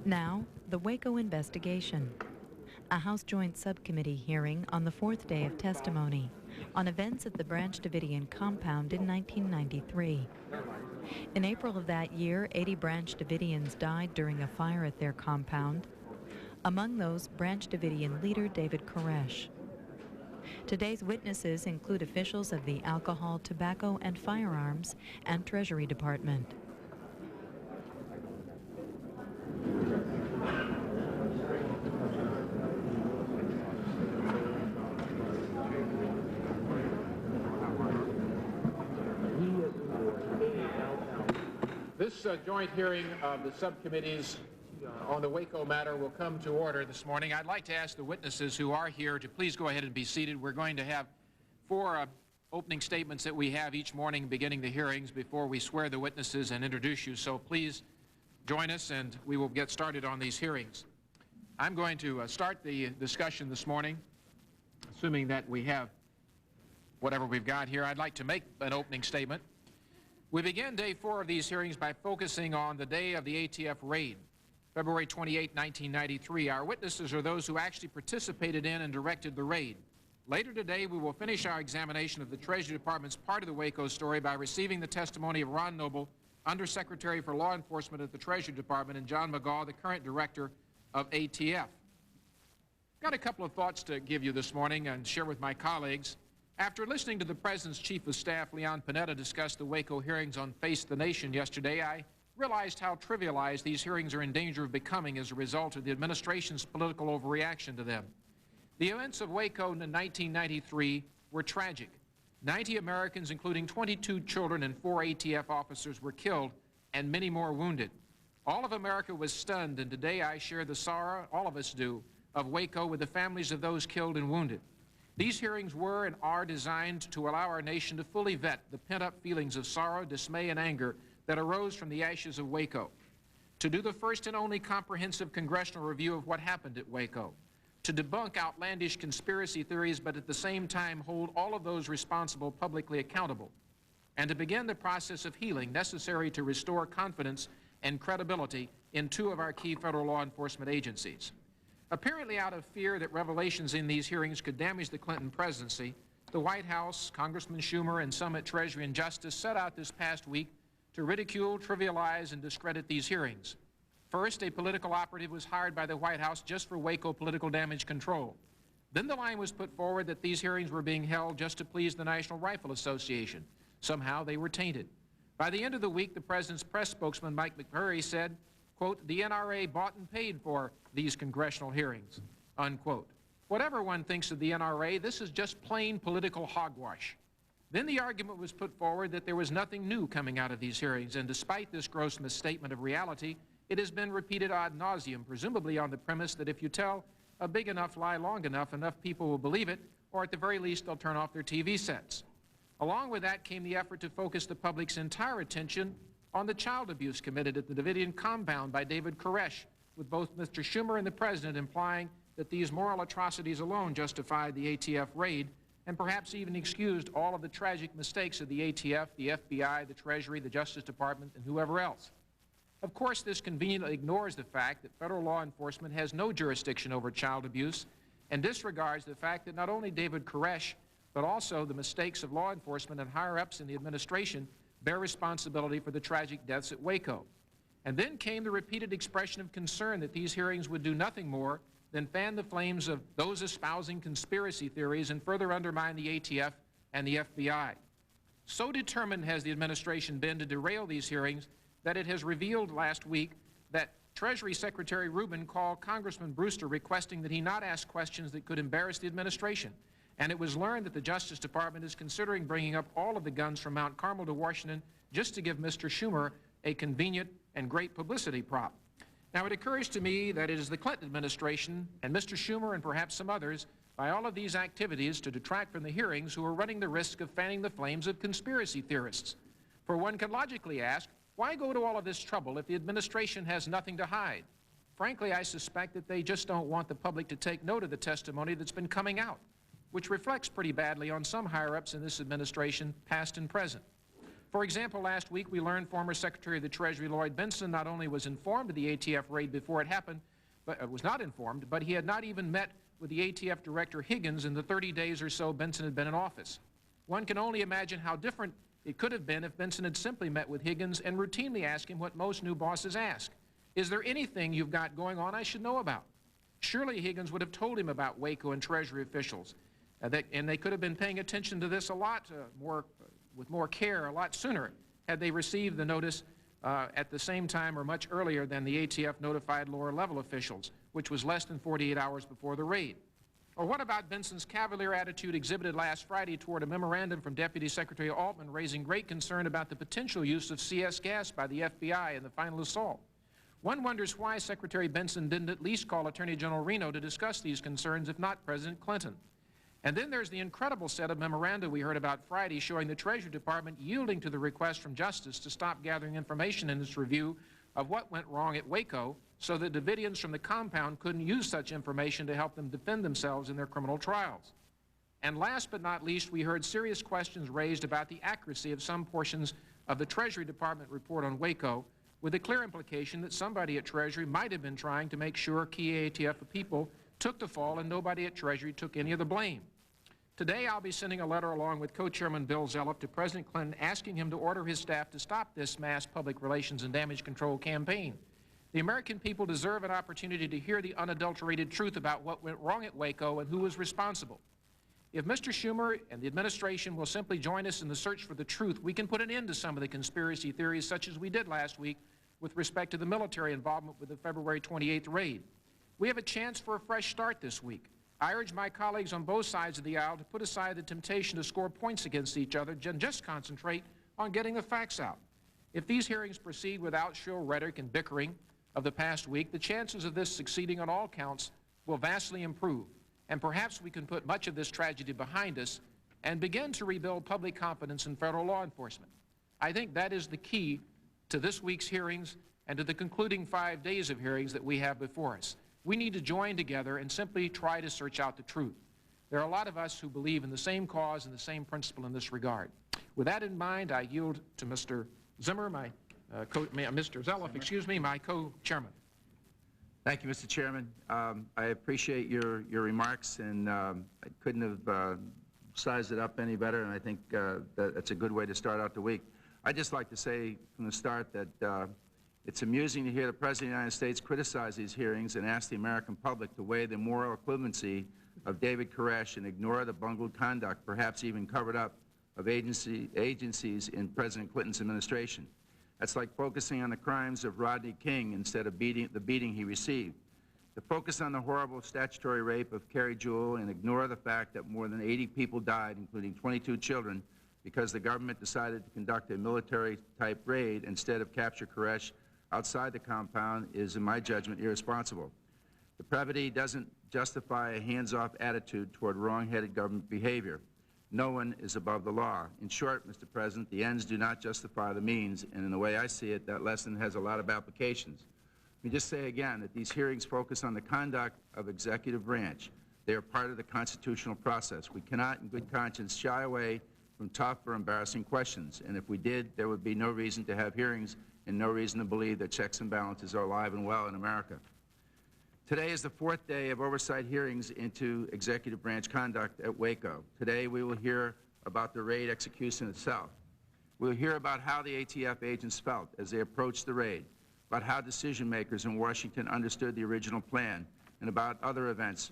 Now, the Waco investigation. A House Joint Subcommittee hearing on the fourth day of testimony on events at the Branch Davidian compound in 1993. In April of that year, 80 Branch Davidians died during a fire at their compound. Among those, Branch Davidian leader David Koresh. Today's witnesses include officials of the Alcohol, Tobacco, and Firearms and Treasury Department. This joint hearing of the subcommittees on the Waco matter will come to order this morning. I'd like to ask the witnesses who are here to please go ahead and be seated. We're going to have four opening statements that we have each morning beginning the hearings before we swear the witnesses and introduce you. So please join us and we will get started on these hearings. I'm going to start the discussion this morning, assuming that we have whatever we've got here. I'd like to make an opening statement. We begin day 4 of these hearings by focusing on the day of the ATF raid, February 28, 1993. Our witnesses are those who actually participated in and directed the raid. Later today, we will finish our examination of the Treasury Department's part of the Waco story by receiving the testimony of Ron Noble, Undersecretary for Law Enforcement at the Treasury Department, and John McGaugh, the current director of ATF. Got a couple of thoughts to give you this morning and share with my colleagues. After listening to the President's Chief of Staff, Leon Panetta, discuss the Waco hearings on Face the Nation yesterday, I realized how trivialized these hearings are in danger of becoming as a result of the administration's political overreaction to them. The events of Waco in 1993 were tragic. 90 Americans, including 22 children and 4 ATF officers, were killed and many more wounded. All of America was stunned, and today I share the sorrow, all of us do, of Waco with the families of those killed and wounded. These hearings were and are designed to allow our nation to fully vet the pent-up feelings of sorrow, dismay, and anger that arose from the ashes of Waco, to do the first and only comprehensive congressional review of what happened at Waco, to debunk outlandish conspiracy theories, but at the same time hold all of those responsible publicly accountable, and to begin the process of healing necessary to restore confidence and credibility in 2 of our key federal law enforcement agencies. Apparently out of fear that revelations in these hearings could damage the Clinton presidency, the White House, Congressman Schumer, and some at Treasury and Justice set out this past week to ridicule, trivialize, and discredit these hearings. First, a political operative was hired by the White House just for Waco political damage control. Then the line was put forward that these hearings were being held just to please the National Rifle Association. Somehow they were tainted. By the end of the week, the President's press spokesman, Mike McMurray, said, quote, "The NRA bought and paid for these congressional hearings," unquote. Whatever one thinks of the NRA, this is just plain political hogwash. Then the argument was put forward that there was nothing new coming out of these hearings, and despite this gross misstatement of reality, it has been repeated ad nauseum, presumably on the premise that if you tell a big enough lie long enough, enough people will believe it, or at the very least they'll turn off their TV sets. Along with that came the effort to focus the public's entire attention on the child abuse committed at the Davidian compound by David Koresh, with both Mr. Schumer and the President implying that these moral atrocities alone justified the ATF raid and perhaps even excused all of the tragic mistakes of the ATF, the FBI, the Treasury, the Justice Department, and whoever else. Of course, this conveniently ignores the fact that federal law enforcement has no jurisdiction over child abuse and disregards the fact that not only David Koresh, but also the mistakes of law enforcement and higher-ups in the administration bear responsibility for the tragic deaths at Waco. And then came the repeated expression of concern that these hearings would do nothing more than fan the flames of those espousing conspiracy theories and further undermine the ATF and the FBI. So determined has the administration been to derail these hearings that it has revealed last week that Treasury Secretary Rubin called Congressman Brewster requesting that he not ask questions that could embarrass the administration. And it was learned that the Justice Department is considering bringing up all of the guns from Mount Carmel to Washington just to give Mr. Schumer a convenient and great publicity prop. Now, it occurs to me that it is the Clinton administration and Mr. Schumer and perhaps some others, by all of these activities to detract from the hearings, who are running the risk of fanning the flames of conspiracy theorists. For one can logically ask, why go to all of this trouble if the administration has nothing to hide? Frankly, I suspect that they just don't want the public to take note of the testimony that's been coming out, which reflects pretty badly on some higher-ups in this administration, past and present. For example, last week we learned former Secretary of the Treasury Lloyd Bentsen not only was informed of the ATF raid before it happened, but was not informed, but he had not even met with the ATF Director Higgins in the 30 days or so Bentsen had been in office. One can only imagine how different it could have been if Bentsen had simply met with Higgins and routinely asked him what most new bosses ask. Is there anything you've got going on I should know about? Surely Higgins would have told him about Waco and Treasury officials, and they could have been paying attention to this a lot with more care a lot sooner had they received the notice at the same time or much earlier than the ATF notified lower level officials, which was less than 48 hours before the raid. Or what about Bentsen's cavalier attitude exhibited last Friday toward a memorandum from Deputy Secretary Altman raising great concern about the potential use of CS gas by the FBI in the final assault? One wonders why Secretary Bentsen didn't at least call Attorney General Reno to discuss these concerns, if not President Clinton. And then there's the incredible set of memoranda we heard about Friday showing the Treasury Department yielding to the request from Justice to stop gathering information in its review of what went wrong at Waco so that Davidians from the compound couldn't use such information to help them defend themselves in their criminal trials. And last but not least, we heard serious questions raised about the accuracy of some portions of the Treasury Department report on Waco, with the clear implication that somebody at Treasury might have been trying to make sure key ATF people took the fall and nobody at Treasury took any of the blame. Today, I'll be sending a letter along with Co-Chairman Bill Zellup to President Clinton asking him to order his staff to stop this mass public relations and damage control campaign. The American people deserve an opportunity to hear the unadulterated truth about what went wrong at Waco and who was responsible. If Mr. Schumer and the administration will simply join us in the search for the truth, we can put an end to some of the conspiracy theories such as we did last week with respect to the military involvement with the February 28th raid. We have a chance for a fresh start this week. I urge my colleagues on both sides of the aisle to put aside the temptation to score points against each other and just concentrate on getting the facts out. If these hearings proceed without shrill rhetoric and bickering of the past week, the chances of this succeeding on all counts will vastly improve, and perhaps we can put much of this tragedy behind us and begin to rebuild public confidence in federal law enforcement. I think that is the key to this week's hearings and to the concluding 5 days of hearings that we have before us. We need to join together and simply try to search out the truth. There are a lot of us who believe in the same cause and the same principle in this regard. With that in mind, I yield to Mr. Zimmer, Mr. Zellup, excuse me, my co-chairman. Thank you, Mr. Chairman. I appreciate your remarks, and I couldn't have sized it up any better, and I think that's a good way to start out the week. I'd just like to say from the start that it's amusing to hear the President of the United States criticize these hearings and ask the American public to weigh the moral equivalency of David Koresh and ignore the bungled conduct, perhaps even covered up, of agencies in President Clinton's administration. That's like focusing on the crimes of Rodney King instead of the beating he received. To focus on the horrible statutory rape of Carrie Jewell and ignore the fact that more than 80 people died, including 22 children, because the government decided to conduct a military-type raid instead of capture Koresh outside the compound is, in my judgment, irresponsible. Depravity doesn't justify a hands-off attitude toward wrong-headed government behavior. No one is above the law. In short, Mr. President, the ends do not justify the means, and in the way I see it, that lesson has a lot of applications. Let me just say again that these hearings focus on the conduct of executive branch. They are part of the constitutional process. We cannot, in good conscience, shy away from tough or embarrassing questions, and if we did, there would be no reason to have hearings and no reason to believe that checks and balances are alive and well in America. Today is the 4th day of oversight hearings into executive branch conduct at Waco. Today we will hear about the raid execution itself. We'll hear about how the ATF agents felt as they approached the raid, about how decision makers in Washington understood the original plan, and about other events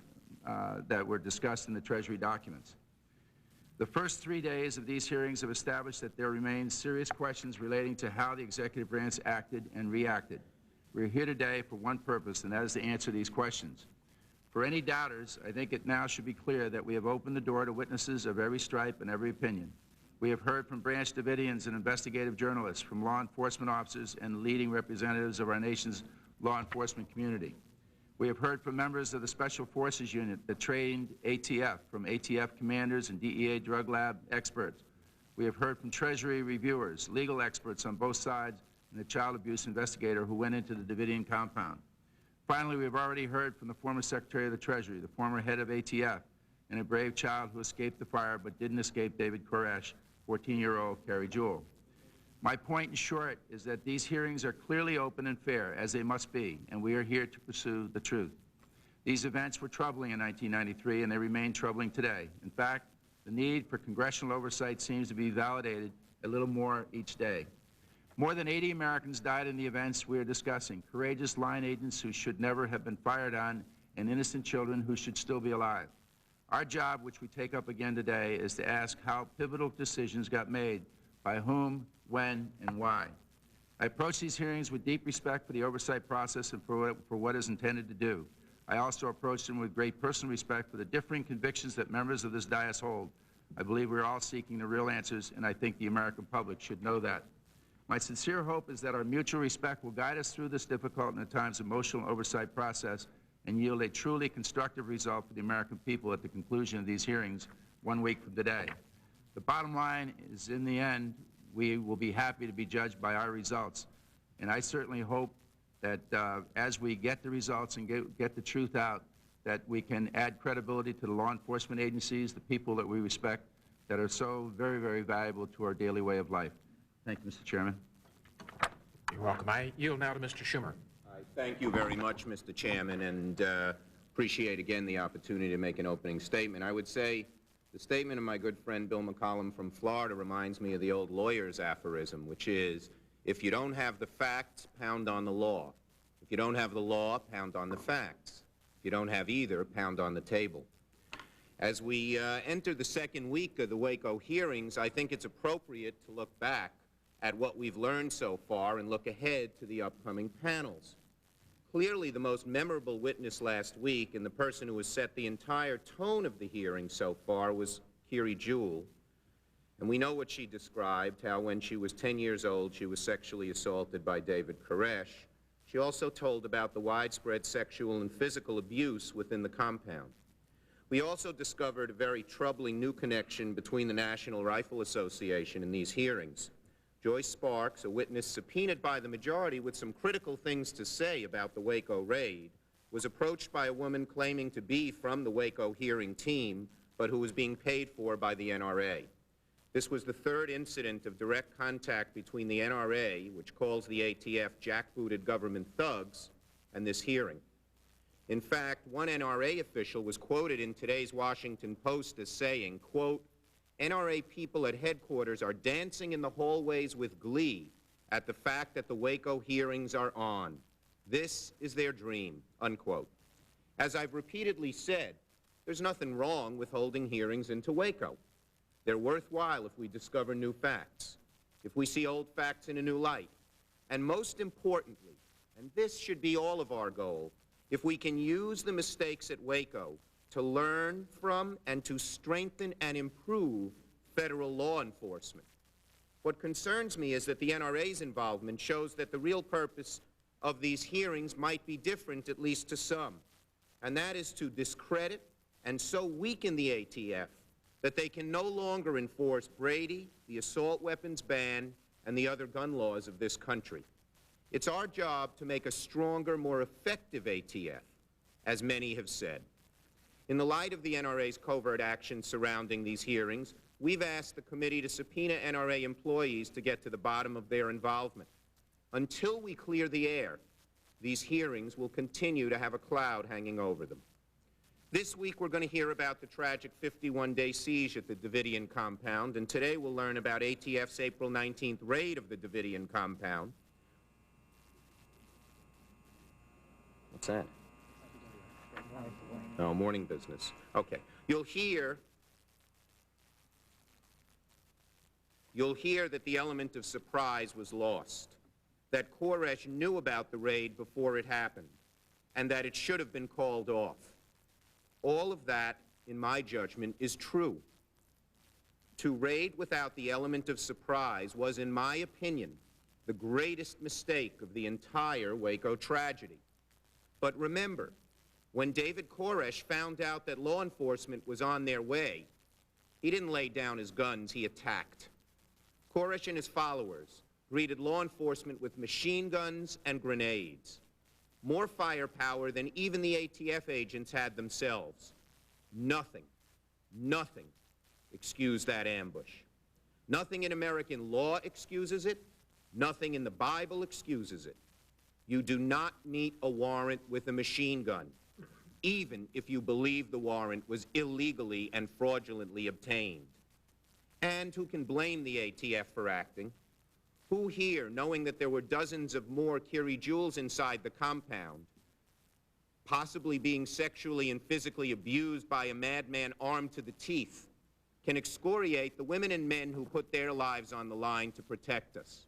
that were discussed in the Treasury documents. The first 3 days of these hearings have established that there remain serious questions relating to how the executive branch acted and reacted. We're here today for one purpose, and that is to answer these questions. For any doubters, I think it now should be clear that we have opened the door to witnesses of every stripe and every opinion. We have heard from Branch Davidians and investigative journalists, from law enforcement officers and leading representatives of our nation's law enforcement community. We have heard from members of the Special Forces Unit that trained ATF, from ATF commanders and DEA drug lab experts. We have heard from Treasury reviewers, legal experts on both sides, and the child abuse investigator who went into the Davidian compound. Finally, we have already heard from the former Secretary of the Treasury, the former head of ATF, and a brave child who escaped the fire but didn't escape David Koresh, 14-year-old Carrie Jewell. My point, in short, is that these hearings are clearly open and fair, as they must be, and we are here to pursue the truth. These events were troubling in 1993, and they remain troubling today. In fact, the need for congressional oversight seems to be validated a little more each day. More than 80 Americans died in the events we are discussing, courageous line agents who should never have been fired on, and innocent children who should still be alive. Our job, which we take up again today, is to ask how pivotal decisions got made, by whom, when, and why. I approach these hearings with deep respect for the oversight process and for what is intended to do. I also approach them with great personal respect for the differing convictions that members of this dais hold. I believe we are all seeking the real answers, and I think the American public should know that. My sincere hope is that our mutual respect will guide us through this difficult and at times emotional oversight process and yield a truly constructive result for the American people at the conclusion of these hearings 1 week from today. The bottom line is, in the end, we will be happy to be judged by our results. And I certainly hope that as we get the results and get the truth out, that we can add credibility to the law enforcement agencies, the people that we respect, that are so very, very valuable to our daily way of life. Thank you, Mr. Chairman. You're welcome. I yield now to Mr. Schumer. Thank you very much, Mr. Chairman, and appreciate again the opportunity to make an opening statement. I would say the statement of my good friend Bill McCollum from Florida reminds me of the old lawyer's aphorism, which is, if you don't have the facts, pound on the law. If you don't have the law, pound on the facts. If you don't have either, pound on the table. As we enter the second week of the Waco hearings, I think it's appropriate to look back at what we've learned so far and look ahead to the upcoming panels. Clearly, the most memorable witness last week, and the person who has set the entire tone of the hearing so far, was Kiri Jewell. And we know what she described, how when she was 10 years old, she was sexually assaulted by David Koresh. She also told about the widespread sexual and physical abuse within the compound. We also discovered a very troubling new connection between the National Rifle Association and these hearings. Joyce Sparks, a witness subpoenaed by the majority with some critical things to say about the Waco raid, was approached by a woman claiming to be from the Waco hearing team, but who was being paid for by the NRA. This was the third incident of direct contact between the NRA, which calls the ATF jackbooted government thugs, and this hearing. In fact, one NRA official was quoted in today's Washington Post as saying, quote, "NRA people at headquarters are dancing in the hallways with glee at the fact that the Waco hearings are on. This is their dream," unquote. As I've repeatedly said, there's nothing wrong with holding hearings into Waco. They're worthwhile if we discover new facts, if we see old facts in a new light, and most importantly, and this should be all of our goal, if we can use the mistakes at Waco to learn from and to strengthen and improve federal law enforcement. What concerns me is that the NRA's involvement shows that the real purpose of these hearings might be different, at least to some, and that is to discredit and so weaken the ATF that they can no longer enforce Brady, the assault weapons ban, and the other gun laws of this country. It's our job to make a stronger, more effective ATF, as many have said. In the light of the NRA's covert actions surrounding these hearings, we've asked the committee to subpoena NRA employees to get to the bottom of their involvement. Until we clear the air, these hearings will continue to have a cloud hanging over them. This week we're going to hear about the tragic 51-day siege at the Davidian compound, and today we'll learn about ATF's April 19th raid of the Davidian compound. What's that? Oh, morning business. Okay. You'll hear that the element of surprise was lost, that Koresh knew about the raid before it happened, and that it should have been called off. All of that, in my judgment, is true. To raid without the element of surprise was, in my opinion, the greatest mistake of the entire Waco tragedy. But remember, when David Koresh found out that law enforcement was on their way, he didn't lay down his guns, he attacked. Koresh and his followers greeted law enforcement with machine guns and grenades. More firepower than even the ATF agents had themselves. Nothing excused that ambush. Nothing in American law excuses it, Nothing in the Bible excuses it. You do not meet a warrant with a machine gun, even if you believe the warrant was illegally and fraudulently obtained. And who can blame the ATF for acting? Who here, knowing that there were dozens of more Curie Jewels inside the compound, possibly being sexually and physically abused by a madman armed to the teeth, can excoriate the women and men who put their lives on the line to protect us?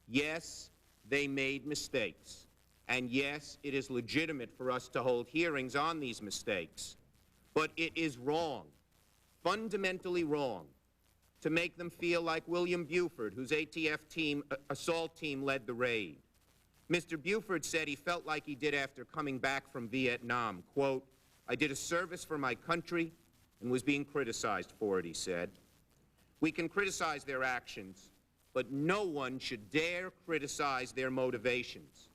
Yes, they made mistakes. And yes, it is legitimate for us to hold hearings on these mistakes. But it is wrong, fundamentally wrong, to make them feel like William Buford, whose ATF assault team led the raid. Mr. Buford said he felt like he did after coming back from Vietnam. Quote, "I did a service for my country and was being criticized for it," he said. We can criticize their actions, but no one should dare criticize their motivations.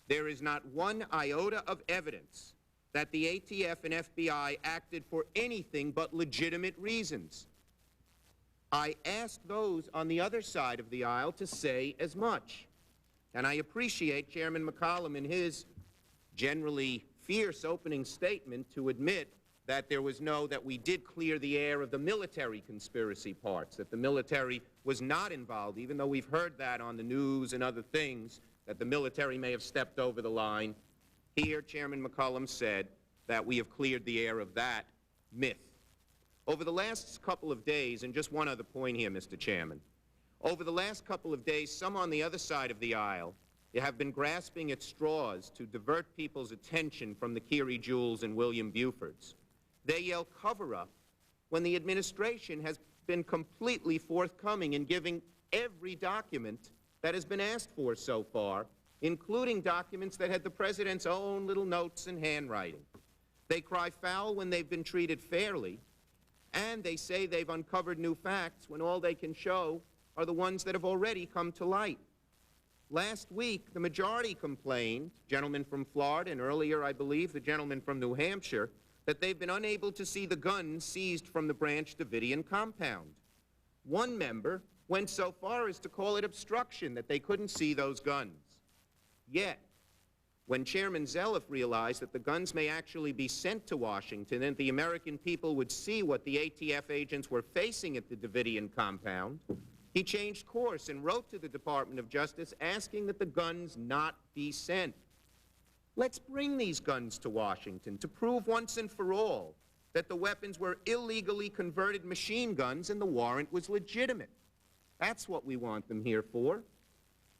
There is not one iota of evidence that the ATF and FBI acted for anything but legitimate reasons. I ask those on the other side of the aisle to say as much. And I appreciate Chairman McCollum in his generally fierce opening statement to admit that that we did clear the air of the military conspiracy parts, that the military was not involved, even though we've heard that on the news and other things, that the military may have stepped over the line. Here, Chairman McCollum said that we have cleared the air of that myth. Over the last couple of days, and just one other point here, Mr. Chairman, over the last couple of days, some on the other side of the aisle have been grasping at straws to divert people's attention from the Curie Jewels and William Bufords. They yell cover-up when the administration has been completely forthcoming in giving every document that has been asked for so far, including documents that had the President's own little notes and handwriting. They cry foul when they've been treated fairly, and they say they've uncovered new facts when all they can show are the ones that have already come to light. Last week, the majority complained, gentleman from Florida, and earlier, I believe, the gentleman from New Hampshire, that they've been unable to see the guns seized from the Branch Davidian compound. One member went so far as to call it obstruction, that they couldn't see those guns. Yet, when Chairman Zeliff realized that the guns may actually be sent to Washington and the American people would see what the ATF agents were facing at the Davidian compound, he changed course and wrote to the Department of Justice asking that the guns not be sent. Let's bring these guns to Washington to prove once and for all that the weapons were illegally converted machine guns and the warrant was legitimate. That's what we want them here for.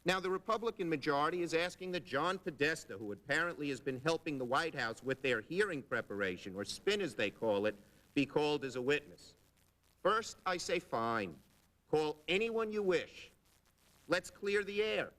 Now, the Republican majority is asking that John Podesta, who apparently has been helping the White House with their hearing preparation, or spin as they call it, be called as a witness. First, I say fine. Call anyone you wish. Let's clear the air.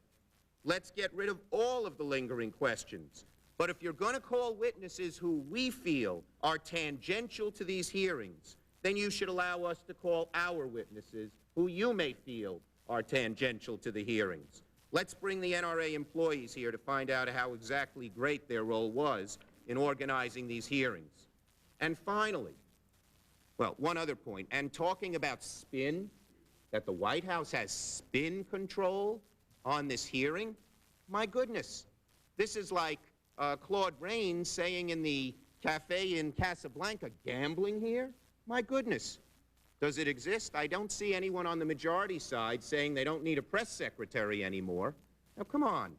Let's get rid of all of the lingering questions. But if you're going to call witnesses who we feel are tangential to these hearings, then you should allow us to call our witnesses who you may feel are tangential to the hearings. Let's bring the NRA employees here to find out how exactly great their role was in organizing these hearings. And finally, well, one other point, and talking about spin, that the White House has spin control on this hearing, my goodness, this is like Claude Rains saying in the cafe in Casablanca, gambling here? My goodness. Does it exist? I don't see anyone on the majority side saying they don't need a press secretary anymore. Now, come on.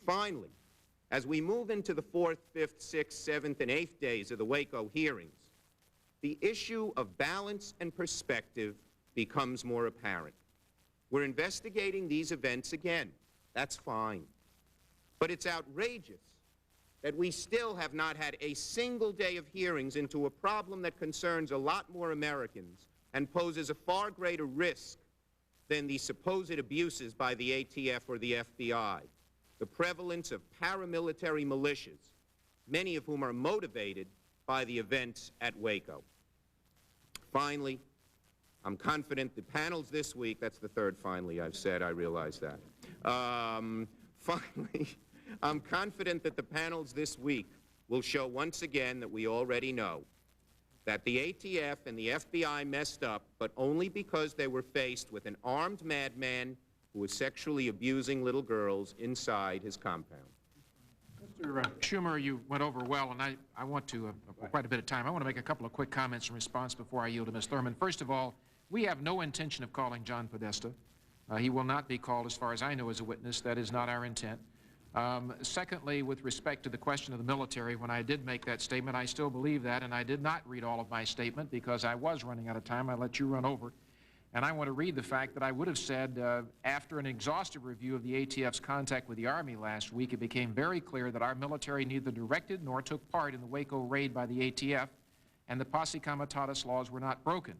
Finally, as we move into the 4th, 5th, 6th, 7th, and 8th days of the Waco hearings, the issue of balance and perspective becomes more apparent. We're investigating these events again. That's fine. But it's outrageous that we still have not had a single day of hearings into a problem that concerns a lot more Americans and poses a far greater risk than the supposed abuses by the ATF or the FBI, the prevalence of paramilitary militias, many of whom are motivated by the events at Waco. Finally, I'm confident the panels this week, that's the third finally I've said, I realize that. Finally, I'm confident that the panels this week will show once again that we already know that the ATF and the FBI messed up, but only because they were faced with an armed madman who was sexually abusing little girls inside his compound. Mr. Schumer, you went over well, and I want to, quite a bit of time, I want to make a couple of quick comments in response before I yield to Ms. Thurman. First of all, we have no intention of calling John Podesta. He will not be called, as far as I know, as a witness. That is not our intent. Secondly, with respect to the question of the military, when I did make that statement, I still believe that, and I did not read all of my statement because I was running out of time. I let you run over. And I want to read the fact that I would have said, after an exhaustive review of the ATF's contact with the Army last week, it became very clear that our military neither directed nor took part in the Waco raid by the ATF, and the Posse Comitatus laws were not broken.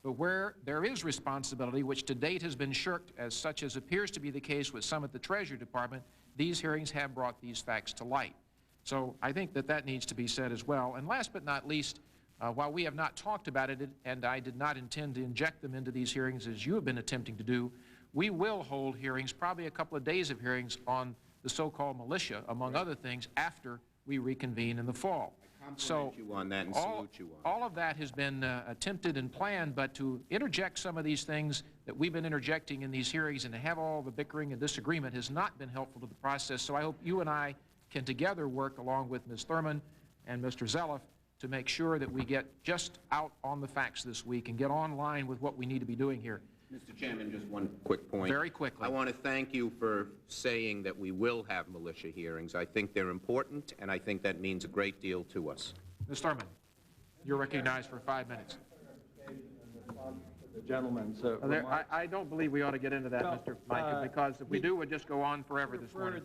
But where there is responsibility, which to date has been shirked, as such as appears to be the case with some at the Treasury Department, these hearings have brought these facts to light. So I think that that needs to be said as well. And last but not least, while we have not talked about it, and I did not intend to inject them into these hearings as you have been attempting to do, we will hold hearings, probably a couple of days of hearings, on the so-called militia, among other things, after we reconvene in the fall. So You on that and salute you on all of that has been attempted and planned, but to interject some of these things that we've been interjecting in these hearings and to have all the bickering and disagreement has not been helpful to the process. So I hope you and I can together work along with Ms. Thurman and Mr. Zeliff to make sure that we get just out on the facts this week and get online with what we need to be doing here. Mr. Chairman, just one quick point. Very quickly. I want to thank you for saying that we will have militia hearings. I think they're important, and I think that means a great deal to us. Ms. Thurman, you're recognized for 5 minutes. The gentleman's I don't believe we ought to get into that, Mr. Mike, because if we do, we'll just go on forever this morning.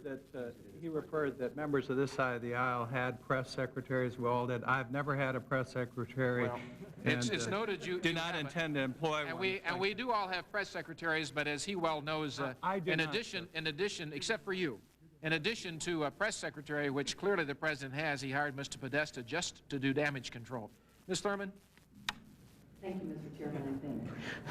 He referred that members of this side of the aisle had press secretaries. We all did. I've never had a press secretary. Well, it's noted you do not intend to employ one. And we do all have press secretaries, but as he well knows, in addition, except for you, in addition to a press secretary, which clearly the president has, he hired Mr. Podesta just to do damage control. Ms. Thurman? Thank you, Mr. Chairman,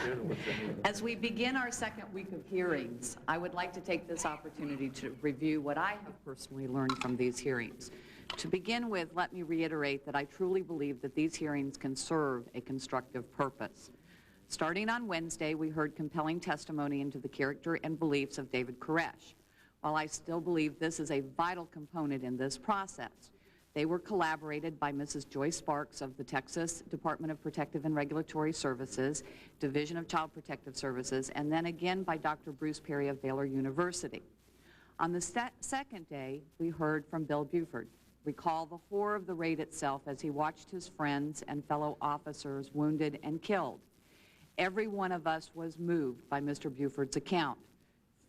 I think. As we begin our second week of hearings, I would like to take this opportunity to review what I have personally learned from these hearings. To begin with, let me reiterate that I truly believe that these hearings can serve a constructive purpose. Starting on Wednesday, we heard compelling testimony into the character and beliefs of David Koresh. While I still believe this is a vital component in this process, they were collaborated by Mrs. Joyce Sparks of the Texas Department of Protective and Regulatory Services, Division of Child Protective Services, and then again by Dr. Bruce Perry of Baylor University. On the second day, we heard from Bill Buford. Recall the horror of the raid itself as he watched his friends and fellow officers wounded and killed. Every one of us was moved by Mr. Buford's account.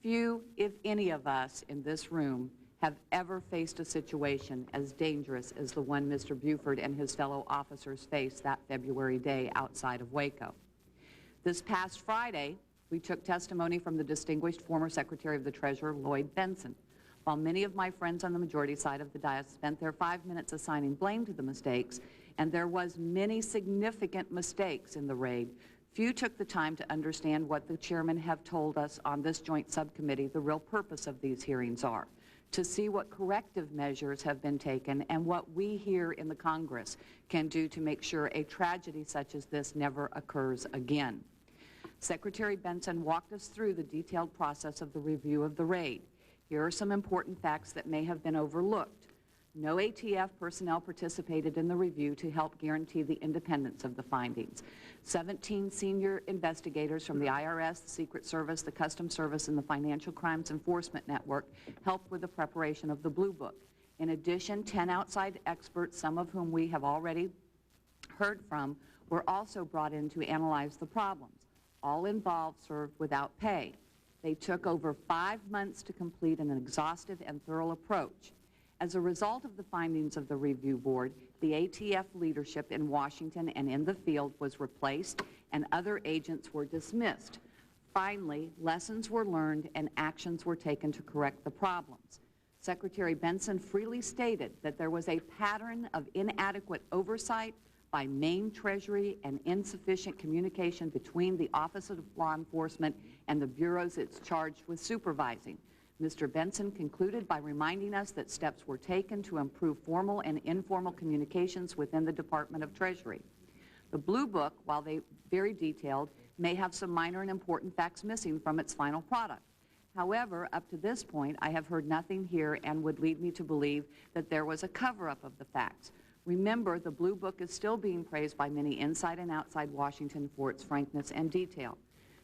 Few, if any of us in this room, have ever faced a situation as dangerous as the one Mr. Buford and his fellow officers faced that February day outside of Waco. This past Friday, we took testimony from the distinguished former Secretary of the Treasury, Lloyd Bentsen. While many of my friends on the majority side of the dais spent their 5 minutes assigning blame to the mistakes, and there was many significant mistakes in the raid, few took the time to understand what the chairmen have told us on this joint subcommittee the real purpose of these hearings are. To see what corrective measures have been taken and what we here in the Congress can do to make sure a tragedy such as this never occurs again. Secretary Bentsen walked us through the detailed process of the review of the raid. Here are some important facts that may have been overlooked. No ATF personnel participated in the review to help guarantee the independence of the findings. 17 senior investigators from the IRS, the Secret Service, the Customs Service, and the Financial Crimes Enforcement Network helped with the preparation of the Blue Book. In addition, 10 outside experts, some of whom we have already heard from, were also brought in to analyze the problems. All involved served without pay. They took over 5 months to complete an exhaustive and thorough approach. As a result of the findings of the review board, the ATF leadership in Washington and in the field was replaced and other agents were dismissed. Finally, lessons were learned and actions were taken to correct the problems. Secretary Bentsen freely stated that there was a pattern of inadequate oversight by Maine Treasury and insufficient communication between the Office of Law Enforcement and the bureaus it's charged with supervising. Mr. Bentsen concluded by reminding us that steps were taken to improve formal and informal communications within the Department of Treasury. The Blue Book, while very detailed, may have some minor and important facts missing from its final product. However, up to this point, I have heard nothing here and would lead me to believe that there was a cover-up of the facts. Remember, the Blue Book is still being praised by many inside and outside Washington for its frankness and detail.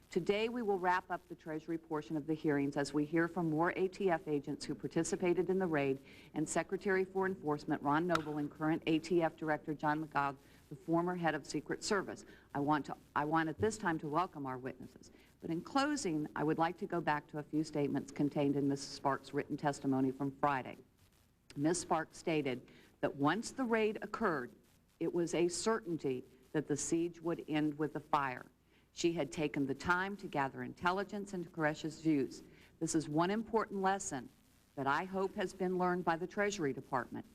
Today, we will wrap up the Treasury portion of the hearings as we hear from more ATF agents who participated in the raid and Secretary for Enforcement Ron Noble and current ATF Director John McGough, the former head of Secret Service. I want at this time to welcome our witnesses. But in closing, I would like to go back to a few statements contained in Mrs. Sparks' written testimony from Friday. Ms. Sparks stated that once the raid occurred, it was a certainty that the siege would end with a fire. She had taken the time to gather intelligence into Koresh's views. This is one important lesson that I hope has been learned by the Treasury Department.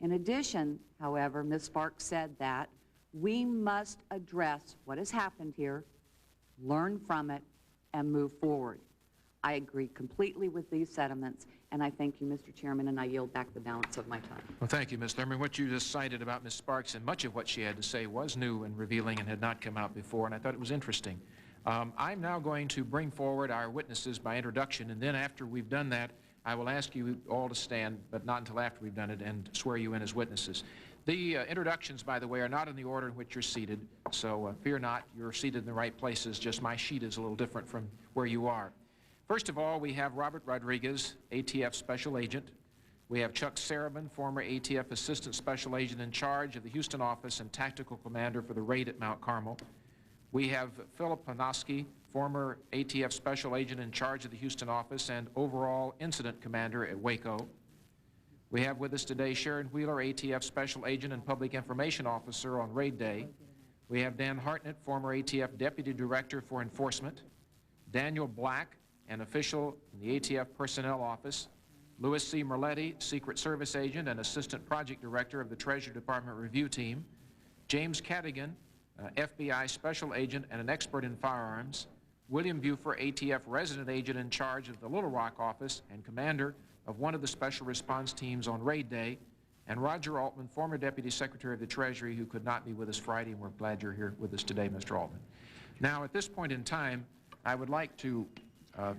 In addition, however, Ms. Sparks said that we must address what has happened here, learn from it, and move forward. I agree completely with these sentiments, and I thank you, Mr. Chairman, and I yield back the balance of my time. Well, thank you, Ms. Thurman. What you just cited about Ms. Sparks and much of what she had to say was new and revealing and had not come out before, and I thought it was interesting. I'm now going to bring forward our witnesses by introduction, and then after we've done that, I will ask you all to stand, but not until after we've done it, and swear you in as witnesses. The introductions, by the way, are not in the order in which you're seated, so fear not, you're seated in the right places, just my sheet is a little different from where you are. First of all, we have Robert Rodriguez, ATF Special Agent. We have Chuck Sarabin, former ATF Assistant Special Agent in charge of the Houston office and Tactical Commander for the raid at Mount Carmel. We have Philip Panoski, former ATF Special Agent in charge of the Houston office and overall Incident Commander at Waco. We have with us today Sharon Wheeler, ATF Special Agent and Public Information Officer on Raid Day. We have Dan Hartnett, former ATF Deputy Director for Enforcement. Daniel Black, an official in the ATF Personnel Office. Louis C. Merletti, Secret Service Agent and Assistant Project Director of the Treasury Department Review Team. James Cadigan, FBI Special Agent and an expert in firearms. William Buford, ATF Resident Agent in charge of the Little Rock office and commander of one of the special response teams on Raid Day. And Roger Altman, former Deputy Secretary of the Treasury, who could not be with us Friday, and we're glad you're here with us today, Mr. Altman. Now, at this point in time, I would like to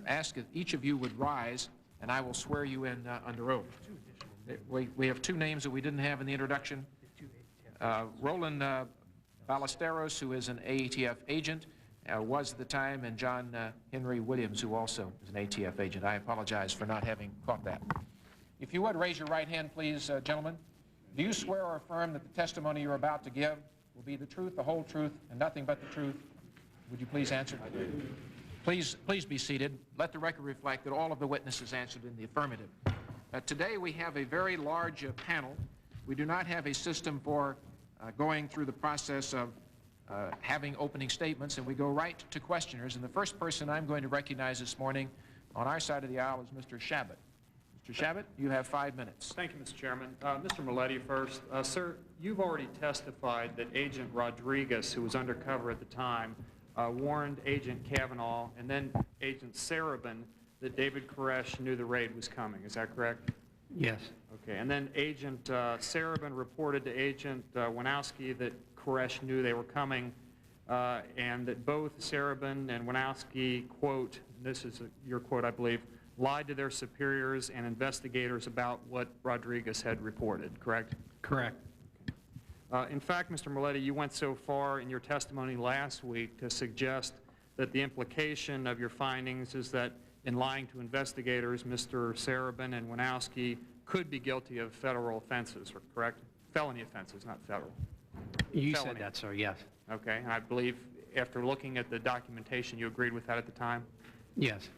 ask if each of you would rise, and I will swear you in under oath. We have two names that we didn't have in the introduction. Roland Ballesteros, who is an ATF agent, was at the time, and John Henry Williams, who also is an ATF agent. I apologize for not having caught that. If you would, raise your right hand, please, gentlemen. Do you swear or affirm that the testimony you're about to give will be the truth, the whole truth, and nothing but the truth? Would you please answer? I do. Please be seated. Let the record reflect that all of the witnesses answered in the affirmative. Today we have a very large panel. We do not have a system for going through the process of having opening statements, and we go right to questioners. And the first person I'm going to recognize this morning on our side of the aisle is Mr. Shabbat. Mr. Shabbat, you have 5 minutes. Thank you, Mr. Chairman. Mr. Merletti first. Sir, you've already testified that Agent Rodriguez, who was undercover at the time, warned Agent Kavanaugh and then Agent Sarabin that David Koresh knew the raid was coming. Is that correct? Yes. Okay. And then Agent Sarabin reported to Agent Winowski that Koresh knew they were coming, and that both Sarabin and Winowski, quote, this is your quote, I believe, lied to their superiors and investigators about what Rodriguez had reported, correct? Correct. In fact, Mr. Merletti, you went so far in your testimony last week to suggest that the implication of your findings is that in lying to investigators, Mr. Sarabin and Winowski could be guilty of federal offenses, correct? Felony offenses, not federal. You Felony. said that, sir, yes. Okay, and I believe after looking at the documentation, you agreed with that at the time? Yes.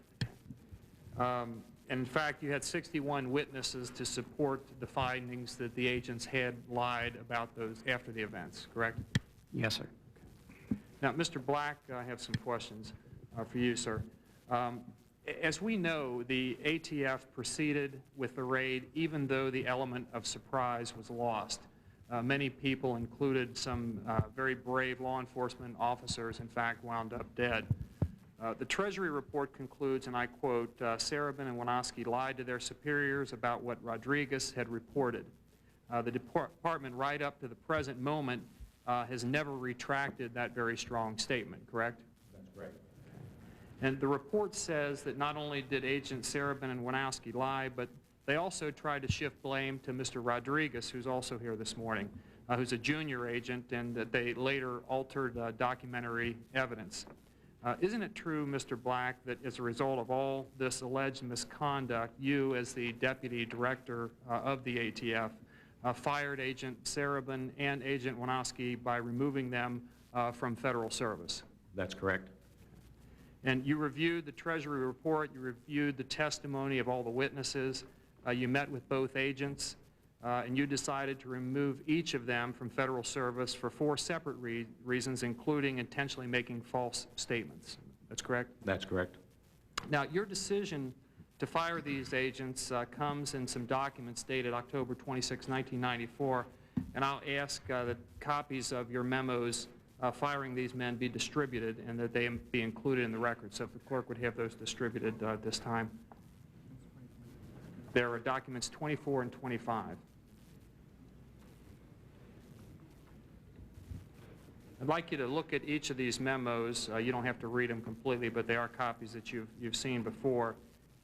In fact, you had 61 witnesses to support the findings that the agents had lied about those after the events, correct? Yes, sir. Now, Mr. Black, I have some questions for you, sir. As we know, the ATF proceeded with the raid even though the element of surprise was lost. Many people, included some very brave law enforcement officers, in fact, wound up dead. The Treasury report concludes, and I quote, Sarabin and Winowski lied to their superiors about what Rodriguez had reported. The department, right up to the present moment, has never retracted that very strong statement, correct? That's correct. And the report says that not only did Agent Sarabin and Winowski lie, but they also tried to shift blame to Mr. Rodriguez, who's also here this morning, who's a junior agent, and that they later altered documentary evidence. Isn't it true, Mr. Black, that as a result of all this alleged misconduct, you, as the deputy director of the ATF, fired Agent Sarabin and Agent Winowski by removing them from federal service? That's correct. And you reviewed the Treasury report, you reviewed the testimony of all the witnesses, you met with both agents, and you decided to remove each of them from federal service for 4 separate reasons, including intentionally making false statements. That's correct? That's correct. Now, your decision to fire these agents comes in some documents dated October 26, 1994, and I'll ask that copies of your memos firing these men be distributed and that they be included in the record. So if the clerk would have those distributed this time. There are documents 24 and 25. I'd like you to look at each of these memos. You don't have to read them completely, but they are copies that you've seen before.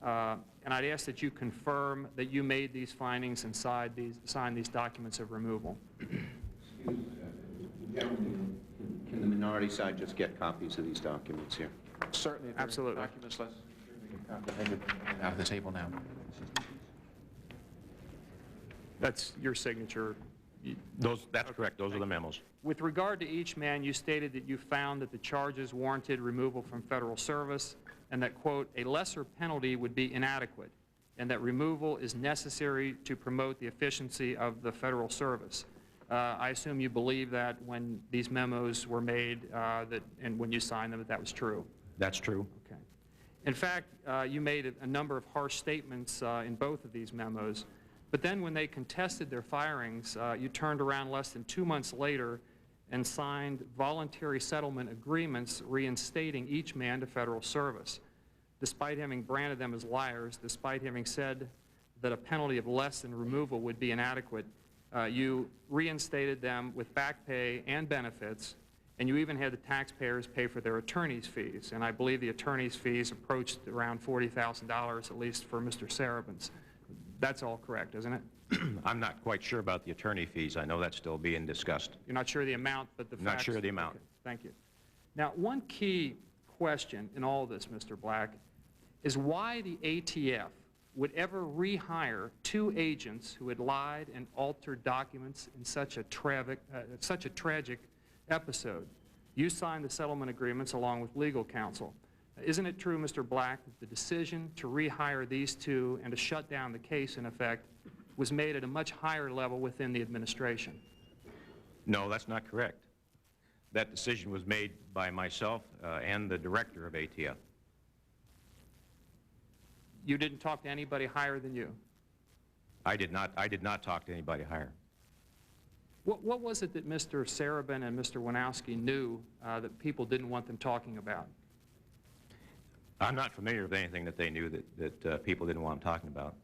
And I'd ask that you confirm that you made these findings and signed these documents of removal. Can the minority side just get copies of these documents here? Certainly. Absolutely. Documents, let's take it out of the table now. That's your signature. That's correct. Those are the memos. With regard to each man, you stated that you found that the charges warranted removal from federal service and that, quote, a lesser penalty would be inadequate and that removal is necessary to promote the efficiency of the federal service. I assume you believe that when these memos were made and when you signed them that was true. That's true. Okay. In fact, you made a number of harsh statements in both of these memos, but then when they contested their firings, you turned around less than 2 months later and signed voluntary settlement agreements reinstating each man to federal service, despite having branded them as liars, despite having said that a penalty of less than removal would be inadequate. You reinstated them with back pay and benefits, and you even had the taxpayers pay for their attorney's fees. And I believe the attorney's fees approached around $40,000, at least for Mr. Sarabin's. That's all correct, isn't it? I'm not quite sure about the attorney fees. I know that's still being discussed. You're not sure of the amount, but the facts. Not sure of the amount. Okay, thank you. Now, one key question in all this, Mr. Black, is why the ATF would ever rehire 2 agents who had lied and altered documents in such a tragic episode. You signed the settlement agreements along with legal counsel. Isn't it true, Mr. Black, that the decision to rehire these 2 and to shut down the case, in effect, was made at a much higher level within the administration? No, that's not correct. That decision was made by myself and the director of ATF. You didn't talk to anybody higher than you? I did not talk to anybody higher. What was it that Mr. Sarabin and Mr. Winowski knew that people didn't want them talking about? I'm not familiar with anything that they knew that people didn't want them talking about.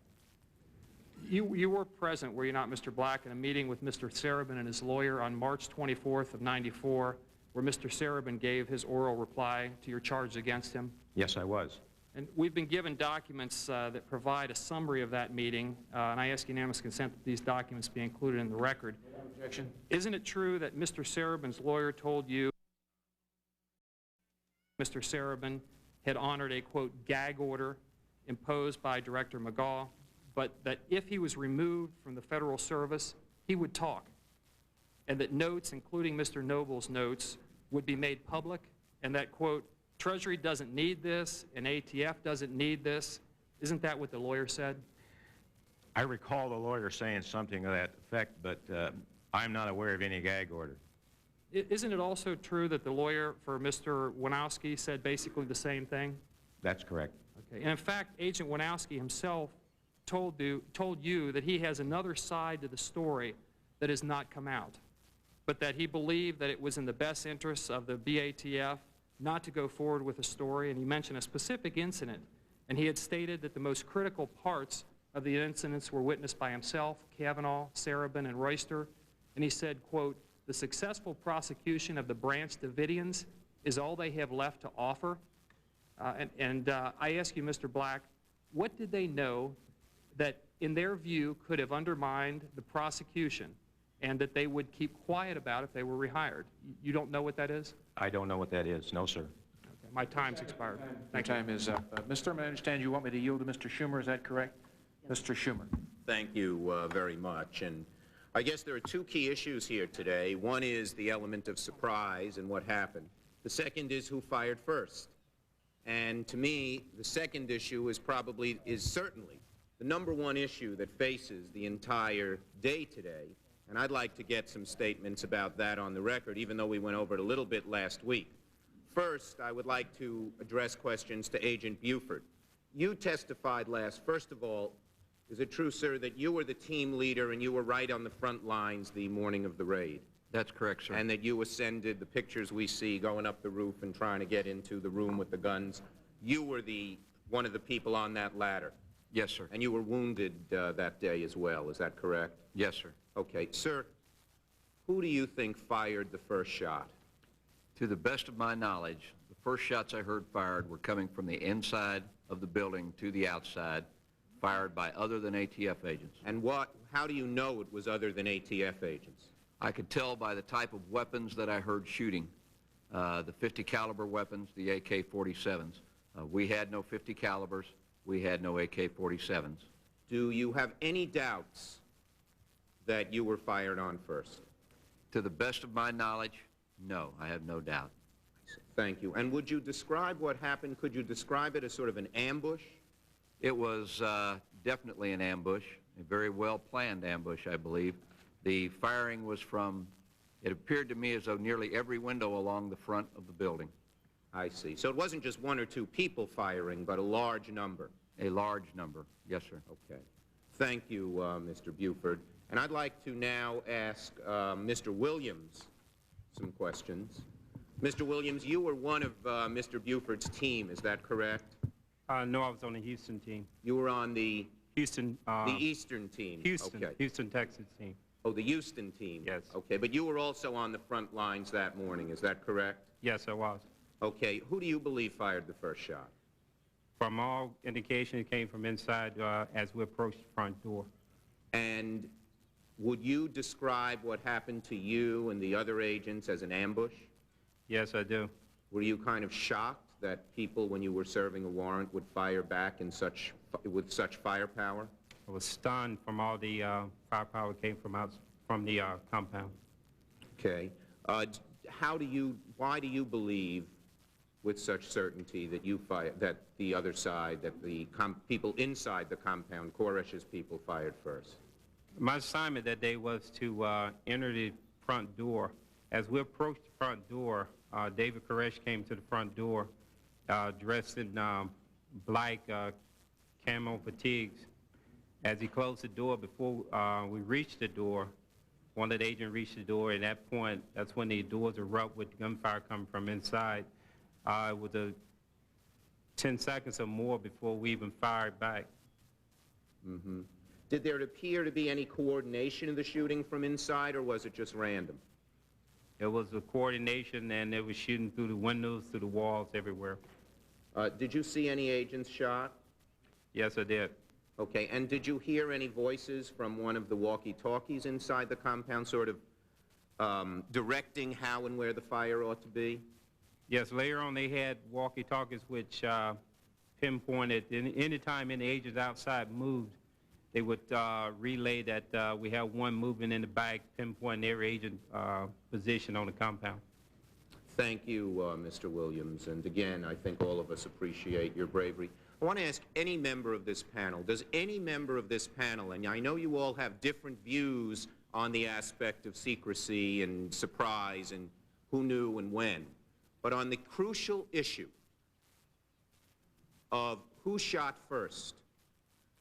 You were present, were you not, Mr. Black, in a meeting with Mr. Sarabin and his lawyer on March 24th of '94, where Mr. Sarabin gave his oral reply to your charges against him? Yes, I was. And we've been given documents that provide a summary of that meeting, and I ask unanimous consent that these documents be included in the record. Objection. Isn't it true that Mr. Sarabin's lawyer told you Mr. Sarabin had honored a, quote, gag order imposed by Director McGaugh, but that if he was removed from the federal service, he would talk, and that notes, including Mr. Noble's notes, would be made public, and that, quote, Treasury doesn't need this, and ATF doesn't need this? Isn't that what the lawyer said? I recall the lawyer saying something to that effect, but I'm not aware of any gag order. Isn't it also true that the lawyer for Mr. Winowski said basically the same thing? That's correct. Okay. And in fact, Agent Winowski himself told you that he has another side to the story that has not come out, but that he believed that it was in the best interests of the BATF not to go forward with a story, and he mentioned a specific incident, and he had stated that the most critical parts of the incidents were witnessed by himself, Kavanaugh, Sarabin, and Royster, and he said, quote, the successful prosecution of the Branch Davidians is all they have left to offer. I ask you, Mr. Black, what did they know that, in their view, could have undermined the prosecution and that they would keep quiet about if they were rehired? You don't know what that is? I don't know what that is. No, sir. Okay, my time's expired. Your time is up. Ms. Thurman, I understand you want me to yield to Mr. Schumer. Is that correct? Yes. Mr. Schumer. Thank you very much. And I guess there are two key issues here today. One is the element of surprise and what happened. The second is who fired first. And to me, the second issue is certainly the number one issue that faces the entire day today. And I'd like to get some statements about that on the record, even though we went over it a little bit last week. First, I would like to address questions to Agent Buford. You testified last. First of all, is it true, sir, that you were the team leader and you were right on the front lines the morning of the raid? That's correct, sir. And that you ascended the pictures we see going up the roof and trying to get into the room with the guns? You were one of the people on that ladder? Yes, sir. And you were wounded that day as well, is that correct? Yes, sir. Okay. Sir, who do you think fired the first shot? To the best of my knowledge, the first shots I heard fired were coming from the inside of the building to the outside, fired by other than ATF agents. And how do you know it was other than ATF agents? I could tell by the type of weapons that I heard shooting, the 50 caliber weapons, the AK-47s. We had no 50 calibers. We had no AK-47s. Do you have any doubts that you were fired on first? To the best of my knowledge, no, I have no doubt. Thank you. And would you describe what happened? Could you describe it as sort of an ambush? It was definitely an ambush, a very well-planned ambush, I believe. The firing was from, it appeared to me as though nearly every window along the front of the building. I see. So it wasn't just one or two people firing, but a large number? A large number, yes, sir. Okay. Thank you, Mr. Buford. And I'd like to now ask Mr. Williams some questions. Mr. Williams, you were one of Mr. Buford's team, is that correct? No, I was on the Houston team. You were on the Houston. The Eastern team. Houston. Okay. Houston, Texas team. Oh, the Houston team. Yes. Okay, but you were also on the front lines that morning, is that correct? Yes, I was. Okay, who do you believe fired the first shot? From all indication, it came from inside as we approached the front door. And would you describe what happened to you and the other agents as an ambush? Yes, I do. Were you kind of shocked that people, when you were serving a warrant, would fire back with such firepower? I was stunned from all the firepower that came from the compound. Okay. Why do you believe with such certainty that that the other side, that the people inside the compound, Koresh's people, fired first? My assignment that day was to enter the front door. As we approached the front door, David Koresh came to the front door dressed in black camo fatigues. As he closed the door, before we reached the door, one of the agents reached the door. At that point, that's when the doors erupt with gunfire coming from inside. It was 10 seconds or more before we even fired back. Mm-hmm. Did there appear to be any coordination of the shooting from inside, or was it just random? It was a coordination, and they were shooting through the windows, through the walls, everywhere. Did you see any agents shot? Yes, I did. Okay, and did you hear any voices from one of the walkie-talkies inside the compound sort of directing how and where the fire ought to be? Yes, later on they had walkie-talkies which pinpointed any time any agents outside moved, they would relay that we have one moving in the back, pinpointing every agent position on the compound. Thank you, Mr. Williams. And again, I think all of us appreciate your bravery. I want to ask any member of this panel, does any member of this panel, and I know you all have different views on the aspect of secrecy and surprise and who knew and when, but on the crucial issue of who shot first,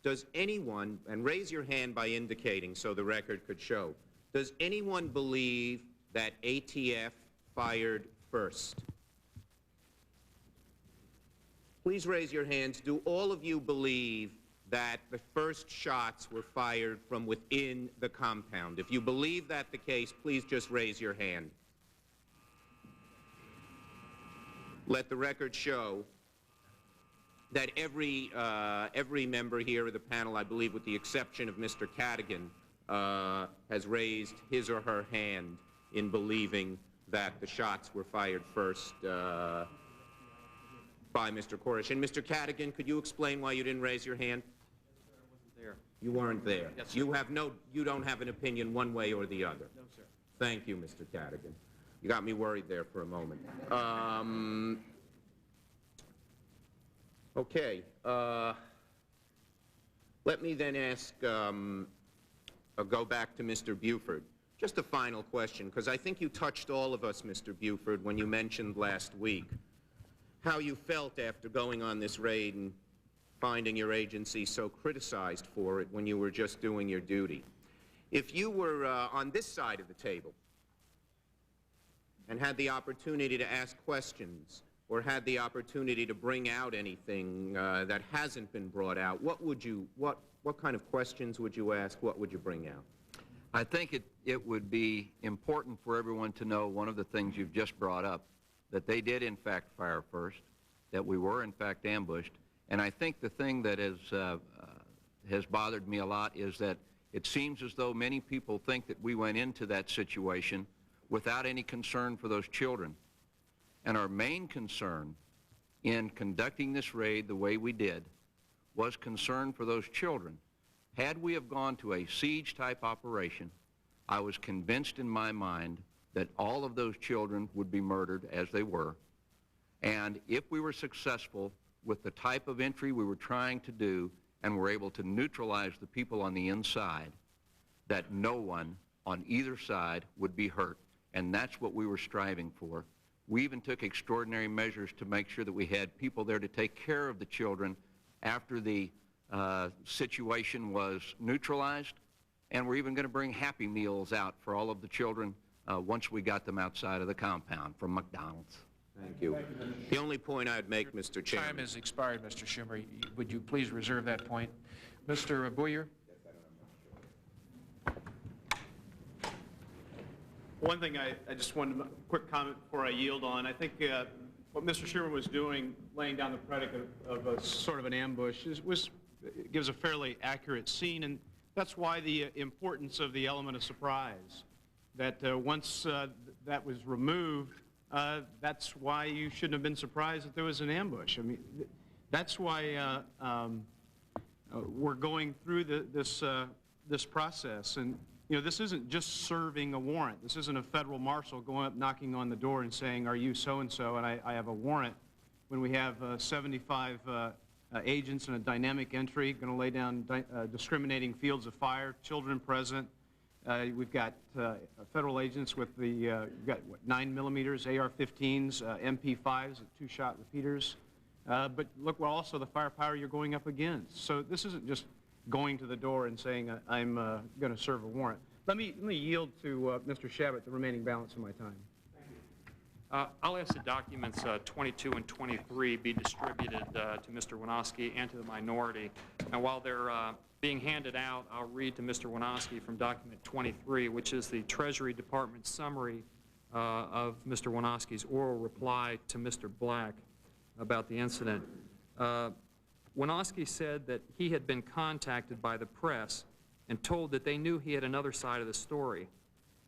does anyone, and raise your hand by indicating so the record could show, does anyone believe that ATF fired first? Please raise your hands. Do all of you believe that the first shots were fired from within the compound? If you believe that the case, please just raise your hand. Let the record show that every member here of the panel, I believe with the exception of Mr. Cadigan, has raised his or her hand in believing that the shots were fired first by Mr. Koresh. And Mr. Cadigan, could you explain why you didn't raise your hand? There. You weren't there. Yes, sir. You don't have an opinion one way or the other. No, sir. Thank you, Mr. Cadigan. You got me worried there for a moment. Okay. Let me then ask, go back to Mr. Buford. Just a final question, because I think you touched all of us, Mr. Buford, when you mentioned last week how you felt after going on this raid and finding your agency so criticized for it when you were just doing your duty. If you were on this side of the table and had the opportunity to ask questions or had the opportunity to bring out anything that hasn't been brought out, what kind of questions would you ask? What would you bring out? I think it would be important for everyone to know one of the things you've just brought up, that they did in fact fire first, that we were in fact ambushed. And I think the thing that has bothered me a lot is that it seems as though many people think that we went into that situation without any concern for those children. And our main concern in conducting this raid the way we did was concern for those children. Had we have gone to a siege-type operation, I was convinced in my mind that all of those children would be murdered, as they were. And if we were successful with the type of entry we were trying to do and were able to neutralize the people on the inside, that no one on either side would be hurt. And that's what we were striving for. We even took extraordinary measures to make sure that we had people there to take care of the children after the situation was neutralized, and we're even going to bring Happy Meals out for all of the children once we got them outside of the compound from McDonald's. Thank you. The only point I'd make, Mr. Chairman. Time has expired, Mr. Schumer. Would you please reserve that point? Mr. Booyer? One thing I just wanted a quick comment before I yield on. I think what Mr. Schumer was doing, laying down the predicate of a sort of an ambush, gives a fairly accurate scene, and that's why the importance of the element of surprise. That once that was removed, that's why you shouldn't have been surprised that there was an ambush. I mean, that's why we're going through this process. And you know, this isn't just serving a warrant. This isn't a federal marshal going up, knocking on the door and saying, "Are you so-and-so?" and I have a warrant. When we have 75 agents in a dynamic entry, going to lay down discriminating fields of fire, children present. We've got federal agents with the, you've got what, 9mm, AR-15s, MP5s, two-shot repeaters. But look, well, also the firepower you're going up against. So this isn't just going to the door and saying, I'm going to serve a warrant. Let me yield to Mr. Shabbat the remaining balance of my time. I'll ask the documents 22 and 23 be distributed to Mr. Winoski and to the minority. Now, while they're being handed out, I'll read to Mr. Winoski from document 23, which is the Treasury Department summary of Mr. Winoski's oral reply to Mr. Black about the incident. Winoski said that he had been contacted by the press and told that they knew he had another side of the story.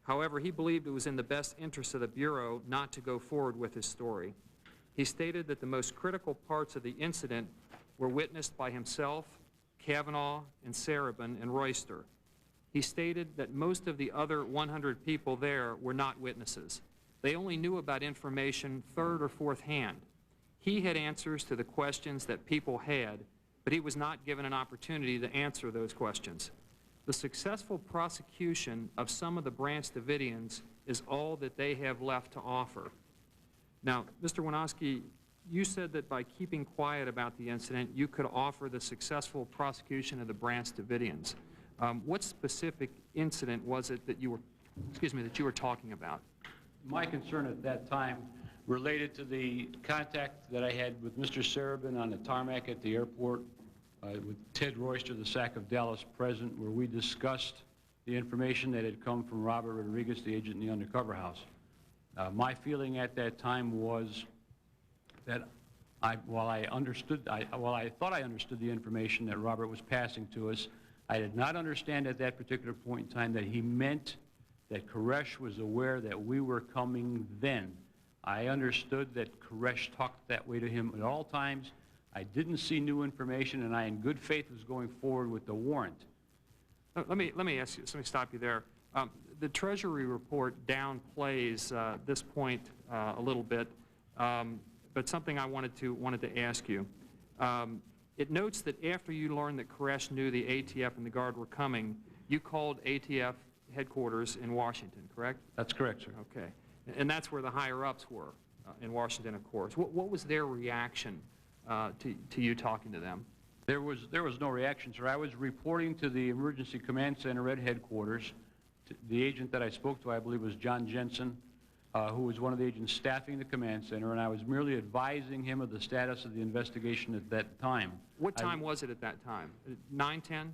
However, he believed it was in the best interest of the Bureau not to go forward with his story. He stated that the most critical parts of the incident were witnessed by himself, Kavanaugh, and Sarabin and Royster. He stated that most of the other 100 people there were not witnesses. They only knew about information third or fourth hand. He had answers to the questions that people had, but he was not given an opportunity to answer those questions. The successful prosecution of some of the Branch Davidians is all that they have left to offer. Now, Mr. Winoski, you said that by keeping quiet about the incident, you could offer the successful prosecution of the Branch Davidians. What specific incident was it that you were talking about? My concern at that time related to the contact that I had with Mr. Sarabin on the tarmac at the airport, with Ted Royster, the SAC of Dallas, present, where we discussed the information that had come from Robert Rodriguez, the agent in the undercover house. My feeling at that time was that While I thought I understood the information that Robert was passing to us, I did not understand at that particular point in time that he meant that Koresh was aware that we were coming then. I understood that Koresh talked that way to him at all times. I didn't see new information, and I, in good faith, was going forward with the warrant. Let me ask you, let me stop you there. The Treasury report downplays this point a little bit, but something I wanted to ask you. It notes that after you learned that Koresh knew the ATF and the Guard were coming, you called ATF headquarters in Washington, correct? That's correct, sir. Okay. And that's where the higher-ups were, in Washington, of course. What was their reaction to you talking to them? There was no reaction, sir. I was reporting to the Emergency Command Center at headquarters. The agent that I spoke to, I believe, was John Jensen, who was one of the agents staffing the command center, and I was merely advising him of the status of the investigation at that time. What time was it at that time? 9:10?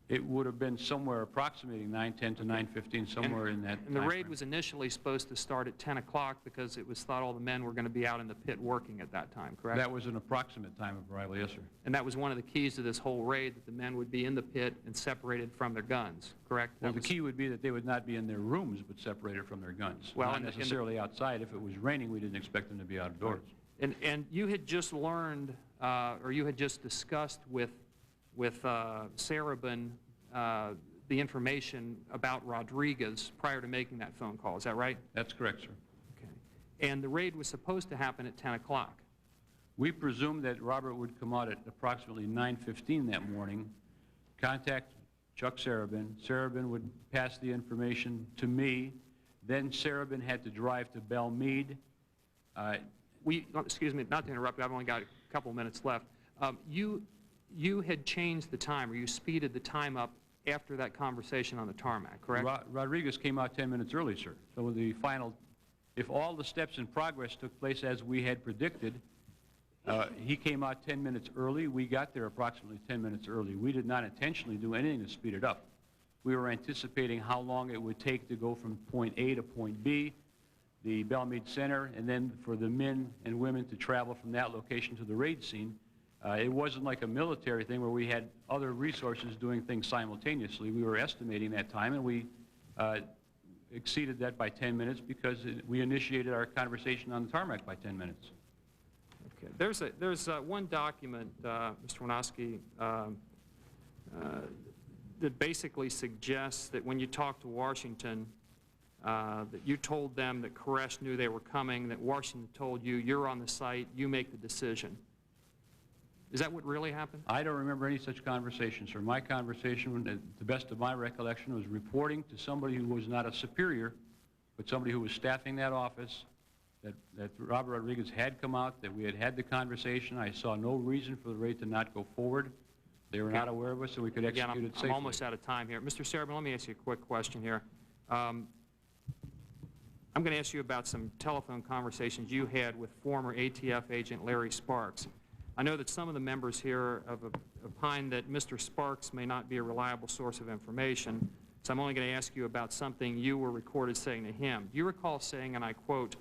It would have been somewhere approximating 9:10 to 9:15, somewhere in that And the time raid frame. was initially supposed to start at 10 o'clock because it was thought all the men were going to be out in the pit working at that time, correct? That was an approximate time of arrival, yes, sir. And that was one of the keys to this whole raid, that the men would be in the pit and separated from their guns, correct? Well, the key would be that they would not be in their rooms, but separated from their guns. Well, not necessarily outside. If it was raining, we didn't expect them to be outdoors. And you had just learned, or you had just discussed with Sarabin the information about Rodriguez prior to making that phone call. Is that right? That's correct, sir. Okay. And the raid was supposed to happen at 10 o'clock. We presumed that Robert would come out at approximately 9:15 that morning, contact Chuck Sarabin. Sarabin would pass the information to me. Then Sarabin had to drive to Belmead. Excuse me, not to interrupt you, I've only got a couple minutes left. You had changed the time, or you speeded the time up after that conversation on the tarmac, correct? Rodriguez came out 10 minutes early, sir. So the final, if all the steps in progress took place as we had predicted, he came out 10 minutes early. We got there approximately 10 minutes early. We did not intentionally do anything to speed it up. We were anticipating how long it would take to go from point A to point B, the Belmead Center, and then for the men and women to travel from that location to the raid scene. It wasn't like a military thing where we had other resources doing things simultaneously. We were estimating that time, and we exceeded that by 10 minutes because we initiated our conversation on the tarmac by 10 minutes. Okay. There's one document, Mr. Winoski, that basically suggests that when you talked to Washington, that you told them that Koresh knew they were coming, that Washington told you, you're on the site, you make the decision. Is that what really happened? I don't remember any such conversation, sir. My conversation, to the best of my recollection, was reporting to somebody who was not a superior, but somebody who was staffing that office, that Robert Rodriguez had come out, that we had had the conversation. I saw no reason for the raid to not go forward. They were not aware of us, so we could execute it safely. I'm almost out of time here. Mr. Sarabin, let me ask you a quick question here. I'm going to ask you about some telephone conversations you had with former ATF agent Larry Sparks. I know that some of the members here have opined that Mr. Sparks may not be a reliable source of information, so I'm only going to ask you about something you were recorded saying to him. Do you recall saying, and I quote,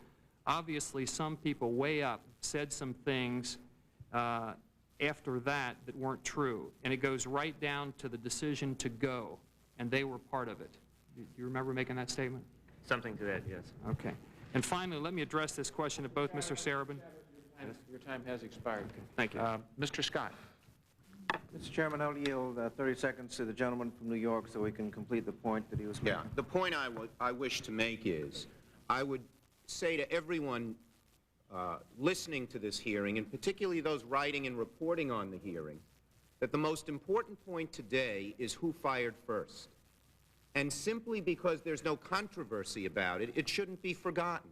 obviously some people way up said some things after that weren't true, and it goes right down to the decision to go, and they were part of it. Do you remember making that statement? Something to that, yes. Okay. And finally, let me address this question to both Mr. Sarabin. Your time has expired. Okay. Thank you. Mr. Scott. Mr. Chairman, I'll yield 30 seconds to the gentleman from New York so we can complete the point that he was making. Yeah, the point I wish to make is, I would say to everyone listening to this hearing, and particularly those writing and reporting on the hearing, that the most important point today is who fired first. And simply because there's no controversy about it, it shouldn't be forgotten.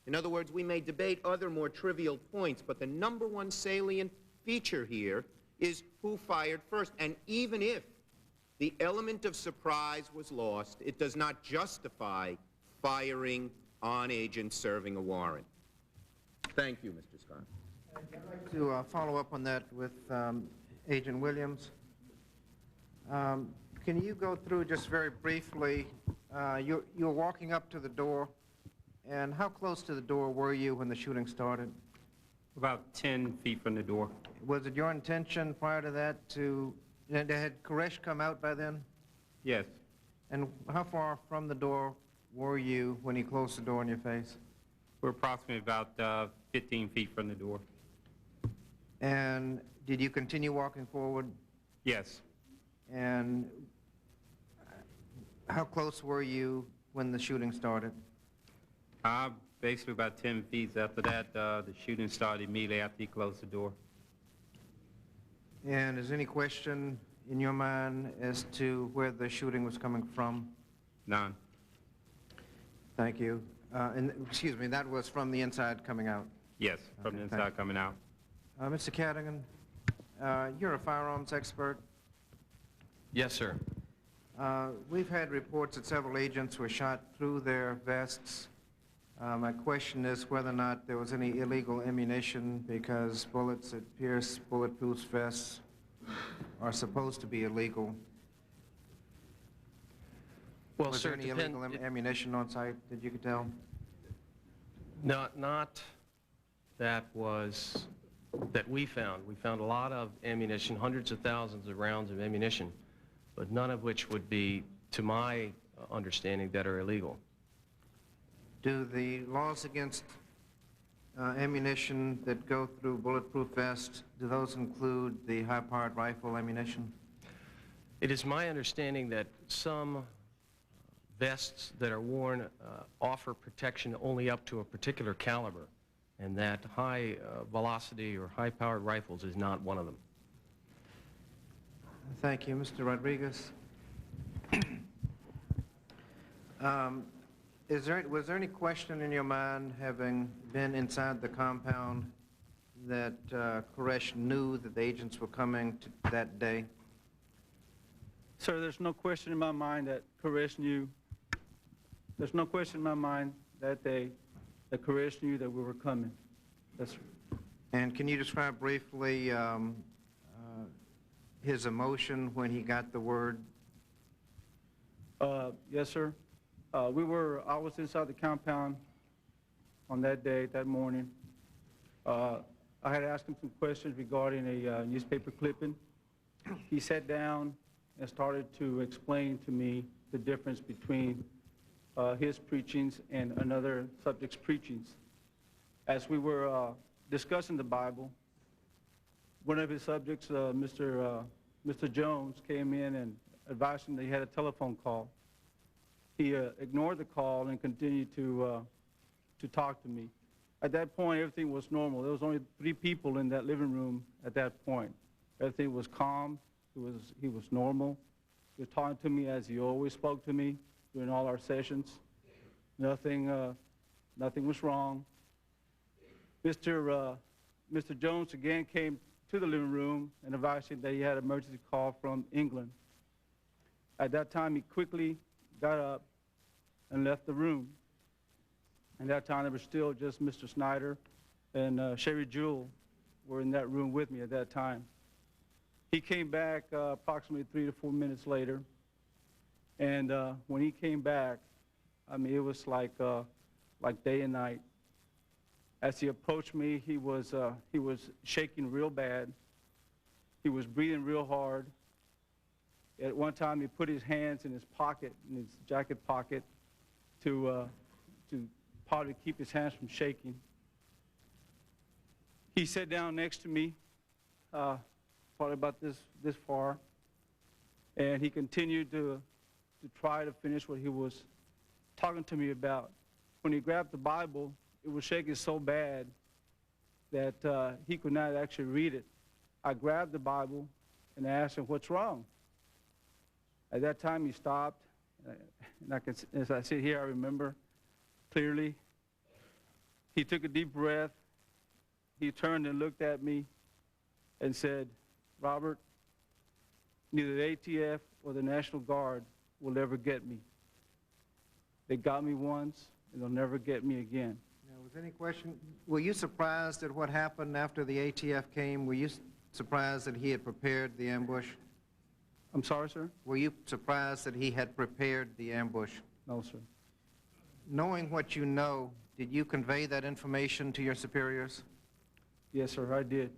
In other words, we may debate other more trivial points, but the number one salient feature here is who fired first. And even if the element of surprise was lost, it does not justify firing on agents serving a warrant. Thank you, Mr. Scott. I'd like to follow up on that with Agent Williams. Can you go through just very briefly, you're walking up to the door, And how close to the door were you when the shooting started? About 10 feet from the door. Was it your intention prior to that to, had Koresh come out by then? Yes. And how far from the door were you when he closed the door in your face? We're approximately about 15 feet from the door. And did you continue walking forward? Yes. And how close were you when the shooting started? Basically about 10 feet. After that, the shooting started immediately after he closed the door. And is there any question in your mind as to where the shooting was coming from? None. Thank you. And excuse me, that was from the inside coming out? Yes, from the inside coming out. Mr. Cadigan, you're a firearms expert. Yes, sir. We've had reports that several agents were shot through their vests. My question is whether or not there was any illegal ammunition, because bullets that pierce bulletproof vests are supposed to be illegal. Well, was sir, there any illegal ammunition on site that you could tell? Not that we found. We found a lot of ammunition, hundreds of thousands of rounds of ammunition, but none of which would be, to my understanding, that are illegal. Do the laws against ammunition that go through bulletproof vests, do those include the high-powered rifle ammunition? It is my understanding that some vests that are worn offer protection only up to a particular caliber, and that high velocity or high-powered rifles is not one of them. Thank you. Mr. Rodriguez. Was there any question in your mind, having been inside the compound, that Koresh knew that the agents were coming that day? Sir, there's no question in my mind that Koresh knew. There's no question in my mind that Koresh knew that we were coming. Yes, sir. And can you describe briefly his emotion when he got the word? Yes, sir. I was inside the compound on that day, that morning. I had asked him some questions regarding a newspaper clipping. He sat down and started to explain to me the difference between his preachings and another subject's preachings. As we were discussing the Bible, one of his subjects, Mr. Jones, came in and advised him that he had a telephone call. He ignored the call and continued to talk to me. At that point, everything was normal. There was only 3 people in that living room at that point. Everything was calm. He was normal. He was talking to me as he always spoke to me during all our sessions. Nothing was wrong. Mr. Jones again came to the living room and advised him that he had an emergency call from England. At that time, he quickly got up and left the room. At that time, there was still just Mr. Snyder and Sherry Jewell were in that room with me at that time. He came back approximately 3 to 4 minutes later, and when he came back, I mean, it was like day and night. As he approached me, he was shaking real bad. He was breathing real hard. At one time, he put his hands in his pocket, in his jacket pocket, to probably keep his hands from shaking. He sat down next to me, probably about this far, and he continued to try to finish what he was talking to me about. When he grabbed the Bible, it was shaking so bad that he could not actually read it. I grabbed the Bible and I asked him, "What's wrong?" At that time, he stopped, and as I sit here, I remember clearly. He took a deep breath. He turned and looked at me and said, "Robert, neither the ATF or the National Guard will ever get me. They got me once, and they'll never get me again." Now, was there any question, were you surprised at what happened after the ATF came? Were you surprised that he had prepared the ambush? I'm sorry, sir? Were you surprised that he had prepared the ambush? No, sir. knowing what you know, did you convey that information to your superiors? Yes, sir, I did.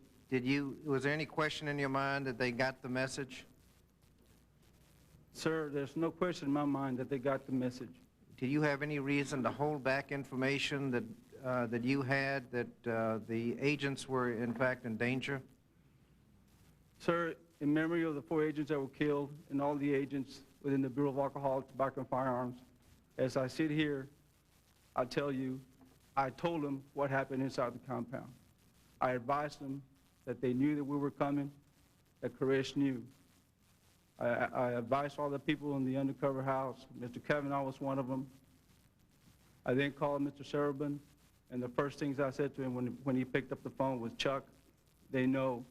Was there any question in your mind that they got the message? Sir, there's no question in my mind that they got the message. Did you have any reason to hold back information that you had that the agents were in fact in danger? Sir, in memory of the 4 agents that were killed and all the agents within the Bureau of Alcohol, Tobacco, and Firearms, as I sit here, I tell you, I told them what happened inside the compound. I advised them that they knew that we were coming, that Koresh knew. I advised all the people in the undercover house. Mr. Kavanaugh was one of them. I then called Mr. Serban, and the first things I said to him when he picked up the phone was, Chuck, they know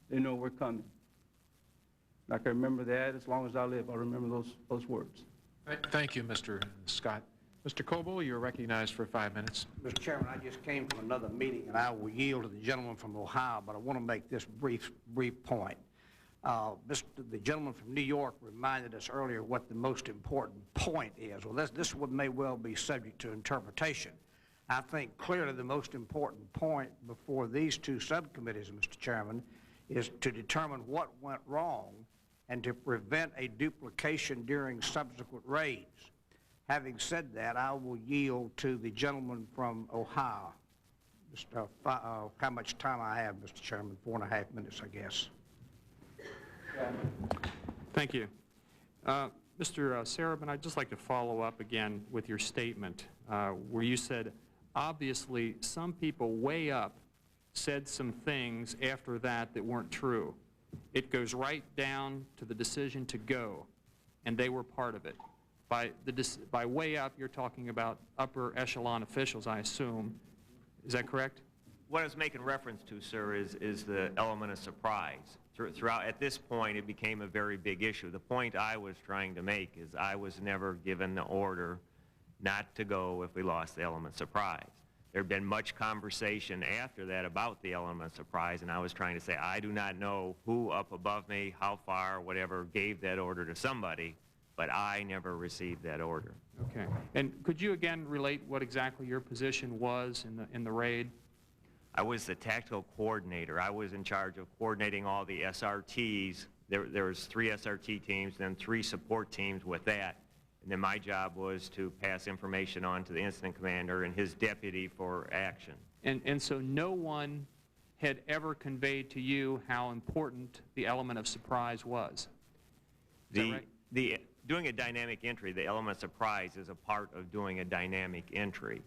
we're coming. I can remember that as long as I live. I'll remember those words. Thank you, Mr. Scott. Mr. Coble, you're recognized for 5 minutes. Mr. Chairman, I just came from another meeting, and I will yield to the gentleman from Ohio, but I want to make this brief point. The gentleman from New York reminded us earlier what the most important point is. Well, this one may well be subject to interpretation. I think clearly the most important point before these 2 subcommittees, Mr. Chairman, is to determine what went wrong and to prevent a duplication during subsequent raids. Having said that, I will yield to the gentleman from Ohio. Just how much time I have, Mr. Chairman? 4.5 minutes, I guess. Thank you. Mr. Serban, I'd just like to follow up again with your statement where you said, obviously, some people way up said some things after that weren't true. It goes right down to the decision to go, and they were part of it. By way up, you're talking about upper echelon officials, I assume. Is that correct? What I was making reference to, sir, is the element of surprise. At this point, it became a very big issue. The point I was trying to make is I was never given the order not to go if we lost the element of surprise. There had been much conversation after that about the element of surprise, and I was trying to say I do not know who up above me, how far, whatever, gave that order to somebody, but I never received that order. Okay. And could you again relate what exactly your position was in the raid? I was the tactical coordinator. I was in charge of coordinating all the SRTs. There was 3 SRT teams, then 3 support teams with that. And then my job was to pass information on to the incident commander and his deputy for action. And so no one had ever conveyed to you how important the element of surprise was. Is that right? Doing a dynamic entry, the element of surprise is a part of doing a dynamic entry.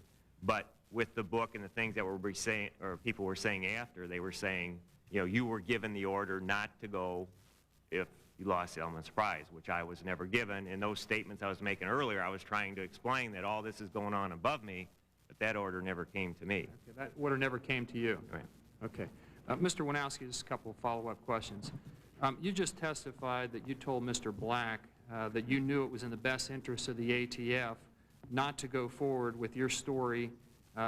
But with the book and the things that were saying, or people were saying after, they were saying, you know, you were given the order not to go if you lost the element of surprise, which I was never given. In those statements I was making earlier, I was trying to explain that all this is going on above me, but that order never came to me. Okay, that order never came to you. Right. Okay. Mr. Winowski, just a couple of follow-up questions. You just testified that you told Mr. Black that you knew it was in the best interest of the ATF not to go forward with your story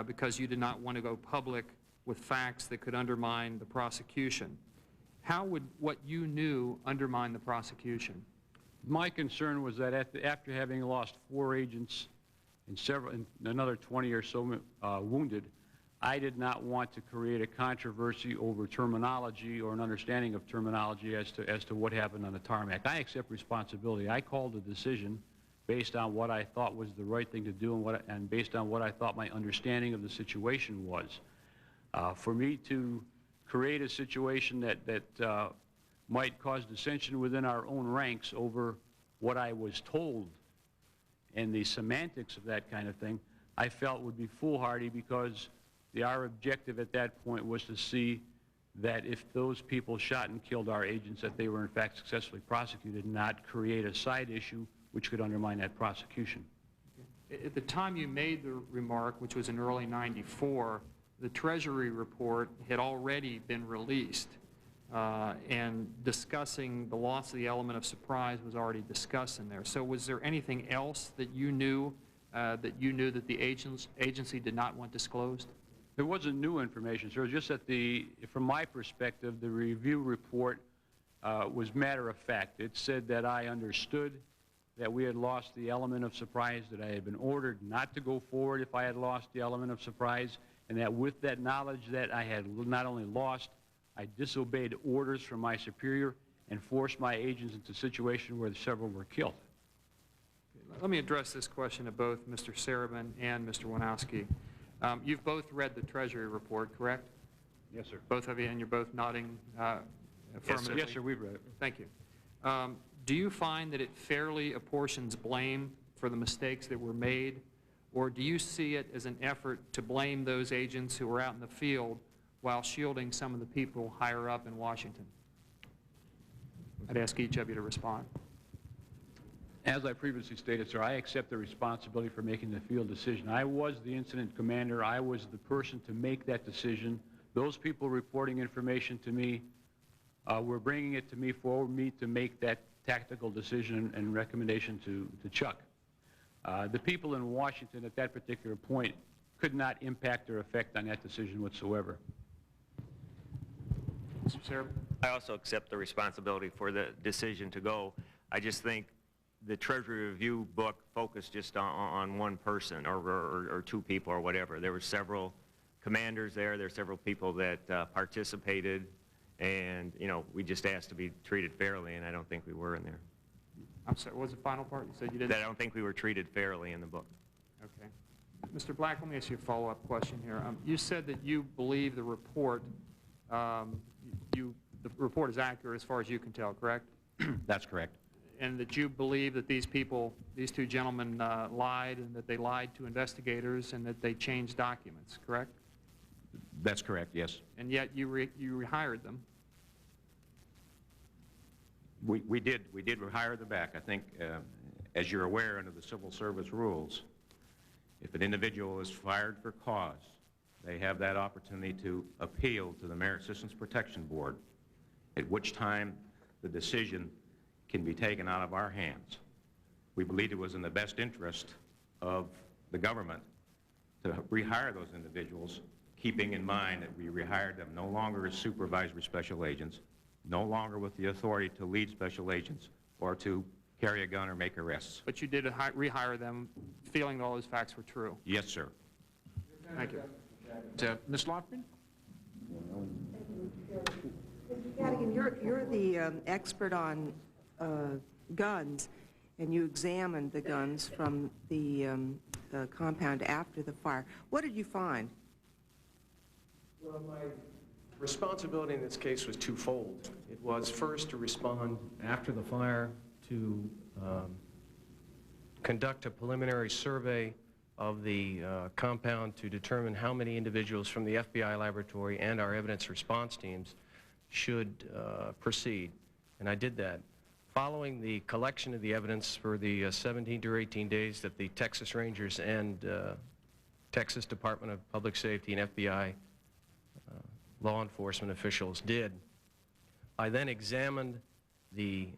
because you did not want to go public with facts that could undermine the prosecution. How would what you knew undermine the prosecution? My concern was that after having lost 4 agents and another 20 or so wounded, I did not want to create a controversy over terminology or an understanding of terminology as to what happened on the tarmac. I accept responsibility. I called a decision based on what I thought was the right thing to do and based on what I thought my understanding of the situation was. For me to create a situation that might cause dissension within our own ranks over what I was told and the semantics of that kind of thing, I felt would be foolhardy because our objective at that point was to see that if those people shot and killed our agents, that they were in fact successfully prosecuted, not create a side issue which could undermine that prosecution. At the time you made the remark, which was in early '94, the Treasury report had already been released, and discussing the loss of the element of surprise was already discussed in there. So was there anything else that you knew that the agency did not want disclosed? There wasn't new information, sir. It was just that from my perspective, the review report was matter of fact. It said that I understood that we had lost the element of surprise, that I had been ordered not to go forward if I had lost the element of surprise, and that with that knowledge that I had not only lost, I disobeyed orders from my superior and forced my agents into a situation where several were killed. Let me address this question to both Mr. Serban and Mr. Wanowski. You've both read the Treasury report, correct? Yes, sir. Both of you, and you're both nodding affirmatively? Yes, sir, we've read it. Thank you. Do you find that it fairly apportions blame for the mistakes that were made, or do you see it as an effort to blame those agents who were out in the field while shielding some of the people higher up in Washington? I'd ask each of you to respond. As I previously stated, sir, I accept the responsibility for making the field decision. I was the incident commander. I was the person to make that decision. Those people reporting information to me were bringing it to me for me to make that tactical decision and recommendation to Chuck. The people in Washington at that particular point could not impact or affect on that decision whatsoever. Mr. Serban? I also accept the responsibility for the decision to go. I just think the Treasury Review book focused just on one person or two people or whatever. There were several commanders there. There were several people that participated, and, you know, we just asked to be treated fairly, and I don't think we were in there. I'm sorry, what was the final part? You said you didn't? That I don't think we were treated fairly in the book. Okay. Mr. Black, let me ask you a follow-up question here. You said that you believe the report, the report is accurate as far as you can tell, correct? That's correct. And that you believe that these people, these two gentlemen lied, and that they lied to investigators, and that they changed documents, correct? That's correct, yes. And yet you rehired them. We did rehire them back. I think, as you're aware, under the Civil Service rules, if an individual is fired for cause, they have that opportunity to appeal to the Merit Systems Protection Board, at which time the decision can be taken out of our hands. We believed it was in the best interest of the government to rehire those individuals, keeping in mind that we rehired them no longer as supervisory special agents, no longer with the authority to lead special agents or to carry a gun or make arrests. But you did rehire them feeling that all those facts were true. Yes, sir. Thank you. Ms. Lofgren? Mr. Cadigan, you're the expert on guns, and you examined the guns from the compound after the fire. What did you find? Well, my responsibility in this case was twofold. It was first to respond after the fire to conduct a preliminary survey of the compound to determine how many individuals from the FBI laboratory and our evidence response teams should proceed, and I did that. Following the collection of the evidence for the 17 to 18 days that the Texas Rangers and Texas Department of Public Safety and FBI law enforcement officials did, I then examined the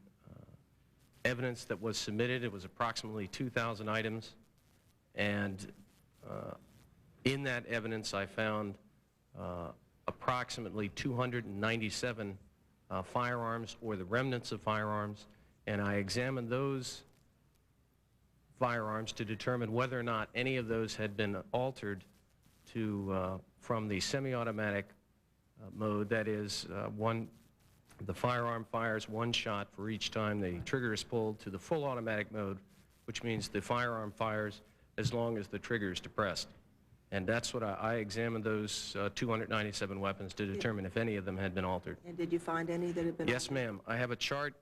evidence that was submitted. It was approximately 2,000 items, and in that evidence I found approximately 297 firearms or the remnants of firearms, and I examined those firearms to determine whether or not any of those had been altered to from the semi-automatic mode, that is, the firearm fires one shot for each time the trigger is pulled, to the full automatic mode, which means the firearm fires as long as the trigger is depressed. And that's what I examined those 297 weapons to determine if any of them had been altered. And did you find any that had been Yes, ma'am. I have a chart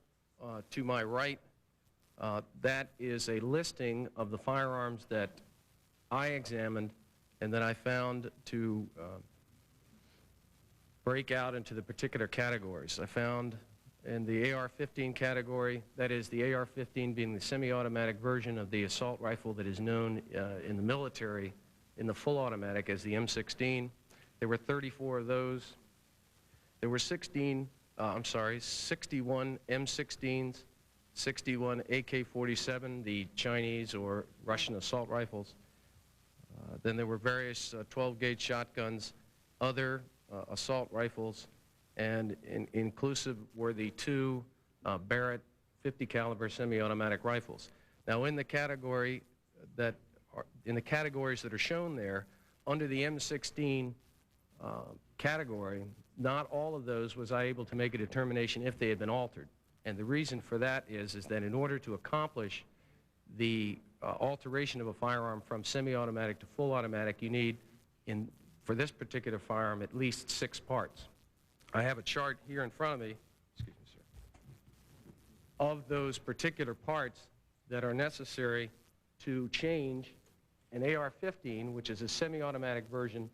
to my right. That is a listing of the firearms that I examined and that I found to break out into the particular categories. I found in the AR-15 category, that is the AR-15 being the semi-automatic version of the assault rifle that is known in the military in the full automatic as the M16. There were 34 of those. There were 61 M16s, 61 AK-47, the Chinese or Russian assault rifles. Then there were various 12-gauge shotguns, other assault rifles, and inclusive were the two Barrett .50 caliber semi-automatic rifles. Now, in the categories that are shown there, under the M16 category, not all of those was I able to make a determination if they had been altered. And the reason for that is that in order to accomplish the alteration of a firearm from semi-automatic to full automatic, you need, for this particular firearm, at least 6 parts. I have a chart here in front of me, excuse me, sir, of those particular parts that are necessary to change an AR-15, which is a semi-automatic version,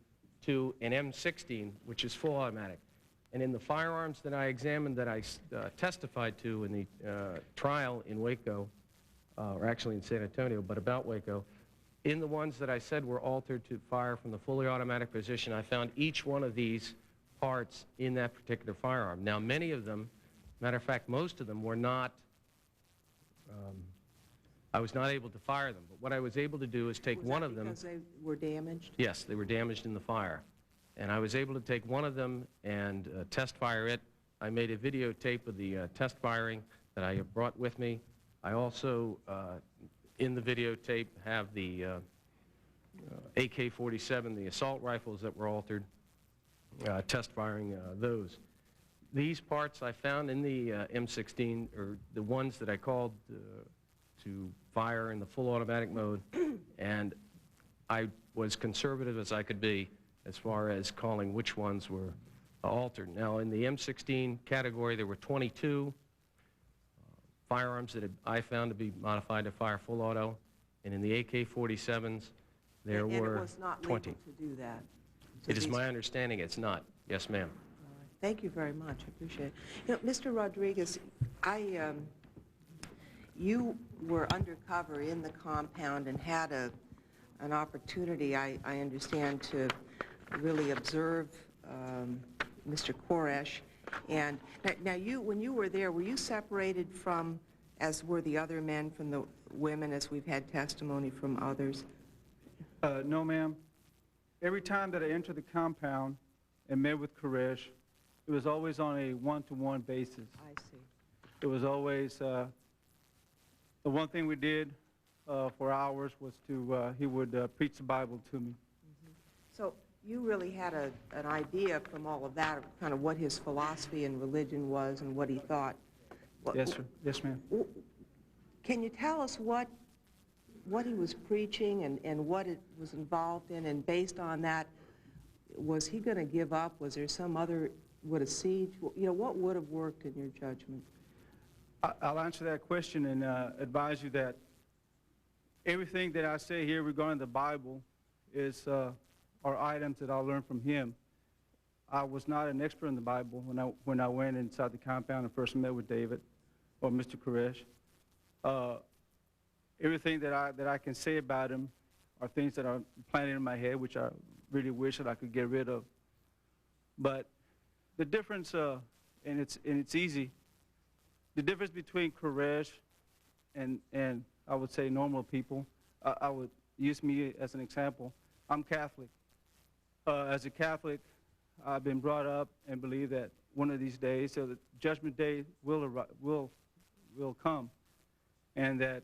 to an M16, which is full automatic. And in the firearms that I examined, that I testified to in the trial in Waco, or actually in San Antonio, but about Waco, in the ones that I said were altered to fire from the fully automatic position, I found each one of these parts in that particular firearm. Now, many of them, matter of fact, most of them were not, I was not able to fire them. But what I was able to do is take one of them. Because they were damaged? Yes, they were damaged in the fire. And I was able to take one of them and test fire it. I made a videotape of the test firing that I have brought with me. I also, in the videotape, have the AK-47, the assault rifles that were altered, test firing those. These parts I found in the M16 are the ones that I called to fire in the full automatic mode, and I was conservative as I could be as far as calling which ones were altered. Now, in the M16 category, there were 22 firearms that I found to be modified to fire full auto, and in the AK-47s, there were 20. And it was not legal to do that? It is my understanding it's not. Yes, ma'am. Thank you very much. I appreciate it. You know, Mr. Rodriguez, you were undercover in the compound and had an opportunity, I understand, to really observe Mr. Koresh. And now, when you were there, were you separated from, as were the other men, from the women, as we've had testimony from others? No, ma'am. Every time that I entered the compound and met with Koresh, it was always on a one-to-one basis. I see. It was always, the one thing we did for hours was to, he would preach the Bible to me. Mm-hmm. So you really had an idea from all of that of kind of what his philosophy and religion was and what he thought. Yes, sir. Yes, ma'am. Can you tell us what he was preaching and what it was involved in, and based on that, was he going to give up? Was there some other, would a siege, you know, what would have worked in your judgment? I'll answer that question and advise you that everything that I say here regarding the Bible is are items that I learned from him. I was not an expert in the Bible when I went inside the compound and first met with David or Mr. Koresh. Everything that I can say about him are things that are planted in my head, which I really wish that I could get rid of. But the difference, and it's easy, the difference between Koresh and I would say normal people, I would use me as an example. I'm Catholic. As a Catholic, I've been brought up and believe that one of these days, so the Judgment Day will come, and that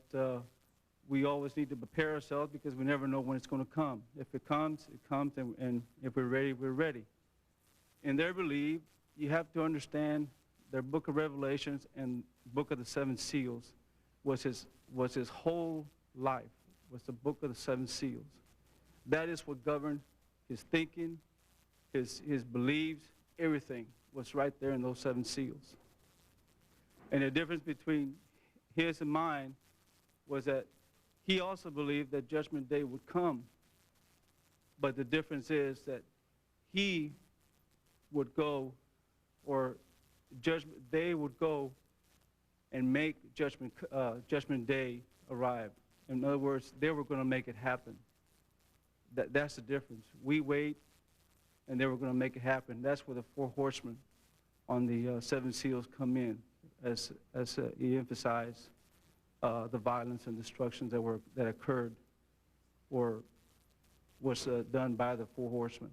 we always need to prepare ourselves because we never know when it's going to come. If it comes, it comes, and if we're ready, we're ready. In their belief, you have to understand their book of Revelations and book of the 7 seals was his whole life, was the book of the 7 seals. That is what governed his thinking, his beliefs, everything was right there in those 7 seals. And the difference between his and mine was that he also believed that Judgment Day would come. But the difference is that he would go, or they would go and make Judgment Day arrive. In other words, they were going to make it happen. That's the difference. We wait, and they were going to make it happen. That's where the 4 horsemen on the 7 seals come in, as he emphasized the violence and destructions that occurred or was done by the 4 horsemen.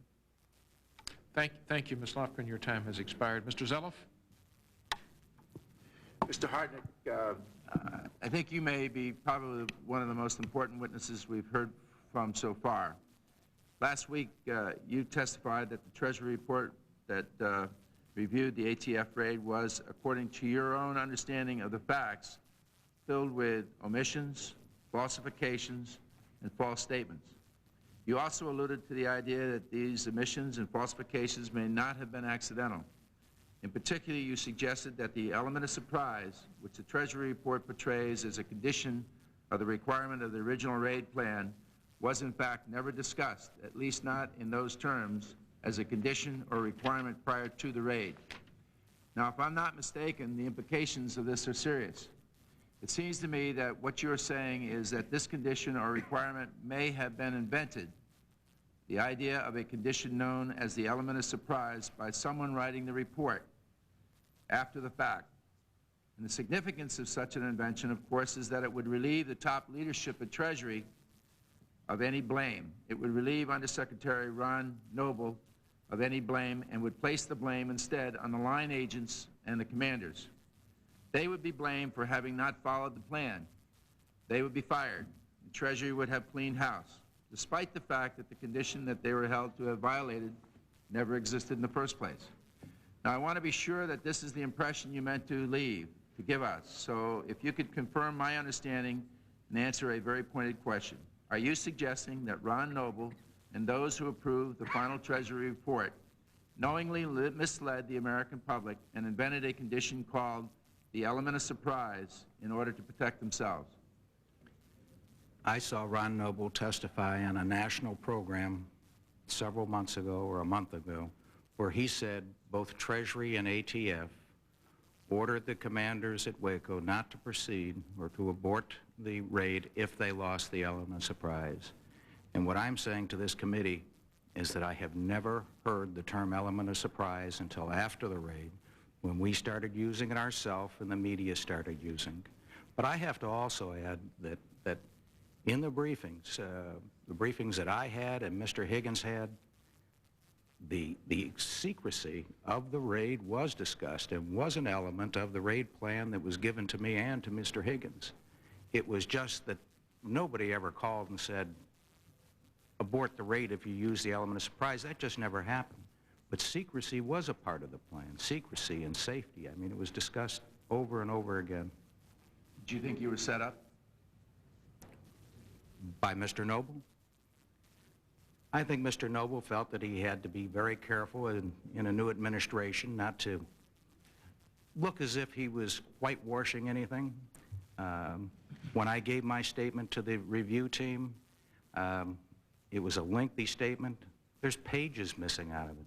Thank you, Ms. Lofgren. Your time has expired. Mr. Zeloff? Mr. Hartnett, I think you may be probably one of the most important witnesses we've heard from so far. Last week, you testified that the Treasury report that reviewed the ATF raid was, according to your own understanding of the facts, filled with omissions, falsifications, and false statements. You also alluded to the idea that these omissions and falsifications may not have been accidental. In particular, you suggested that the element of surprise, which the Treasury report portrays as a condition of the requirement of the original raid plan, was in fact never discussed, at least not in those terms, as a condition or requirement prior to the raid. Now, if I'm not mistaken, the implications of this are serious. It seems to me that what you're saying is that this condition or requirement may have been invented, the idea of a condition known as the element of surprise, by someone writing the report after the fact. And the significance of such an invention, of course, is that it would relieve the top leadership at Treasury of any blame. It would relieve Undersecretary Ron Noble of any blame and would place the blame instead on the line agents and the commanders. They would be blamed for having not followed the plan. They would be fired. The Treasury would have cleaned house, despite the fact that the condition that they were held to have violated never existed in the first place. Now, I want to be sure that this is the impression you meant to give us. So if you could confirm my understanding and answer a very pointed question. Are you suggesting that Ron Noble and those who approved the final Treasury report knowingly misled the American public and invented a condition called the element of surprise in order to protect themselves? I saw Ron Noble testify on a national program several months ago or a month ago where he said both Treasury and ATF ordered the commanders at Waco not to proceed or to abort the raid if they lost the element of surprise. And what I'm saying to this committee is that I have never heard the term element of surprise until after the raid, when we started using it ourselves and the media started using. But I have to also add that in the briefings that I had and Mr. Higgins had, the secrecy of the raid was discussed and was an element of the raid plan that was given to me and to Mr. Higgins. It was just that nobody ever called and said, abort the raid if you use the element of surprise. That just never happened. But secrecy was a part of the plan, secrecy and safety. I mean, it was discussed over and over again. Do you think you were set up? By Mr. Noble? I think Mr. Noble felt that he had to be very careful in a new administration not to look as if he was whitewashing anything. When I gave my statement to the review team, it was a lengthy statement. There's pages missing out of it.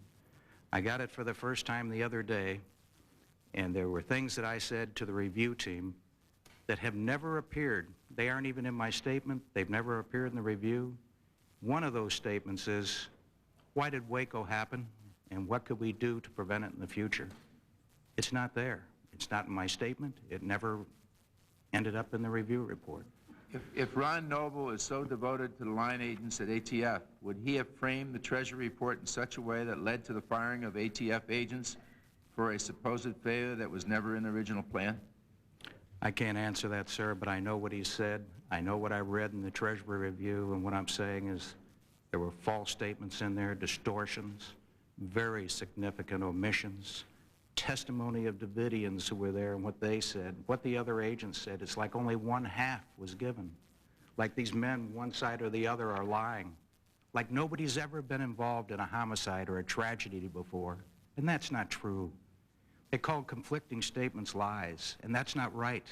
I got it for the first time the other day, and there were things that I said to the review team that have never appeared. They aren't even in my statement. They've never appeared in the review. One of those statements is, why did Waco happen, and what could we do to prevent it in the future? It's not there. It's not in my statement. It never ended up in the review report. If Ron Noble is so devoted to the line agents at ATF, would he have framed the Treasury report in such a way that led to the firing of ATF agents for a supposed failure that was never in the original plan? I can't answer that, sir, but I know what he said. I know what I read in the Treasury review, and what I'm saying is there were false statements in there, distortions, very significant omissions, testimony of Davidians who were there and what they said, what the other agents said. It's like only one half was given. Like these men, one side or the other, are lying. Like nobody's ever been involved in a homicide or a tragedy before. And that's not true. They called conflicting statements lies, and that's not right.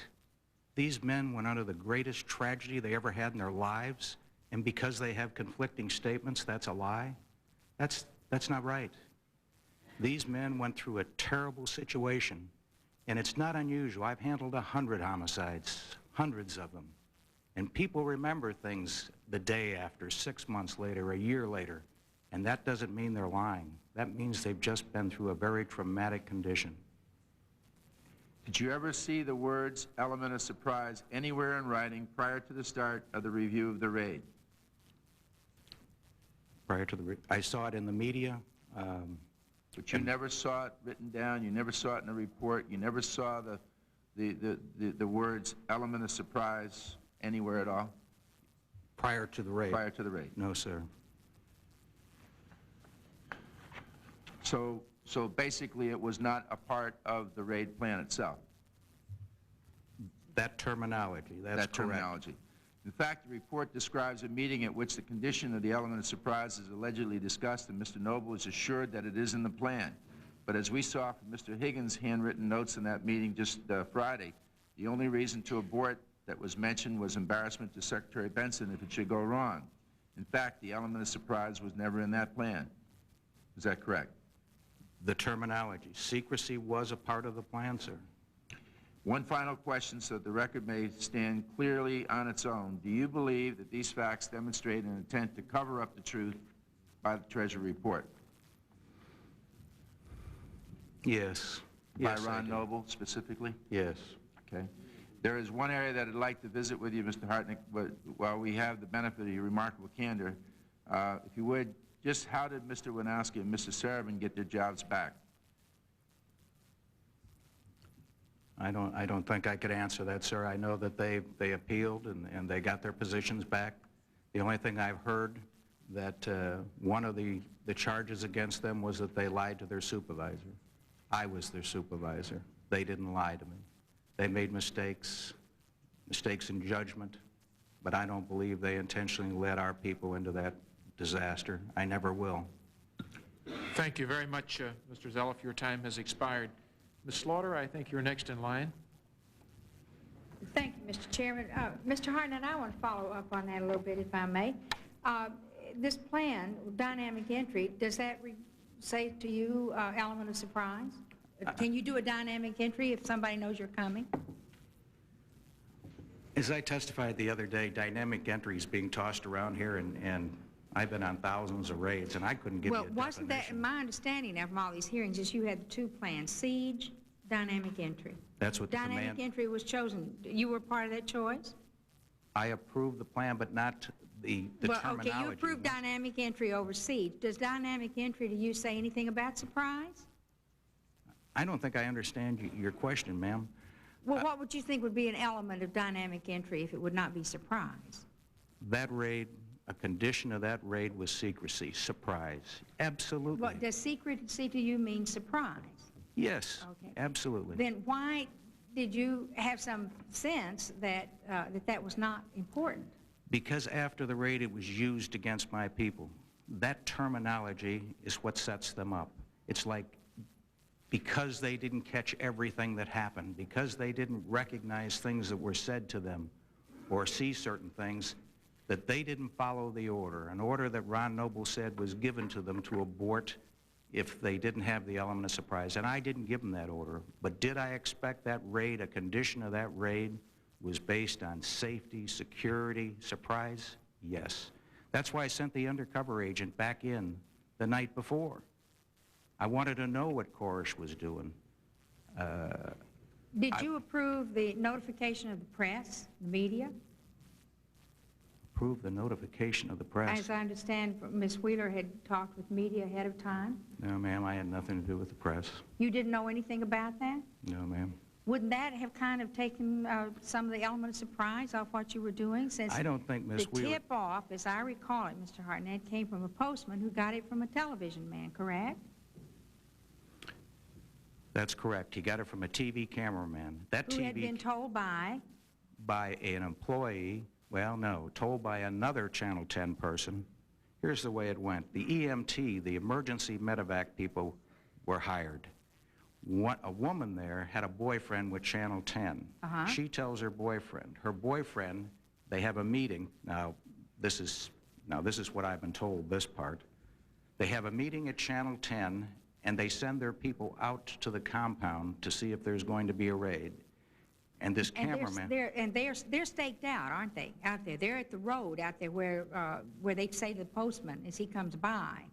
These men went under the greatest tragedy they ever had in their lives, and because they have conflicting statements, that's a lie? That's not right. These men went through a terrible situation, and it's not unusual. I've handled 100 homicides, hundreds of them, and people remember things the day after, 6 months later, a year later, and that doesn't mean they're lying. That means they've just been through a very traumatic condition. Did you ever see the words element of surprise anywhere in writing prior to the start of the review of the raid? Prior to the I saw it in the media. But you never saw it written down, you never saw it in a report, you never saw the the words element of surprise anywhere at all? Prior to the raid? Prior to the raid. No, sir. So basically it was not a part of the raid plan itself? That terminology, that's correct. Terminology. In fact, the report describes a meeting at which the condition of the element of surprise is allegedly discussed, and Mr. Noble is assured that it is in the plan. But as we saw from Mr. Higgins' handwritten notes in that meeting just Friday, the only reason to abort that was mentioned was embarrassment to Secretary Benson if it should go wrong. In fact, the element of surprise was never in that plan. Is that correct? The terminology. Secrecy was a part of the plan, sir. One final question so that the record may stand clearly on its own. Do you believe that these facts demonstrate an intent to cover up the truth by the Treasury report? Yes. By Ron Noble specifically? Yes. Okay. There is one area that I'd like to visit with you, Mr. Hartnick, but while we have the benefit of your remarkable candor, if you would, just how did Mr. Winowski and Mr. Sarabin get their jobs back? I don't think I could answer that, sir. I know that they appealed and they got their positions back. The only thing I've heard that one of the charges against them was that they lied to their supervisor. I was their supervisor. They didn't lie to me. They made mistakes in judgment, but I don't believe they intentionally led our people into that disaster. I never will. Thank you very much, Mr. Zelliff. Your time has expired. Ms. Slaughter, I think you're next in line. Thank you, Mr. Chairman. Mr. Hartnett, I want to follow up on that a little bit, if I may. This plan, dynamic entry, does that say to you element of surprise? Can you do a dynamic entry if somebody knows you're coming? As I testified the other day, dynamic entry is being tossed around here, and I've been on thousands of raids, and I couldn't give you a definition. Well, wasn't that, my understanding now from all these hearings is you had the two plans, siege, dynamic entry. That's what the command... Dynamic entry was chosen. You were part of that choice? I approved the plan, but not the terminology. Okay, you approved dynamic entry over siege. Does dynamic entry to you say anything about surprise? I don't think I understand your question, ma'am. Well, what would you think would be an element of dynamic entry if it would not be surprise? That raid, a condition of that raid was secrecy, surprise. Absolutely. What, does secrecy to you mean surprise? Yes, okay. Absolutely. Then why did you have some sense that that was not important? Because after the raid, it was used against my people. That terminology is what sets them up. It's like, because they didn't catch everything that happened, because they didn't recognize things that were said to them or see certain things, that they didn't follow the order, an order that Ron Noble said was given to them to abort if they didn't have the element of surprise. And I didn't give them that order. But did I expect that raid, a condition of that raid, was based on safety, security, surprise? Yes. That's why I sent the undercover agent back in the night before. I wanted to know what Koresh was doing. Did you approve the notification of the press, the media? Approve the notification of the press? As I understand, Ms. Wheeler had talked with media ahead of time. No, ma'am, I had nothing to do with the press. You didn't know anything about that? No, ma'am. Wouldn't that have kind of taken some of the element of surprise off what you were doing? Since I don't think Ms. Wheeler... The tip-off, as I recall it, Mr. Hartnett, came from a postman who got it from a television man, correct? That's correct. He got it from a TV cameraman. Who had been told by? By an employee. Well, no, told by another Channel 10 person. Here's the way it went. The EMT, the emergency medevac people, were hired. A woman there had a boyfriend with Channel 10. She tells her boyfriend. Her boyfriend, they have a meeting. Now, this is what I've been told, this part. They have a meeting at Channel 10, and they send their people out to the compound to see if there's going to be a raid. And this cameraman... They're staked out, aren't they, out there? They're at the road out there where they say to the postman as he comes by,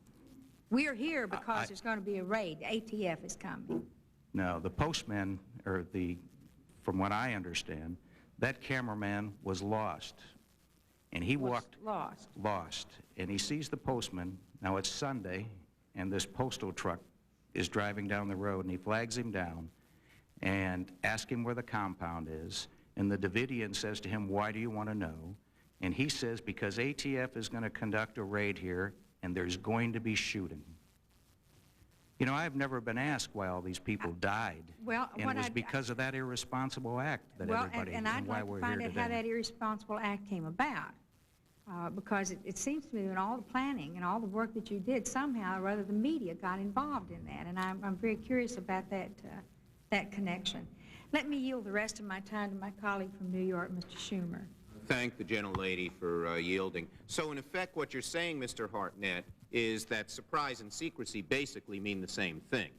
we're here because there's going to be a raid. The ATF is coming. No, the postman, from what I understand, that cameraman was lost. And he walked... Lost. Lost. And he sees the postman. Now, it's Sunday, and this postal truck is driving down the road, and he flags him down. and ask him where the compound is. And the Davidian says to him, why do you want to know? And he says, because ATF is going to conduct a raid here, and there's going to be shooting. You know, I've never been asked why all these people died. Well, and it was because of that irresponsible act that everybody, and I'd why like to we're find here out how today. that irresponsible act came about. Because it seems to me that all the planning and all the work that you did, somehow or other, the media got involved in that. And I'm very curious about that connection. Let me yield the rest of my time to my colleague from New York, Mr. Schumer. Thank the gentlelady for yielding. So in effect, what you're saying, Mr. Hartnett, is that surprise and secrecy basically mean the same thing.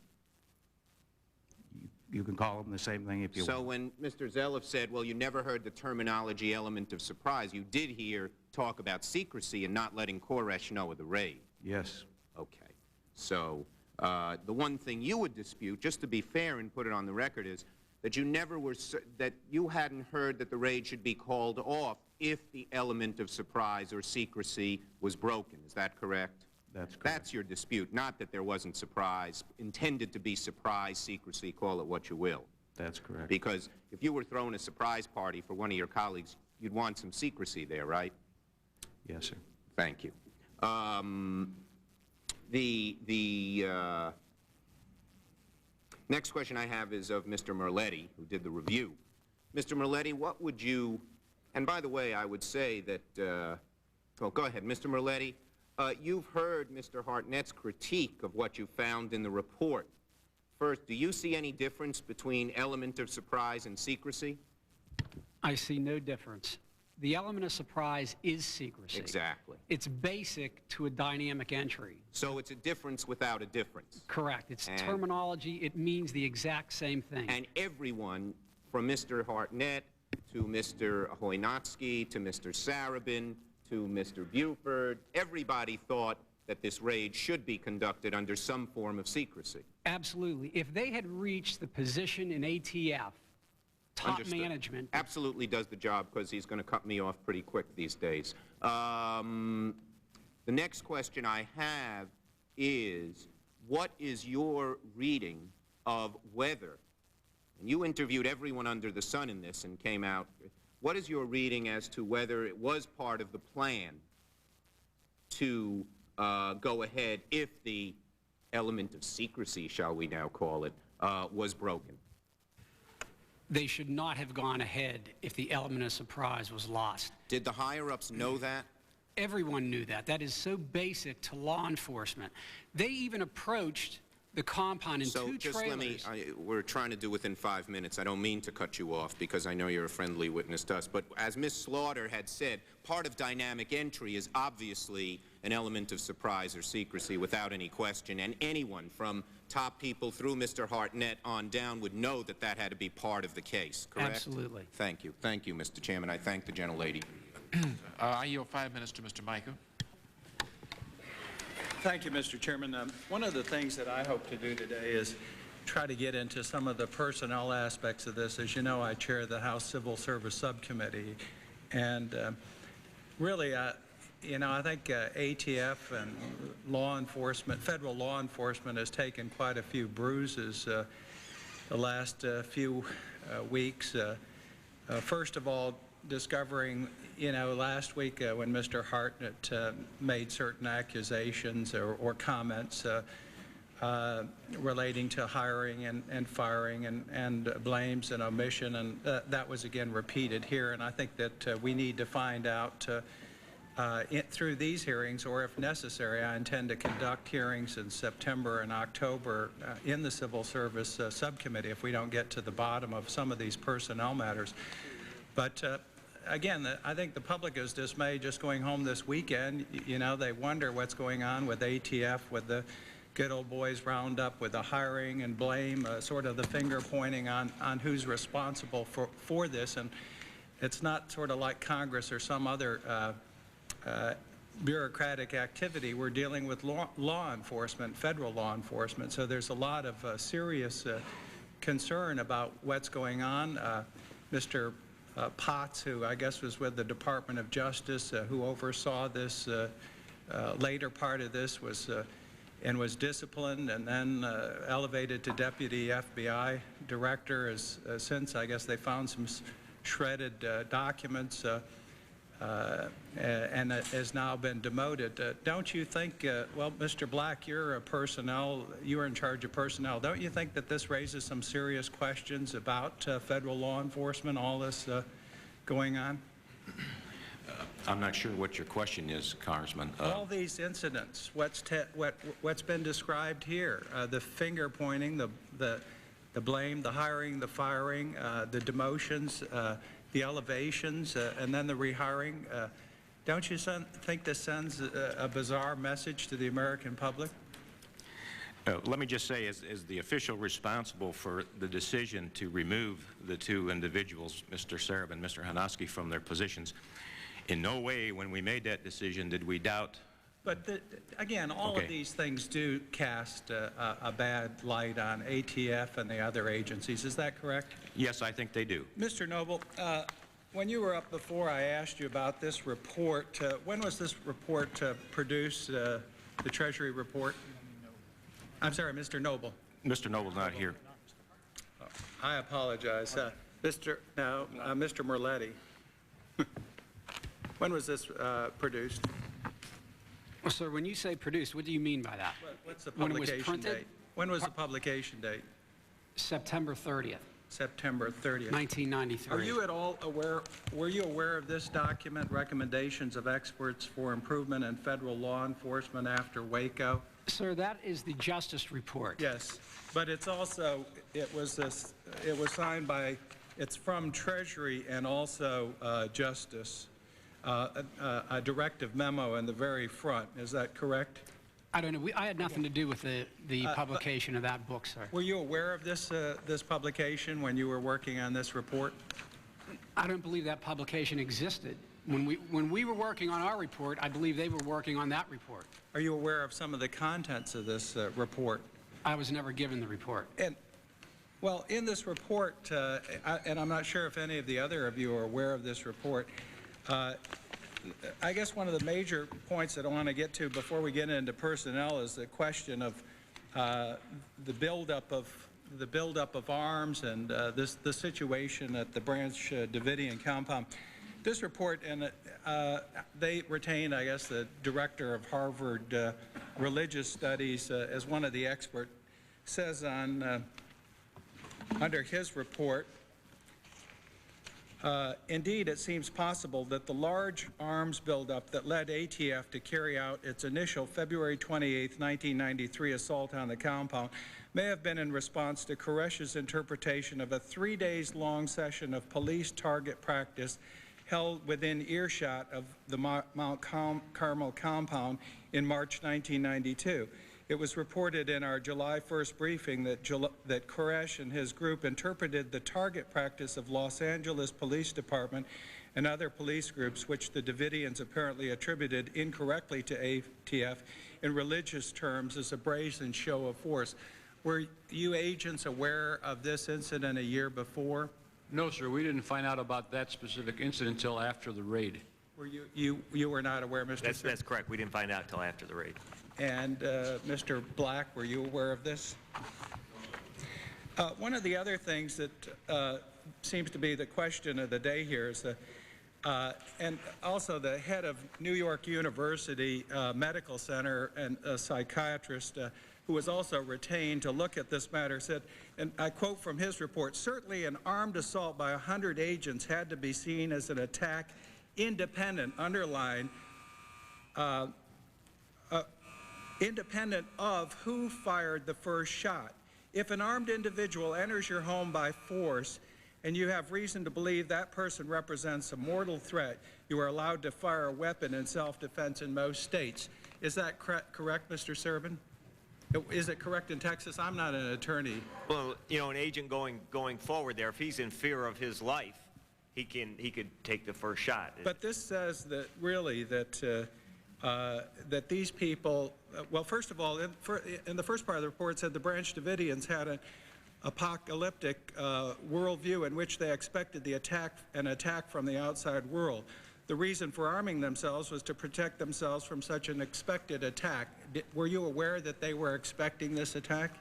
You can call them the same thing if you So want. when Mr. Zeliff said, well, you never heard the terminology element of surprise, you did hear talk about secrecy and not letting Koresh know of the raid. Yes. Okay. So the one thing you would dispute, just to be fair and put it on the record, is that you never were, that you hadn't heard that the raid should be called off if the element of surprise or secrecy was broken. Is that correct? That's correct. That's your dispute, not that there wasn't surprise, intended to be surprise, secrecy, call it what you will. That's correct. Because if you were throwing a surprise party for one of your colleagues, you'd want some secrecy there, right? Yes, sir. Thank you. Next question I have is of Mr. Merletti, who did the review. Mr. Merletti, what would you, and by the way, I would say that, well, go ahead, Mr. Merletti, you've heard Mr. Hartnett's critique of what you found in the report. First, do you see any difference between element of surprise and secrecy? I see no difference. The element of surprise is secrecy. Exactly. It's basic to a dynamic entry. So it's a difference without a difference. Correct. It's terminology. It means the exact same thing. And everyone, from Mr. Hartnett to Mr. Hoynatsky to Mr. Sarabin to Mr. Buford, everybody thought that this raid should be conducted under some form of secrecy. Absolutely. If they had reached the position in ATF, top Understood. management... Absolutely does the job, because he's going to cut me off pretty quick these days. The next question I have is, what is your reading of whether, and you interviewed everyone under the sun in this and came out, what is your reading as to whether it was part of the plan to go ahead if the element of secrecy, shall we now call it, was broken? They should not have gone ahead if the element of surprise was lost. Did the higher-ups know that? Everyone knew that. That is so basic to law enforcement. They even approached the compound in two trailers. So just let me, we're trying to do within 5 minutes. I don't mean to cut you off because I know you're a friendly witness to us. But as Ms. Slaughter had said, part of dynamic entry is obviously an element of surprise or secrecy without any question. And anyone from top people through Mr. Hartnett on down would know that that had to be part of the case, correct? Absolutely. Thank you. Thank you, Mr. Chairman. I thank the gentlelady. I yield 5 minutes to Mr. Micah. Thank you, Mr. Chairman. One of the things that I hope to do today is try to get into some of the personnel aspects of this. As you know, I chair the House Civil Service Subcommittee, and really, you know, I think ATF and law enforcement, federal law enforcement, has taken quite a few bruises the last few weeks. First of all, discovering, you know, last week when Mr. Hartnett made certain accusations or comments relating to hiring and firing and blames and omission, and that was again repeated here. And I think that we need to find out through these hearings, or if necessary, I intend to conduct hearings in September and October in the Civil Service Subcommittee if we don't get to the bottom of some of these personnel matters. But again, I think the public is dismayed just going home this weekend. You know, they wonder what's going on with ATF, with the good old boys roundup, with the hiring and blame, sort of the finger pointing on who's responsible for this. And it's not sort of like Congress or some other bureaucratic activity. We're dealing with law enforcement, federal law enforcement. So there's a lot of serious concern about what's going on. Mr. Potts, who I guess was with the Department of Justice, who oversaw this later part of this, was disciplined and then elevated to Deputy FBI director has since, I guess, they found some shredded documents and has now been demoted. Don't you think, well, Mr. Black, you're in charge of personnel. Don't you think that this raises some serious questions about federal law enforcement, all this going on? I'm not sure what your question is, Congressman. All these incidents, what's been described here, the finger pointing, the blame, the hiring, the firing, the demotions, the elevations, and then the rehiring. Don't you think this sends a bizarre message to the American public? Let me just say, as the official responsible for the decision to remove the two individuals, Mr. Sereb and Mr. Hanoski, from their positions, in no way when we made that decision did we doubt. But again, all of these things do cast a bad light on ATF and the other agencies. Is that correct? Yes, I think they do. Mr. Noble, when you were up before, I asked you about this report. When was this report produced, the Treasury report? I'm sorry, Mr. Noble. Mr. Noble's not here. Oh, I apologize. Mr. Merletti. When was this produced? Well, sir, when you say produced, what do you mean by that? What's the publication date? When was the publication date? September 30th. September 30th. 1993. Are you at all aware, were you aware of this document, recommendations of experts for improvement in federal law enforcement after Waco? Sir, that is the Justice Report. Yes, but it's also, it was signed by, it's from Treasury and also Justice. A directive memo in the very front. Is that correct? I don't know. I had nothing to do with the publication of that book, sir. Were you aware of this publication when you were working on this report? I don't believe that publication existed. When we were working on our report, I believe they were working on that report. Are you aware of some of the contents of this report? I was never given the report. And, well, in this report, and I'm not sure if any of the other of you are aware of this report, I guess one of the major points that I want to get to before we get into personnel is the question of the buildup of arms and the situation at the Branch Davidian compound. This report, and they retain, I guess, the director of Harvard Religious Studies as one of the experts, says on under his report, indeed, it seems possible that the large arms buildup that led ATF to carry out its initial February 28, 1993 assault on the compound may have been in response to Koresh's interpretation of a 3 days long session of police target practice held within earshot of the Mount Carmel compound in March 1992. It was reported in our July 1st briefing that Koresh and his group interpreted the target practice of Los Angeles Police Department and other police groups, which the Davidians apparently attributed incorrectly to ATF in religious terms, as a brazen show of force. Were you agents aware of this incident a year before? No, sir. We didn't find out about that specific incident until after the raid. Were you were not aware, Mr. That's correct. We didn't find out until after the raid. And Mr. Black, were you aware of this? One of the other things that seems to be the question of the day here is and also the head of New York University Medical Center and a psychiatrist who was also retained to look at this matter said, and I quote from his report, "Certainly an armed assault by 100 agents had to be seen as an attack independent, underline, independent of who fired the first shot. If an armed individual enters your home by force and you have reason to believe that person represents a mortal threat, you are allowed to fire a weapon in self-defense in most states." Is that correct, Mr. Serban? Is it correct in Texas? I'm not an attorney. Well, you know, an agent going forward there, if he's in fear of his life, he could take the first shot. But this says that really that that these people, well, first of all, in the first part of the report, it said the Branch Davidians had an apocalyptic worldview in which they expected an attack from the outside world. The reason for arming themselves was to protect themselves from such an expected attack. Were you aware that they were expecting this attack?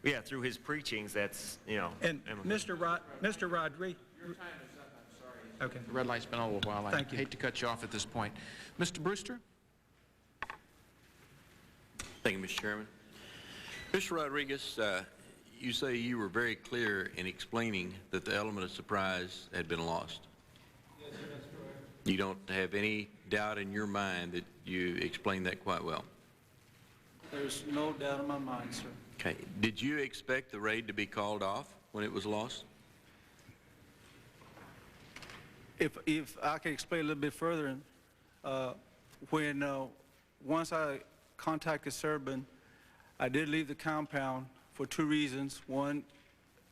Yeah, through his preachings, that's, you know. And Mr. Rodriguez. Your time is up, I'm sorry. Okay. The red light's been on a little while. Thank you. I hate to cut you off at this point. Mr. Brewster? Thank you, Mr. Chairman. Mr. Rodriguez, you say you were very clear in explaining that the element of surprise had been lost. Yes, sir, that's correct. You don't have any doubt in your mind that you explained that quite well. There's no doubt in my mind, sir. Okay. Did you expect the raid to be called off when it was lost? If I can explain a little bit further, once I contacted Serban, I did leave the compound for two reasons. One,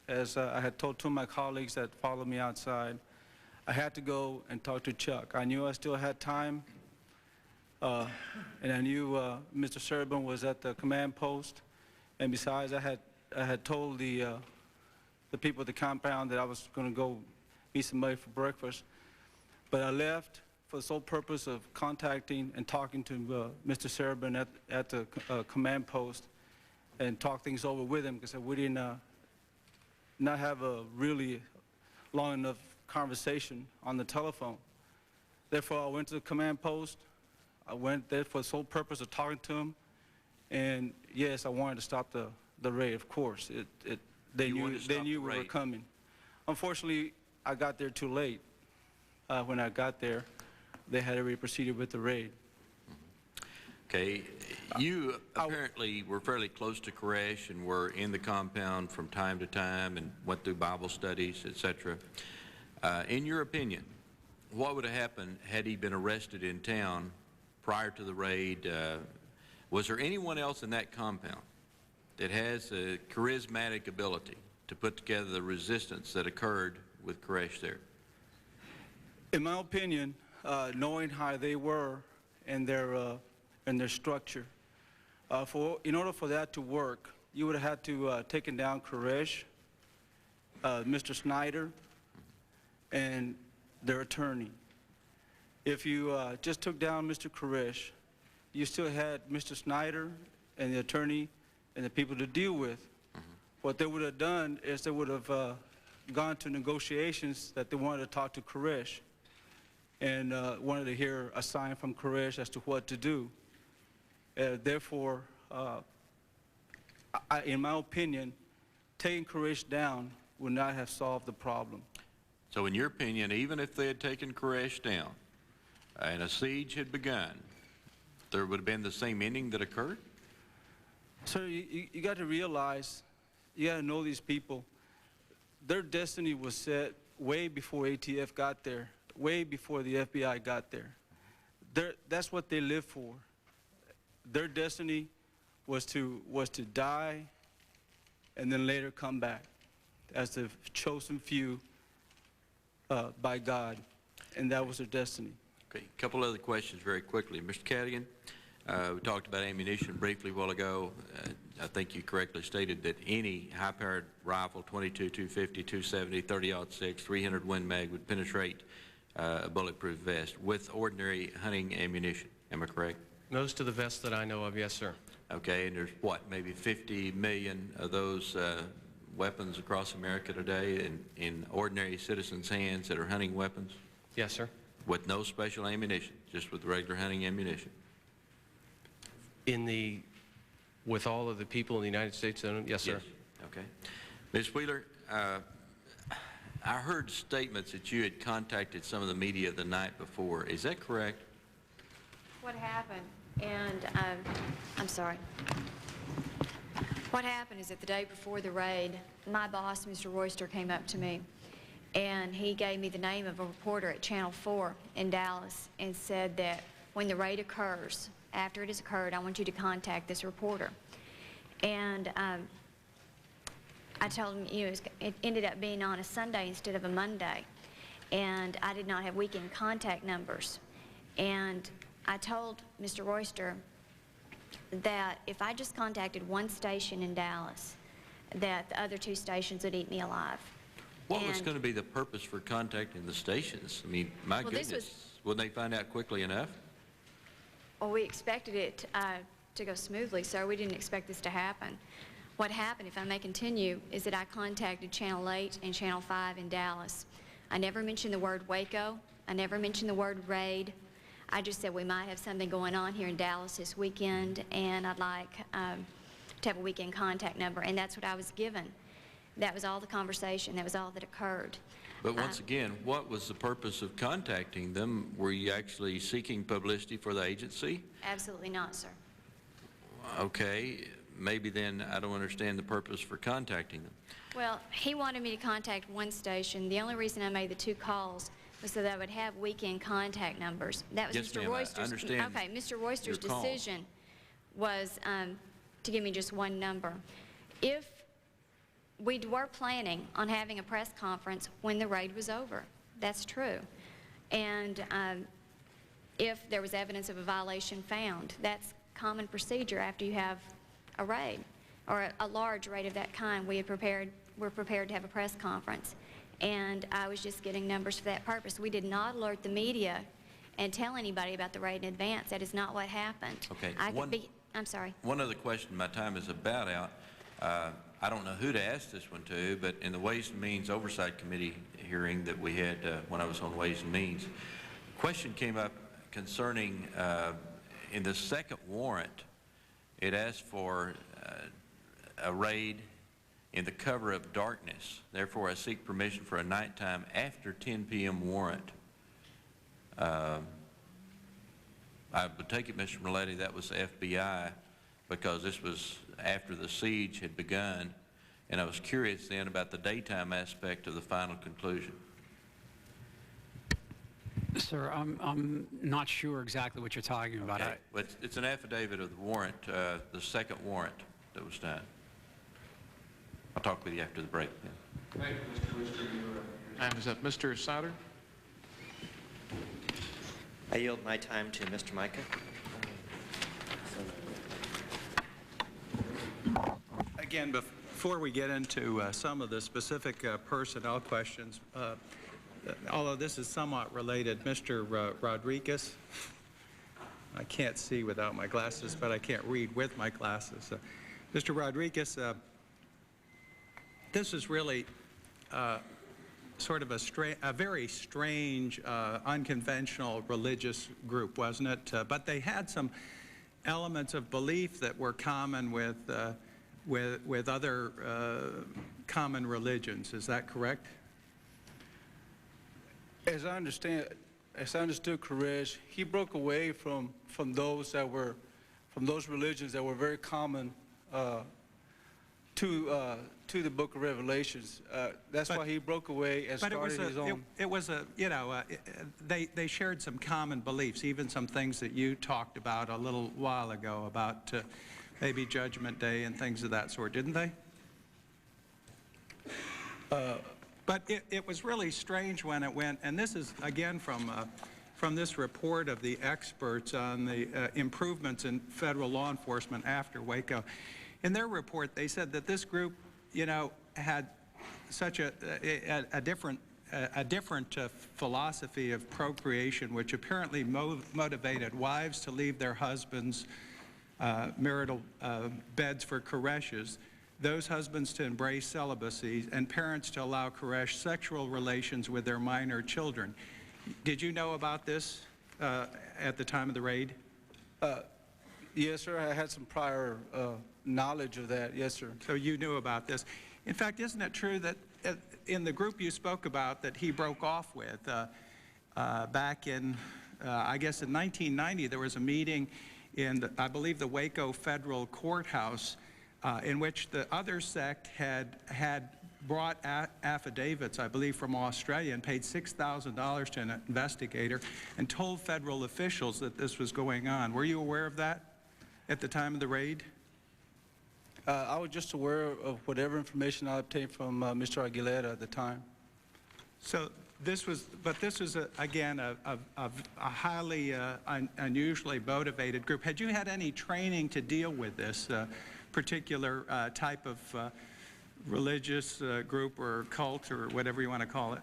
as I had told two of my colleagues that followed me outside, I had to go and talk to Chuck. I knew I still had time, and I knew Mr. Serban was at the command post. And besides, I had told the people at the compound that I was going to go meet somebody for breakfast. But I left for the sole purpose of contacting and talking to Mr. Serban at the command post and talk things over with him, because we didn't not have a really long enough conversation on the telephone. Therefore, I went to the command post. I went there for the sole purpose of talking to him. And yes, I wanted to stop the raid, of course. They knew we were coming. Unfortunately, I got there too late. When I got there, they had already proceeded with the raid. Okay. You apparently were fairly close to Koresh and were in the compound from time to time and went through Bible studies, etc. In your opinion, what would have happened had he been arrested in town prior to the raid? Was there anyone else in that compound that has a charismatic ability to put together the resistance that occurred with Koresh there? In my opinion, knowing how they were and their structure, in order for that to work, you would have had to taken down Koresh, Mr. Snyder, and their attorney. If you just took down Mr. Koresh, you still had Mr. Snyder and the attorney and the people to deal with. What they would have done is they would have gone to negotiations that they wanted to talk to Koresh and wanted to hear a sign from Koresh as to what to do. Therefore, in my opinion, taking Koresh down would not have solved the problem. So in your opinion, even if they had taken Koresh down and a siege had begun, there would have been the same ending that occurred? Sir, you got to realize, you got to know these people. Their destiny was set way before ATF got there, way before the FBI got there. That's what they live for. Their destiny was to die and then later come back as the chosen few by God, and that was their destiny. Okay, a couple other questions very quickly. Mr. Cadigan, we talked about ammunition briefly a while ago. I think you correctly stated that any high-powered rifle, 22, 250, 270, 30-06, 300 Win Mag would penetrate a bulletproof vest with ordinary hunting ammunition. Am I correct? Most of the vests that I know of, yes, sir. Okay, and there's what, maybe 50 million of those weapons across America today in ordinary citizens' hands that are hunting weapons? Yes, sir. With no special ammunition, just with regular hunting ammunition? With all of the people in the United States, yes, sir. Yes. Okay. Ms. Wheeler, I heard statements that you had contacted some of the media the night before. Is that correct? What happened, and I'm sorry. What happened is that the day before the raid, my boss, Mr. Royster, came up to me, and he gave me the name of a reporter at Channel 4 in Dallas and said that when the raid occurs, after it has occurred, I want you to contact this reporter. And I told him, it ended up being on a Sunday instead of a Monday, and I did not have weekend contact numbers. And I told Mr. Royster that if I just contacted one station in Dallas, that the other two stations would eat me alive. What was going to be the purpose for contacting the stations? I mean, my goodness, wouldn't they find out quickly enough? Well, we expected it to go smoothly, sir. We didn't expect this to happen. What happened, if I may continue, is that I contacted Channel 8 and Channel 5 in Dallas. I never mentioned the word Waco. I never mentioned the word raid. I just said we might have something going on here in Dallas this weekend, and I'd like to have a weekend contact number, and that's what I was given. That was all the conversation. That was all that occurred. But once again, what was the purpose of contacting them? Were you actually seeking publicity for the agency? Absolutely not, sir. Okay, maybe then I don't understand the purpose for contacting them. Well, he wanted me to contact one station. The only reason I made the 2 calls was so that I would have weekend contact numbers. That was Yes, Mr. ma'am, I Royster's. understand Okay, Mr. Royster's your call. decision was to give me just one number. If we were planning on having a press conference when the raid was over, that's true. And if there was evidence of a violation found, that's common procedure after you have a raid or a large raid of that kind. We're prepared to have a press conference, and I was just getting numbers for that purpose. We did not alert the media and tell anybody about the raid in advance. That is not what happened. Okay. I'm sorry. One other question, my time is about out. I don't know who to ask this one to, but in the Ways and Means Oversight Committee hearing that we had when I was on Ways and Means, a question came up concerning in the second warrant, it asked for a raid in the cover of darkness. Therefore, I seek permission for a nighttime after 10 p.m. warrant. I would take it, Mr. Milletti, that was the FBI, because this was after the siege had begun, and I was curious then about the daytime aspect of the final conclusion. Sir, I'm not sure exactly what you're talking about. Okay. Well, it's an affidavit of the warrant, the second warrant that was done. I'll talk with you after the break then. Thank you, Mr. Rooster. Your time is up. Mr. Sauter? I yield my time to Mr. Micah. Again, before we get into some of the specific personnel questions, although this is somewhat related, Mr. Rodriguez, I can't see without my glasses, but I can't read with my glasses. Mr. Rodriguez, this is really sort of a very strange, unconventional religious group, wasn't it? But they had some elements of belief that were common with other common religions. Is that correct? As I understood Koresh, he broke away from those religions that were very common to the Book of Revelations. That's why he broke away and started his own. It was a, you know, they shared some common beliefs, even some things that you talked about a little while ago about maybe Judgment Day and things of that sort, didn't they? But it was really strange when it went, and this is again from this report of the experts on the improvements in federal law enforcement after Waco. In their report, they said that this group, you know, had such a different philosophy of procreation, which apparently motivated wives to leave their husbands' marital beds for Koreshes, those husbands to embrace celibacy, and parents to allow Koresh sexual relations with their minor children. Did you know about this at the time of the raid? Yes, sir. I had some prior knowledge of that. Yes, sir. So you knew about this. In fact, isn't it true that in the group you spoke about that he broke off with back in, I guess in 1990, there was a meeting in, I believe, the Waco Federal Courthouse in which the other sect had brought affidavits, I believe, from Australia and paid $6,000 to an investigator and told federal officials that this was going on. Were you aware of that at the time of the raid? I was just aware of whatever information I obtained from Mr. Aguilera at the time. So this was, but this was, again, a highly unusually motivated group. Had you had any training to deal with this particular type of religious group or cult or whatever you want to call it?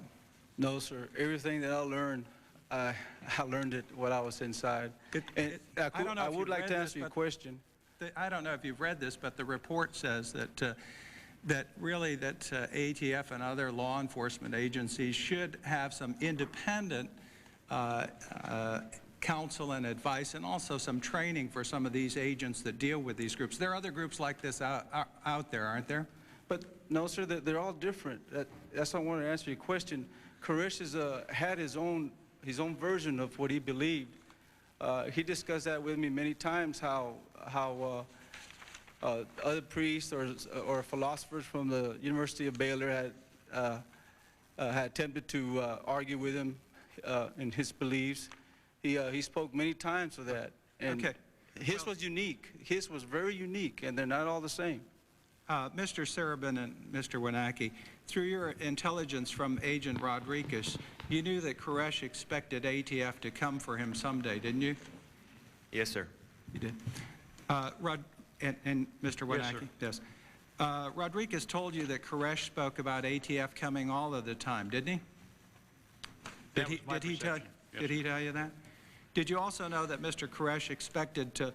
No, sir. Everything that I learned, I learned it while I was inside. I would like to answer your question. I don't know if you've read this, but the report says that ATF and other law enforcement agencies should have some independent counsel and advice, and also some training for some of these agents that deal with these groups. There are other groups like this out there, aren't there? But no, sir, they're all different. That's why I wanted to answer your question. Koresh had his own version of what he believed. He discussed that with me many times, how other priests or philosophers from the University of Baylor had attempted to argue with him in his beliefs. He spoke many times of that. And okay. His was unique. His was very unique, and they're not all the same. Mr. Serban and Mr. Winacki, through your intelligence from Agent Rodriguez, you knew that Koresh expected ATF to come for him someday, didn't you? Yes, sir. You did. And Mr. Winacki? Yes. Rodriguez told you that Koresh spoke about ATF coming all of the time, didn't he? Did he tell you that? Did you also know that Mr. Koresh expected to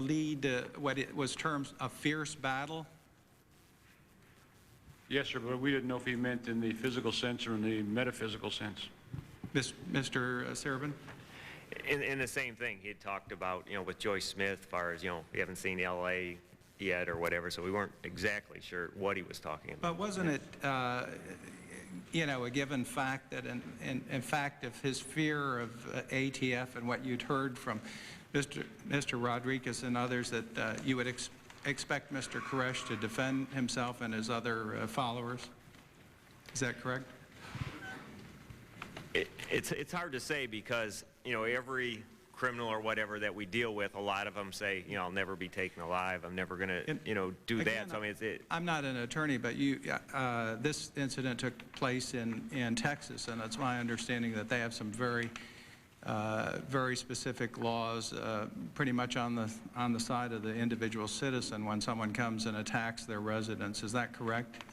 lead what it was termed a fierce battle? Yes, sir, but we didn't know if he meant in the physical sense or in the metaphysical sense. Mr. Serban? In the same thing, he had talked about, with Joyce Smith, as far as, we haven't seen L.A. yet or whatever, so we weren't exactly sure what he was talking about. But wasn't it, a given fact that, in fact, if his fear of ATF and what you'd heard from Mr. Rodriguez and others, that you would expect Mr. Koresh to defend himself and his other followers? Is that correct? It's hard to say because, every criminal or whatever that we deal with, a lot of them say, I'll never be taken alive. I'm never going to, do that. So, I mean, I'm not an attorney, but this incident took place in Texas, and it's my understanding that they have some very specific laws, pretty much on the side of the individual citizen when someone comes and attacks their residence. Is that correct?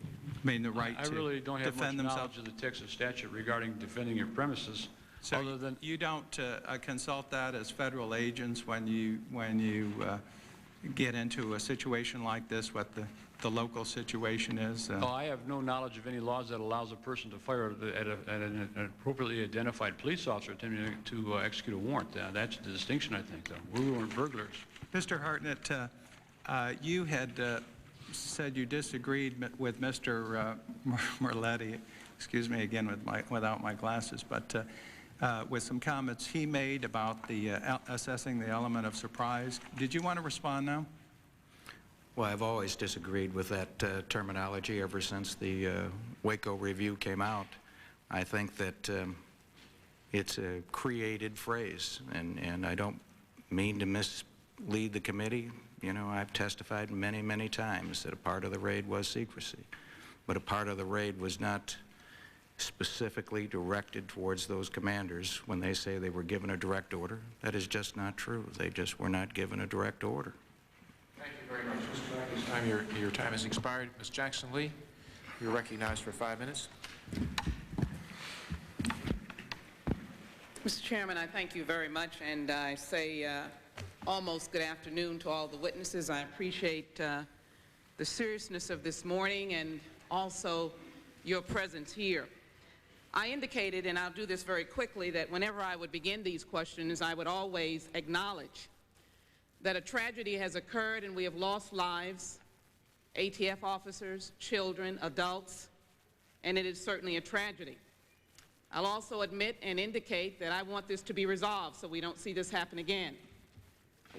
I mean, the right to defend themselves. I really don't have much knowledge of the Texas statute regarding defending your premises. So other than you don't consult that as federal agents when you get into a situation like this, what the local situation is? Oh, I have no knowledge of any laws that allows a person to fire at an appropriately identified police officer attempting to execute a warrant. That's the distinction, I think, though. We weren't burglars. Mr. Hartnett, you had said you disagreed with Mr. Merletti, excuse me again without my glasses, but with some comments he made about the assessing the element of surprise. Did you want to respond now? Well, I've always disagreed with that terminology ever since the Waco review came out. I think that it's a created phrase, and I don't mean to mislead the committee. I've testified many, many times that a part of the raid was secrecy, but a part of the raid was not specifically directed towards those commanders when they say they were given a direct order. That is just not true. They just were not given a direct order. Thank you very much, Mr. Black. This time your time has expired. Ms. Jackson-Lee, you're recognized for 5 minutes. Mr. Chairman, I thank you very much, and I say almost good afternoon to all the witnesses. I appreciate the seriousness of this morning and also your presence here. I indicated, and I'll do this very quickly, that whenever I would begin these questions, I would always acknowledge that a tragedy has occurred and we have lost lives, ATF officers, children, adults, and it is certainly a tragedy. I'll also admit and indicate that I want this to be resolved so we don't see this happen again.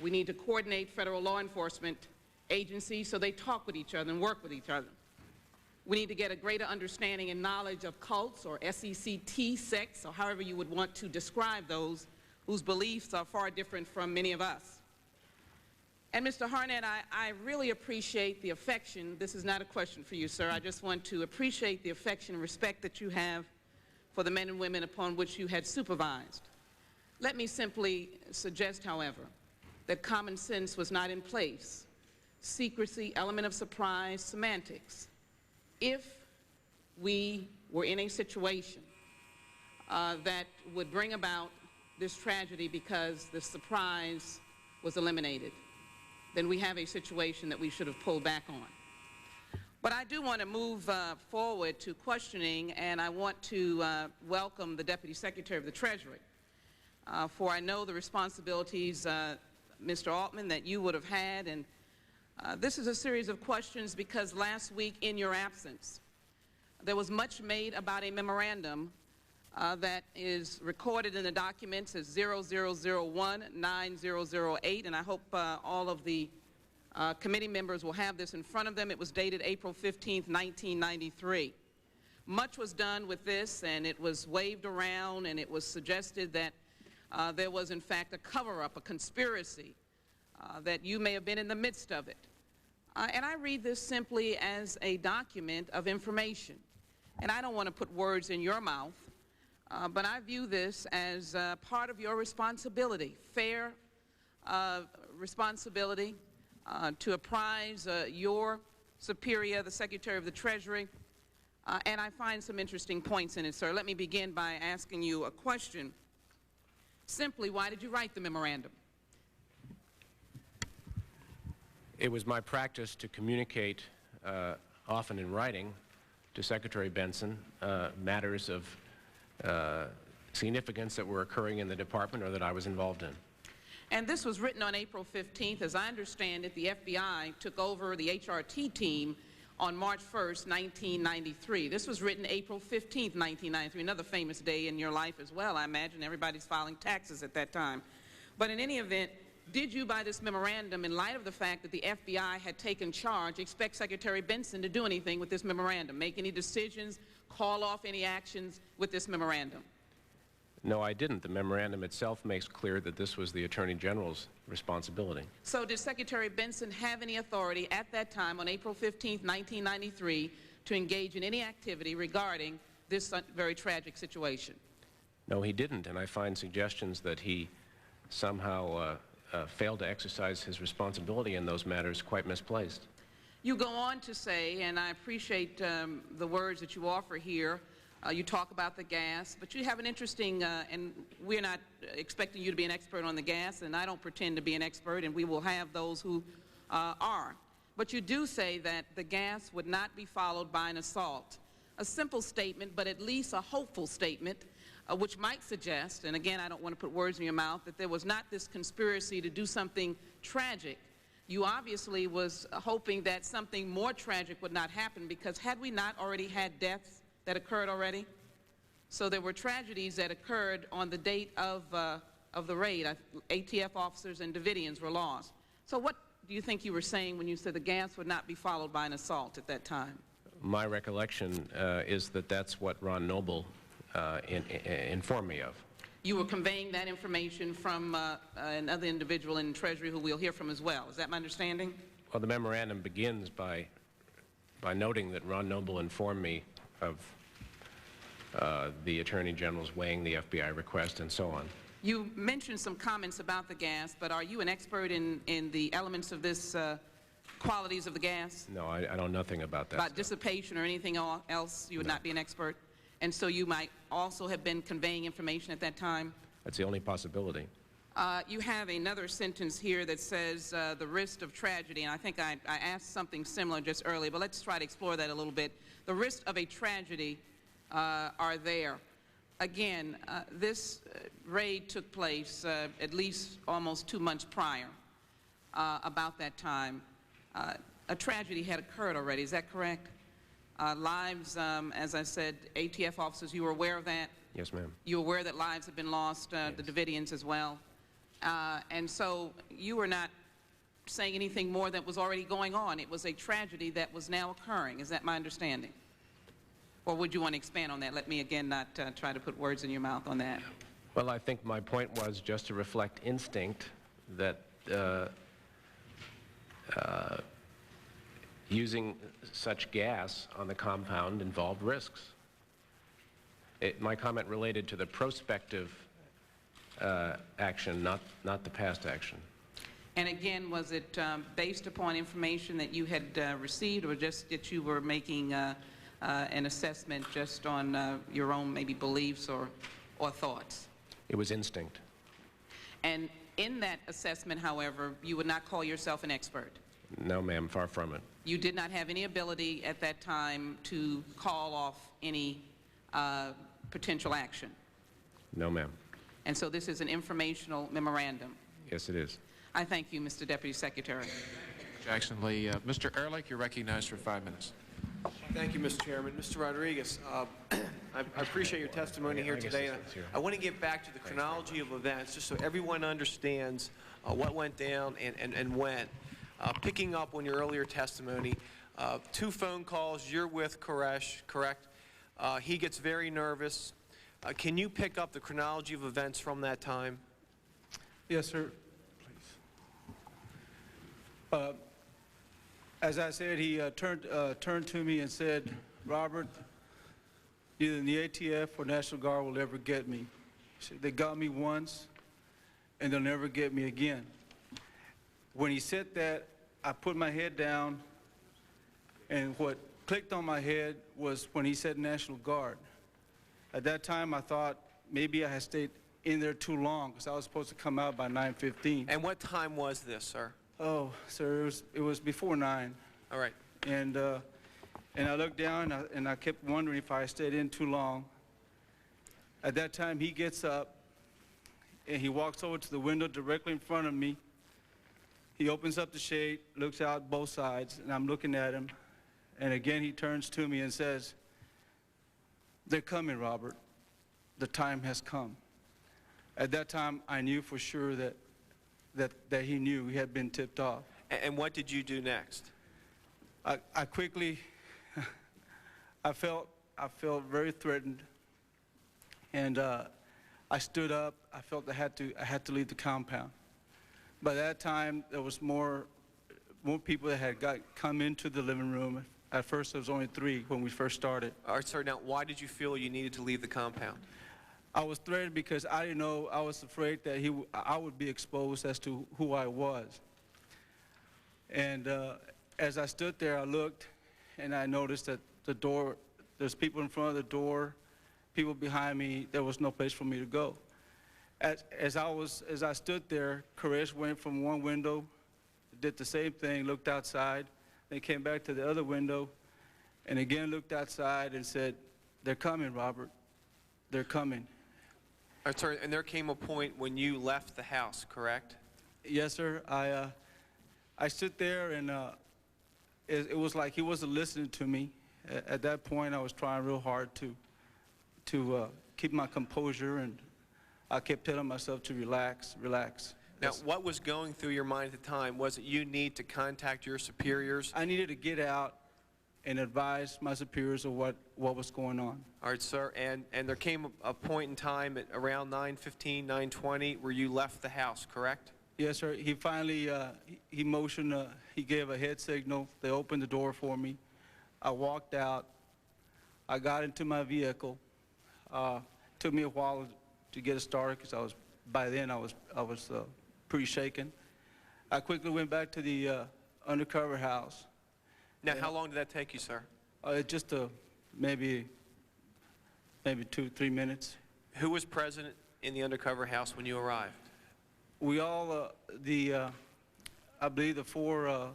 We need to coordinate federal law enforcement agencies so they talk with each other and work with each other. We need to get a greater understanding and knowledge of cults or SECT sects, or however you would want to describe those whose beliefs are far different from many of us. And Mr. Hartnett, I really appreciate the affection. This is not a question for you, sir. I just want to appreciate the affection and respect that you have for the men and women upon which you had supervised. Let me simply suggest, however, that common sense was not in place. Secrecy, element of surprise, semantics. If we were in a situation that would bring about this tragedy because the surprise was eliminated, then we have a situation that we should have pulled back on. But I do want to move forward to questioning, and I want to welcome the Deputy Secretary of the Treasury, for I know the responsibilities, Mr. Altman, that you would have had, and this is a series of questions because last week in your absence, there was much made about a memorandum that is recorded in the documents as 0001-9008, and I hope all of the committee members will have this in front of them. It was dated April 15th, 1993. Much was done with this, and it was waved around, and it was suggested that there was, in fact, a cover-up, a conspiracy, that you may have been in the midst of it. And I read this simply as a document of information. And I don't want to put words in your mouth, but I view this as part of your responsibility, fair responsibility to apprise your superior, the Secretary of the Treasury, and I find some interesting points in it, sir. Let me begin by asking you a question. Simply, why did you write the memorandum? It was my practice to communicate, often in writing, to Secretary Benson matters of significance that were occurring in the department or that I was involved in. And this was written on April 15th. As I understand it, the FBI took over the HRT team on March 1st, 1993. This was written April 15th, 1993, another famous day in your life as well. I imagine everybody's filing taxes at that time. But in any event, did you, by this memorandum, in light of the fact that the FBI had taken charge, expect Secretary Benson to do anything with this memorandum, make any decisions, call off any actions with this memorandum? No, I didn't. The memorandum itself makes clear that this was the Attorney General's responsibility. So did Secretary Benson have any authority at that time, on April 15th, 1993, to engage in any activity regarding this very tragic situation? No, he didn't, and I find suggestions that he somehow failed to exercise his responsibility in those matters quite misplaced. You go on to say, and I appreciate the words that you offer here, you talk about the gas, but you have an interesting, and we're not expecting you to be an expert on the gas, and I don't pretend to be an expert, and we will have those who are. But you do say that the gas would not be followed by an assault. A simple statement, but at least a hopeful statement, which might suggest, and again, I don't want to put words in your mouth, that there was not this conspiracy to do something tragic. You obviously was hoping that something more tragic would not happen, because had we not already had deaths that occurred already? So there were tragedies that occurred on the date of the raid. ATF officers and Davidians were lost. So what do you think you were saying when you said the gas would not be followed by an assault at that time? My recollection is that that's what Ron Noble informed me of. You were conveying that information from another individual in Treasury who we'll hear from as well. Is that my understanding? Well, the memorandum begins by noting that Ron Noble informed me of the Attorney General's weighing the FBI request and so on. You mentioned some comments about the gas, but are you an expert in the elements of this, qualities of the gas? No, I know nothing about that. About dissipation or anything else, you would not be an expert? And so you might also have been conveying information at that time? That's the only possibility. You have another sentence here that says the risk of tragedy, and I think I asked something similar just earlier, but let's try to explore that a little bit. The risks of a tragedy are there. Again, this raid took place at least almost 2 months prior. About that time, a tragedy had occurred already. Is that correct? Lives, as I said, ATF officers, you were aware of that? Yes, ma'am. You were aware that lives had been lost, yes. The Davidians as well. And so you were not saying anything more that was already going on. It was a tragedy that was now occurring. Is that my understanding? Or would you want to expand on that? Let me again not try to put words in your mouth on that. Well, I think my point was just to reflect instinct that using such gas on the compound involved risks. My comment related to the prospective action, not the past action. And again, was it based upon information that you had received, or just that you were making an assessment just on your own maybe beliefs or thoughts? It was instinct. And In that assessment, however, you would not call yourself an expert. No, ma'am, far from it. You did not have any ability at that time to call off any potential action. No, ma'am. And so this is an informational memorandum. Yes, it is. I thank you, Mr. Deputy Secretary. Jackson Lee. Mr. Ehrlich, you're recognized for 5 minutes. Thank you, Mr. Chairman. Mr. Rodriguez, I appreciate your testimony here today. I want to get back to the chronology of events, just so everyone understands what went down and when. Picking up on your earlier testimony, 2 phone calls, you're with Koresh, correct? He gets very nervous. Can you pick up the chronology of events from that time? Yes, sir. Please. As I said, he turned to me and said, Robert, neither the ATF or National Guard will ever get me. He said, they got me once, and they'll never get me again. When he said that, I put my head down, and what clicked on my head was when he said National Guard. At that time, I thought maybe I had stayed in there too long, because I was supposed to come out by 9:15. And what time was this, sir? Oh, sir, it was before 9. All right. And I looked down, and I kept wondering if I stayed in too long. At that time, he gets up, and he walks over to the window directly in front of me. He opens up the shade, looks out both sides, and I'm looking at him. And again, he turns to me and says, they're coming, Robert. The time has come. At that time, I knew for sure that he knew he had been tipped off. And what did you do next? I quickly, I felt very threatened, and I stood up. I felt I had to leave the compound. By that time, there was more people that had come into the living room. At first, there was only 3 when we first started. All right, sir. Now, why did you feel you needed to leave the compound? I was threatened because I didn't know. I was afraid that I would be exposed as to who I was. And as I stood there, I looked, and I noticed that the door, there's people in front of the door, people behind me. There was no place for me to go. As I stood there, Koresh went from one window, did the same thing, looked outside, then came back to the other window, and again looked outside and said, "They're coming, Robert. They're coming." All right, sir. And there came a point when you left the house, correct? Yes, sir. I stood there, and it was like he wasn't listening to me. At that point, I was trying real hard to keep my composure, and I kept telling myself to relax, relax. Now, what was going through your mind at the time? Was it you need to contact your superiors? I needed to get out and advise my superiors of what was going on. All right, sir. And there came a point in time at around 9:15, 9:20 where you left the house, correct? Yes, sir. He finally, he motioned, he gave a head signal. They opened the door for me. I walked out. I got into my vehicle. Took me a while to get it started because by then I was pretty shaken. I quickly went back to the undercover house. Now, how long did that take you, sir? Just maybe 2-3 minutes. Who was present in the undercover house when you arrived? We all, I believe the 4,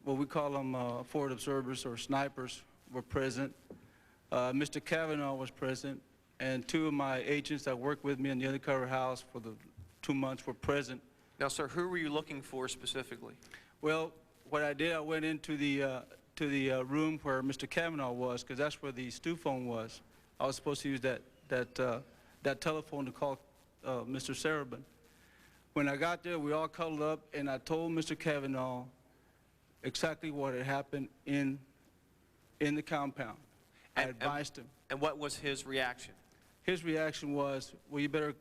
what we call them forward observers or snipers were present. Mr. Kavanaugh was present, and 2 of my agents that worked with me in the undercover house for the 2 months were present. Now, sir, who were you looking for specifically? Well, what I did, I went into the room where Mr. Kavanaugh was, because that's where the stew phone was. I was supposed to use that telephone to call Mr. Serabin. When I got there, we all cuddled up, and I told Mr. Kavanaugh exactly what had happened in the compound. I advised him. And what was his reaction? His reaction was, well, you better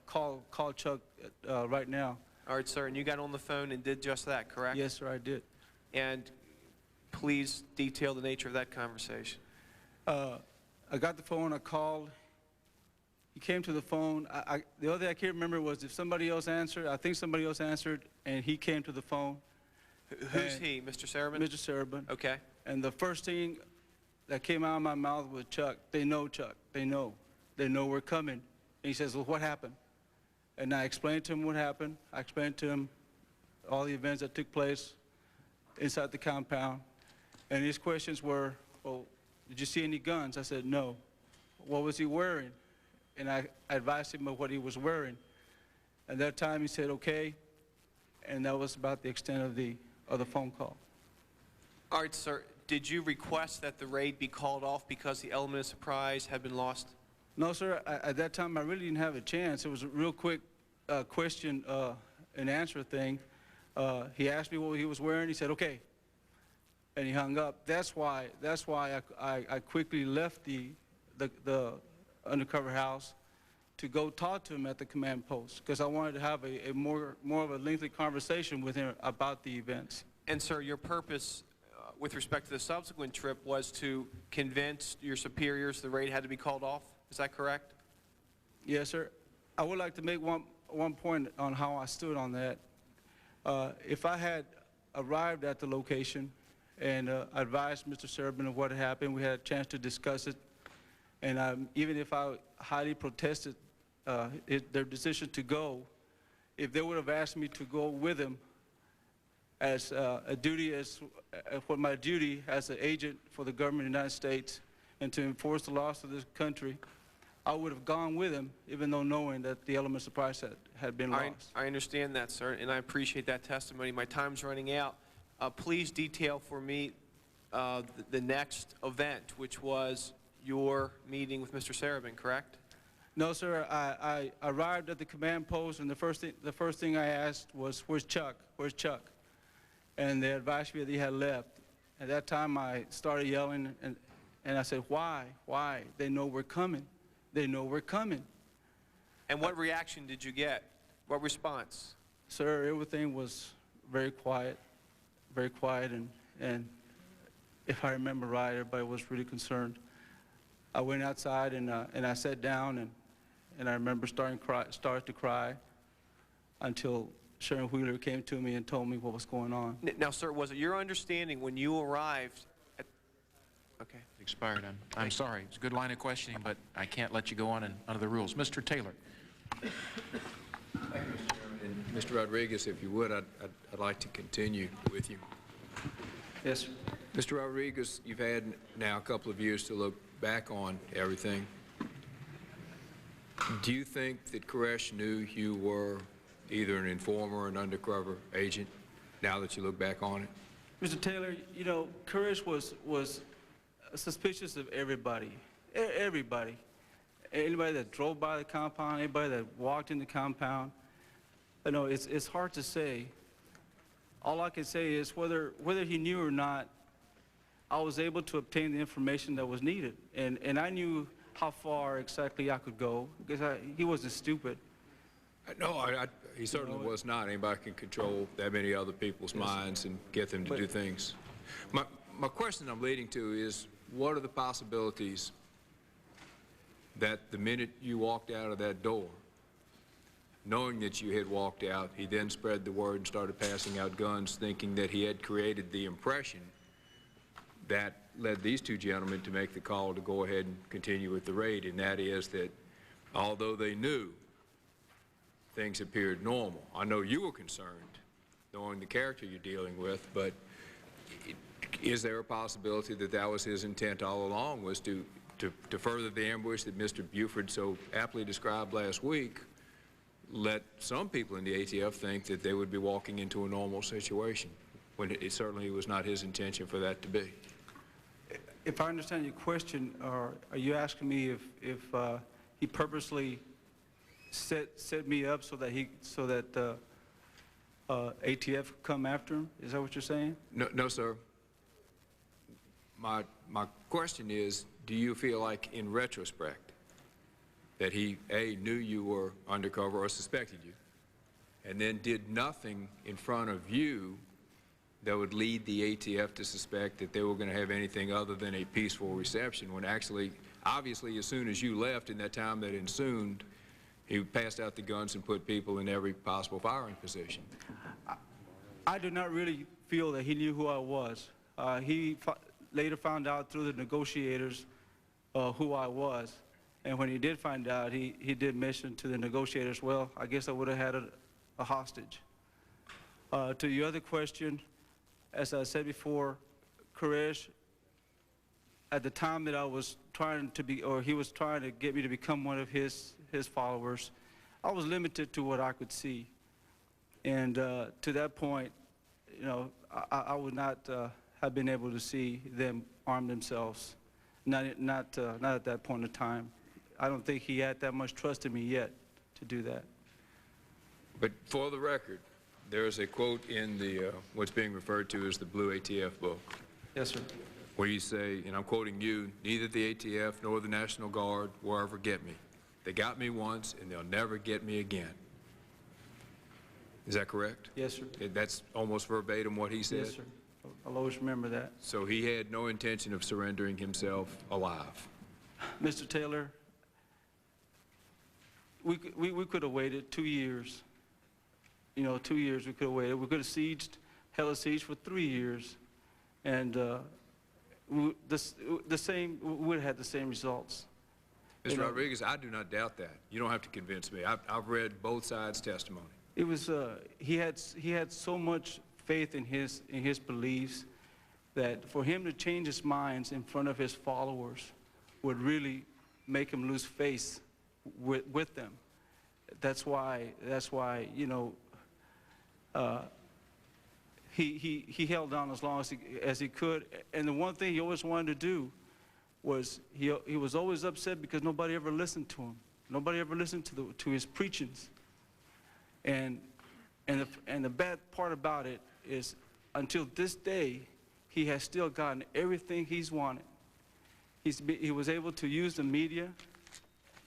call Chuck right now. All right, sir, and you got on the phone and did just that, correct? Yes, sir, I did. And please detail the nature of that conversation. I got the phone, I called. He came to the phone. The other thing I can't remember was if somebody else answered. I think somebody else answered, and he came to the phone. Who's he, Mr. Serabin? Mr. Serabin. Okay. And the first thing that came out of my mouth was, Chuck. They know, Chuck. They know. They know we're coming. And he says, well, what happened? And I explained to him what happened. I explained to him all the events that took place inside the compound. And his questions were, well, did you see any guns? I said, no. What was he wearing? And I advised him of what he was wearing. At that time, he said, okay. And that was about the extent of the phone call. All right, sir. Did you request that the raid be called off because the element of surprise had been lost? No, sir. At that time, I really didn't have a chance. It was a real quick question and answer thing. He asked me what he was wearing. He said, okay. And he hung up. That's why I quickly left the undercover house to go talk to him at the command post, because I wanted to have a more of a lengthy conversation with him about the events. And, sir, your purpose with respect to the subsequent trip was to convince your superiors the raid had to be called off? Is that correct? Yes, sir. I would like to make one point on how I stood on that. If I had arrived at the location and advised Mr. Serban of what had happened, we had a chance to discuss it, and even if I highly protested their decision to go, if they would have asked me to go with them as what my duty as an agent for the government of the United States and to enforce the laws of this country, I would have gone with him, even though knowing that the element of surprise had been lost. I understand that, sir, and I appreciate that testimony. My time's running out. Please detail for me the next event, which was your meeting with Mr. Serban, correct? No, sir. I arrived at the command post, and the first thing I asked was, "Where's Chuck? Where's Chuck?" And they advised me that he had left. At that time, I started yelling, and I said, "Why? Why? They know we're coming. They know we're coming." And what reaction did you get? What response? Sir, everything was very quiet, and if I remember right, everybody was really concerned. I went outside and I sat down, and I remember started to cry until Sharon Wheeler came to me and told me what was going on. Now, sir, was it your understanding when you arrived at... Okay. Expired. I'm sorry. It's a good line of questioning, but I can't let you go on under the rules. Mr. Taylor. Thank you, Mr. Chairman. And Mr. Rodriguez, if you would, I'd like to continue with you. Yes, sir. Mr. Rodriguez, you've had now a couple of years to look back on everything. Do you think that Koresh knew you were either an informer or an undercover agent now that you look back on it? Mr. Taylor, you know, Koresh was suspicious of everybody. Everybody. Anybody that drove by the compound, anybody that walked in the compound. You know, it's hard to say. All I can say is whether he knew or not, I was able to obtain the information that was needed. And I knew how far exactly I could go, because he wasn't stupid. No, he certainly was not. Anybody can control that many other people's minds and get them to do things. My question I'm leading to is, what are the possibilities that the minute you walked out of that door, knowing that you had walked out, he then spread the word and started passing out guns, thinking that he had created the impression that led these two gentlemen to make the call to go ahead and continue with the raid, and that is that although they knew things appeared normal, I know you were concerned knowing the character you're dealing with, but is there a possibility that that was his intent all along, was to further the ambush that Mr. Buford so aptly described last week, let some people in the ATF think that they would be walking into a normal situation, when it certainly was not his intention for that to be? If I understand your question, are you asking me if he purposely set me up so that ATF could come after him? Is that what you're saying? No, sir. My question is, do you feel like, in retrospect, that he, A, knew you were undercover or suspected you, and then did nothing in front of you that would lead the ATF to suspect that they were going to have anything other than a peaceful reception, when actually, obviously, as soon as you left in that time that ensued, he passed out the guns and put people in every possible firing position? I do not really feel that he knew who I was. He later found out through the negotiators who I was. And when he did find out, he did mention to the negotiators, well, I guess I would have had a hostage. To your other question, as I said before, Koresh, at the time that I was trying to be, or he was trying to get me to become one of his followers, I was limited to what I could see. And to that point, you know, I would not have been able to see them arm themselves, not at that point in time. I don't think he had that much trust in me yet to do that. But for the record, there is a quote in the what's being referred to as the Blue ATF book. Yes, sir. Where you say, and I'm quoting you, neither the ATF nor the National Guard will ever get me. They got me once, and they'll never get me again. Is that correct? Yes, sir. That's almost verbatim what he said? Yes, sir. I'll always remember that. So he had no intention of surrendering himself alive? Mr. Taylor, we could have waited 2 years. You know, 2 years we could have waited. We could have held a siege for 3 years, and we would have had the same results. Mr. Rodriguez, I do not doubt that. You don't have to convince me. I've read both sides' testimony. It was he had so much faith in his beliefs that for him to change his minds in front of his followers would really make him lose face with them. That's why you know he held on as long as he could. And the one thing he always wanted to do was he was always upset because nobody ever listened to him. Nobody ever listened to his preachings. And the bad part about it is, until this day, he has still gotten everything he's wanted. He was able to use the media.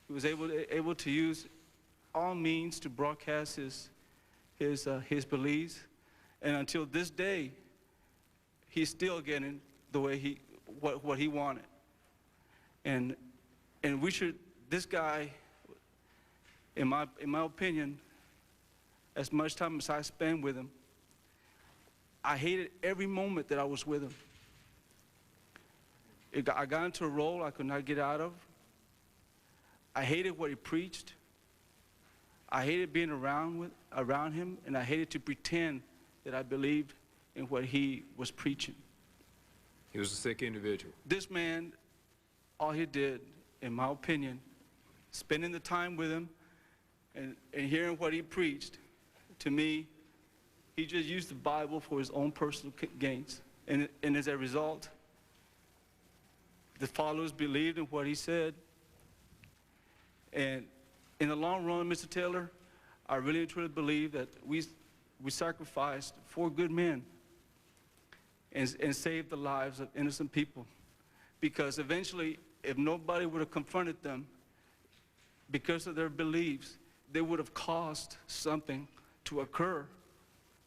He was able to use all means to broadcast his beliefs. And until this day, he's still getting the way what he wanted. And we should, this guy, in my opinion, as much time as I spent with him, I hated every moment that I was with him. I got into a role I could not get out of. I hated what he preached. I hated being around him, and I hated to pretend that I believed in what he was preaching. He was a sick individual. This man, all he did, in my opinion, spending the time with him and hearing what he preached, to me, he just used the Bible for his own personal gains. And as a result, the followers believed in what he said. And in the long run, Mr. Taylor, I really and truly believe that we sacrificed 4 good men and saved the lives of innocent people. Because eventually, if nobody would have confronted them because of their beliefs, they would have caused something to occur,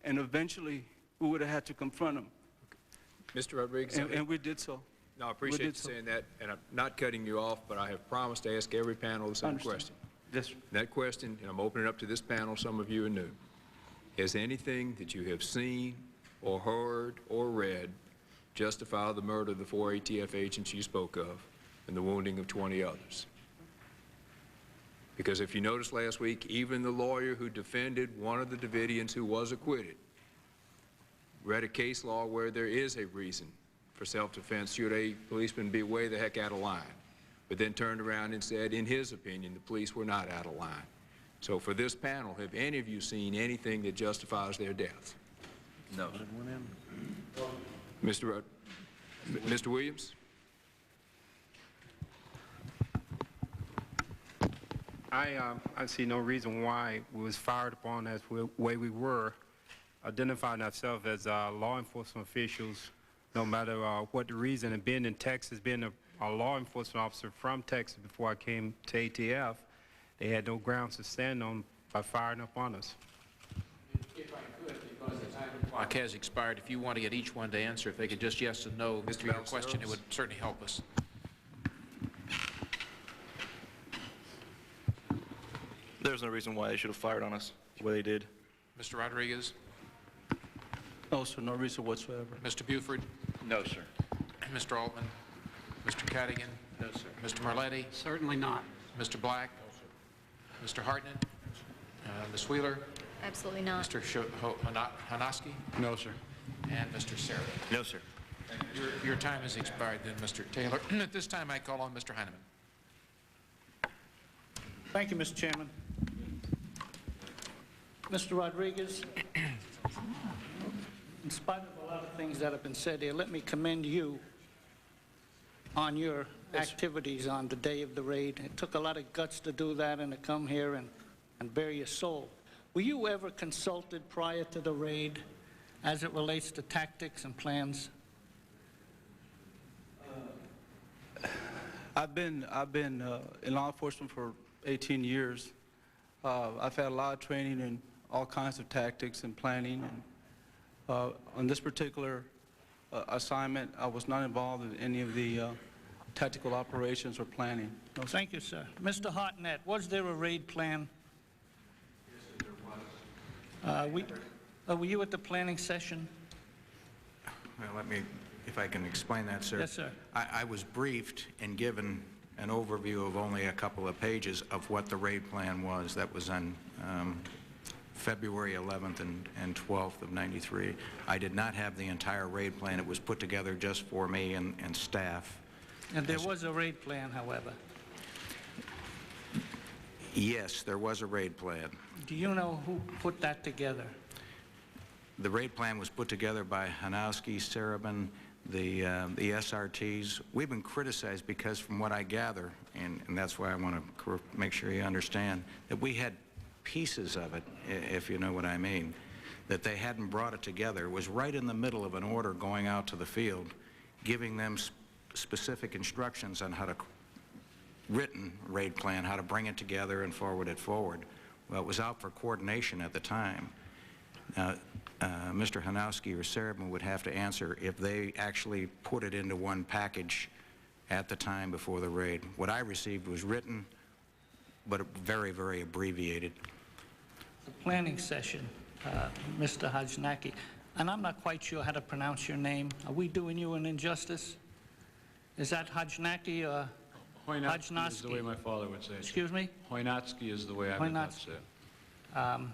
and eventually we would have had to confront them. Mr. Rodriguez. And we did so. No, I appreciate you saying that, and I'm not cutting you off, but I have promised to ask every panel the same question. Yes, sir. That question, and I'm opening it up to this panel, some of you are new. Has anything that you have seen or heard or read justify the murder of the 4 ATF agents you spoke of and the wounding of 20 others? Because if you noticed last week, even the lawyer who defended one of the Davidians who was acquitted read a case law where there is a reason for self-defense should a policeman be way the heck out of line, but then turned around and said, in his opinion, the police were not out of line. So for this panel, have any of you seen anything that justifies their death? No. Mr. Williams? I see no reason why we was fired upon as the way we were, identifying ourselves as law enforcement officials, no matter what the reason. And being in Texas, being a law enforcement officer from Texas before I came to ATF, they had no grounds to stand on by firing up on us. If I could, because the time clock has expired, if you want to get each one to answer, if they could just yes and no to your question, it would certainly help us. There's no reason why they should have fired on us the way they did. Mr. Rodriguez? No, sir, no reason whatsoever. Mr. Buford? No, sir. Mr. Altman? Mr. Cadigan? No, sir. Mr. Marletti? Certainly not. Mr. Black? Mr. Hartnett? Ms. Wheeler? Absolutely not. Mr. Hanoski? No, sir. And Mr. Sarah? No, sir. Your time has expired then, Mr. Taylor. At this time, I call on Mr. Heineman. Thank you, Mr. Chairman. Mr. Rodriguez, in spite of a lot of things that have been said here, let me commend you on your activities on the day of the raid. It took a lot of guts to do that and to come here and bare your soul. Were you ever consulted prior to the raid as it relates to tactics and plans? I've been in law enforcement for 18 years. I've had a lot of training in all kinds of tactics and planning. And, on this particular assignment, I was not involved in any of the tactical operations or planning. No, thank you, sir. Mr. Hartnett, was there a raid plan? Yes, there was. Were you at the planning session? Well, let me, if I can explain that, sir. Yes, sir. I was briefed and given an overview of only a couple of pages of what the raid plan was. That was on February 11th and 12th of '93. I did not have the entire raid plan. It was put together just for me and staff. And there was a raid plan, however. Yes, there was a raid plan. Do you know who put that together? The raid plan was put together by Hanowski, Sarabin, the SRTs. We've been criticized because, from what I gather, and that's why I want to make sure you understand, that we had pieces of it, if you know what I mean, that they hadn't brought it together. It was right in the middle of an order going out to the field, giving them specific instructions on how to written raid plan, how to bring it together and forward it forward. Well, it was out for coordination at the time. Now, Mr. Hanowski or Sarabin would have to answer if they actually put it into one package at the time before the raid. What I received was written, but very, very abbreviated. The planning session, Mr. Hajnaki, and I'm not quite sure how to pronounce your name. Are we doing you an injustice? Is that Hajnaki or Hoynatsky is the way my father would say it. Excuse me? Hoynatsky is the way I would say it.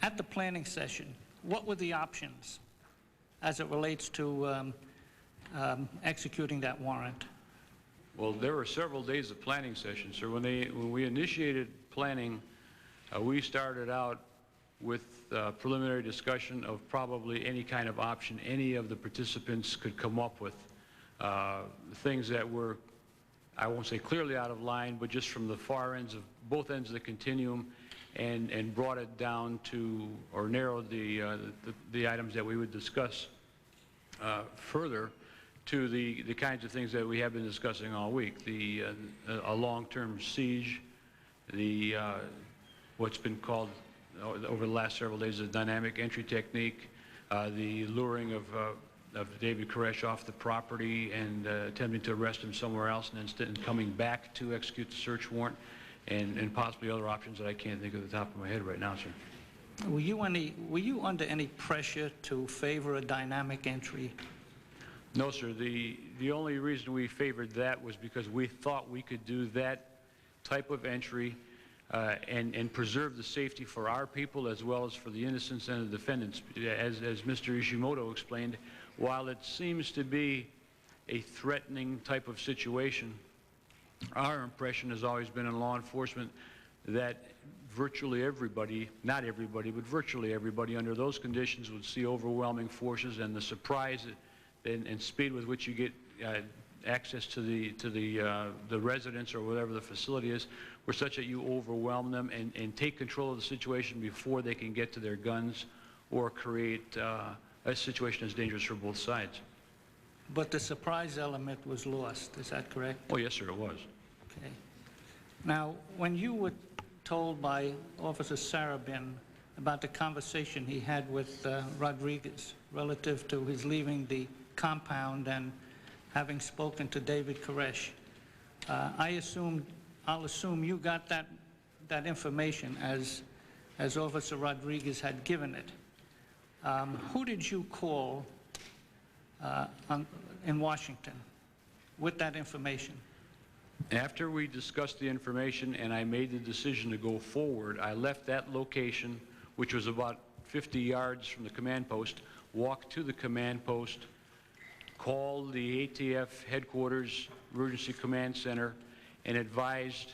At the planning session, what were the options as it relates to executing that warrant? Well, there were several days of planning sessions, sir. When we initiated planning, we started out with preliminary discussion of probably any kind of option any of the participants could come up with. Things that were, I won't say clearly out of line, but just from the far ends of both ends of the continuum, and brought it down to, or narrowed the items that we would discuss further to the kinds of things that we have been discussing all week. A long-term siege, what's been called over the last several days a dynamic entry technique, the luring of David Koresh off the property and attempting to arrest him somewhere else, and instead coming back to execute the search warrant, and possibly other options that I can't think of the top of my head right now, sir. Were you under any pressure to favor a dynamic entry? No, sir. The only reason we favored that was because we thought we could do that type of entry and preserve the safety for our people as well as for the innocents and the defendants. As Mr. Ishimoto explained, while it seems to be a threatening type of situation, our impression has always been in law enforcement that virtually everybody, not everybody, but virtually everybody under those conditions would see overwhelming forces, and the surprise and speed with which you get access to the residence or whatever the facility is were such that you overwhelm them and take control of the situation before they can get to their guns or create a situation that's dangerous for both sides. But the surprise element was lost, is that correct? Oh, yes, sir, it was. Okay. Now, when you were told by Officer Sarabin about the conversation he had with Rodriguez relative to his leaving the compound and having spoken to David Koresh, I'll assume you got that information as Officer Rodriguez had given it. Who did you call in Washington with that information? After we discussed the information and I made the decision to go forward, I left that location, which was about 50 yards from the command post, walked to the command post, called the ATF headquarters emergency command center, and advised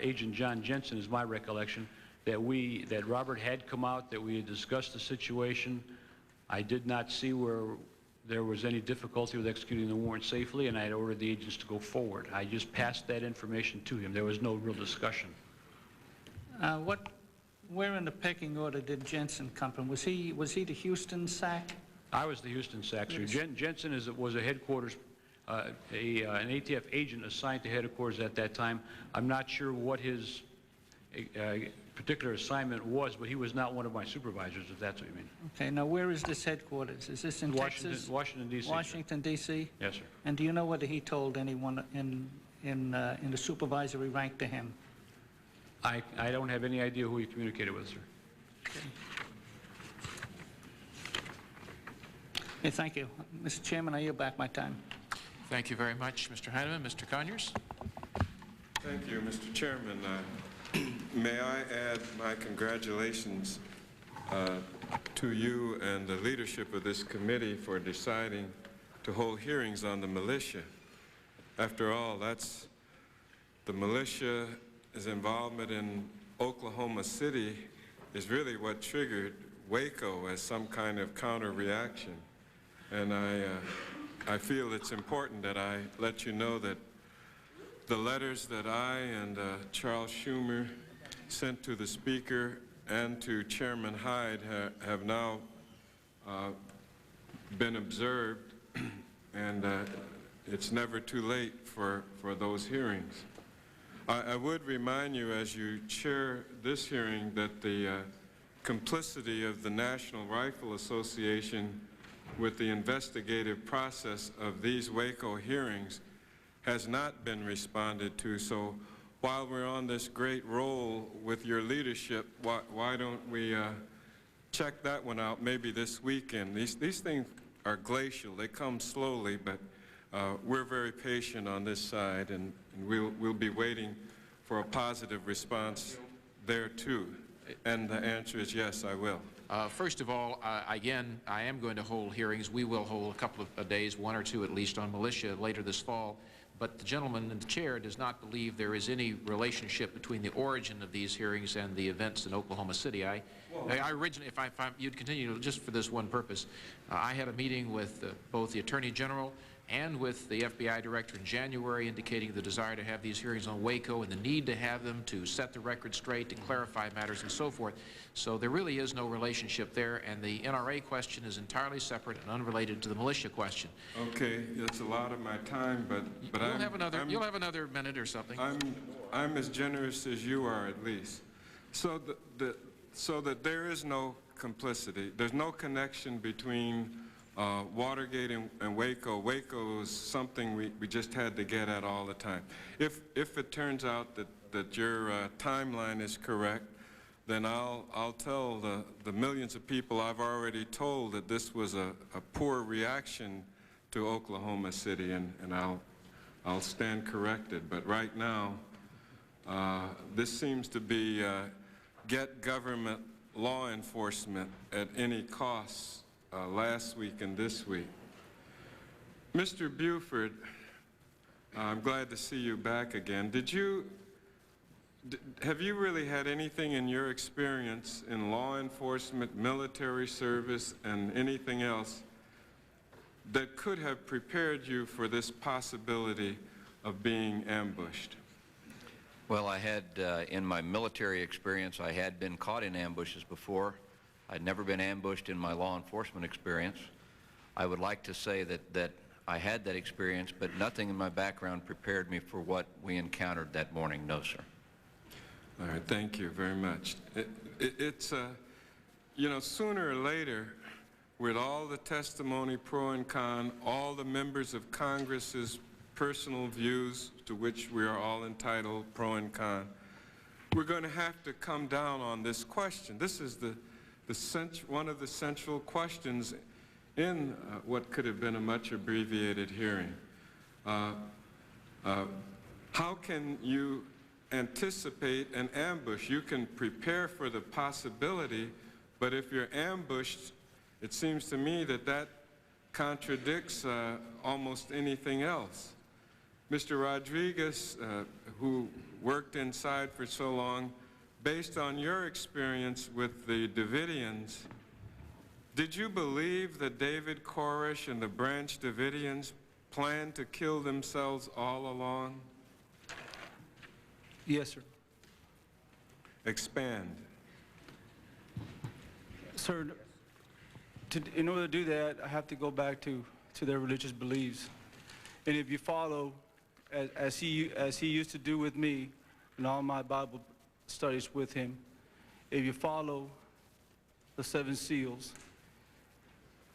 Agent John Jensen, is my recollection, that Robert had come out, that we had discussed the situation. I did not see where there was any difficulty with executing the warrant safely, and I had ordered the agents to go forward. I just passed that information to him. There was no real discussion. Where in the pecking order did Jensen come from? Was he the Houston SAC? I was the Houston SAC, sir. Jensen was a headquarters, an ATF agent assigned to headquarters at that time. I'm not sure what his particular assignment was, but he was not one of my supervisors, if that's what you mean. Okay, now where is this headquarters? Is this in Texas? Washington, D.C. Washington, D.C.? Yes, sir. And do you know whether he told anyone in the supervisory rank to him? I don't have any idea who he communicated with, sir. Okay. Okay, thank you. Mr. Chairman, I yield back my time. Thank you very much, Mr. Heineman. Mr. Conyers? Thank you, Mr. Chairman. May I add my congratulations to you and the leadership of this committee for deciding to hold hearings on the militia. After all, that's the militia's involvement in Oklahoma City is really what triggered Waco as some kind of counter-reaction. And I feel it's important that I let you know that the letters that I and Charles Schumer sent to the Speaker and to Chairman Hyde have now been observed, and it's never too late for those hearings. I would remind you as you chair this hearing that the complicity of the National Rifle Association with the investigative process of these Waco hearings has not been responded to. So while we're on this great roll with your leadership, why don't we check that one out maybe this weekend? These things are glacial. They come slowly, but we're very patient on this side, and we'll be waiting for a positive response there too. And the answer is yes, I will. First of all, again, I am going to hold hearings. We will hold a couple of days, one or two at least, on militia later this fall. But the gentleman in the chair does not believe there is any relationship between the origin of these hearings and the events in Oklahoma City. I originally, if you'd continue just for this one purpose, I had a meeting with both the Attorney General and with the FBI Director in January, indicating the desire to have these hearings on Waco and the need to have them to set the record straight, to clarify matters and so forth. So there really is no relationship there, and the NRA question is entirely separate and unrelated to the militia question. Okay, that's a lot of my time, but you'll have another minute or something. I'm as generous as you are, at least. So that there is no complicity. There's no connection between Watergate and Waco. Waco is something we just had to get at all the time. If it turns out that your timeline is correct, then I'll tell the millions of people I've already told that this was a poor reaction to Oklahoma City, and I'll stand corrected. But right now, this seems to be get government law enforcement at any cost. Last week and this week. Mr. Buford, I'm glad to see you back again. Have you really had anything in your experience in law enforcement, military service, and anything else that could have prepared you for this possibility of being ambushed? Well, I had, in my military experience, I had been caught in ambushes before. I'd never been ambushed in my law enforcement experience. I would like to say that I had that experience, but nothing in my background prepared me for what we encountered that morning. No, sir. All right, thank you very much. It's you know, sooner or later, with all the testimony pro and con, all the members of Congress's personal views to which we are all entitled, pro and con, we're going to have to come down on this question. This is one of the central questions in what could have been a much abbreviated hearing. how can you anticipate an ambush? You can prepare for the possibility, but if you're ambushed, it seems to me that that contradicts almost anything else. Mr. Rodriguez, who worked inside for so long, based on your experience with the Davidians, did you believe that David Koresh and the Branch Davidians planned to kill themselves all along? Yes, sir. Expand. Sir, in order to do that, I have to go back to their religious beliefs. And if you follow, as he used to do with me in all my Bible studies with him, if you follow the 7 seals,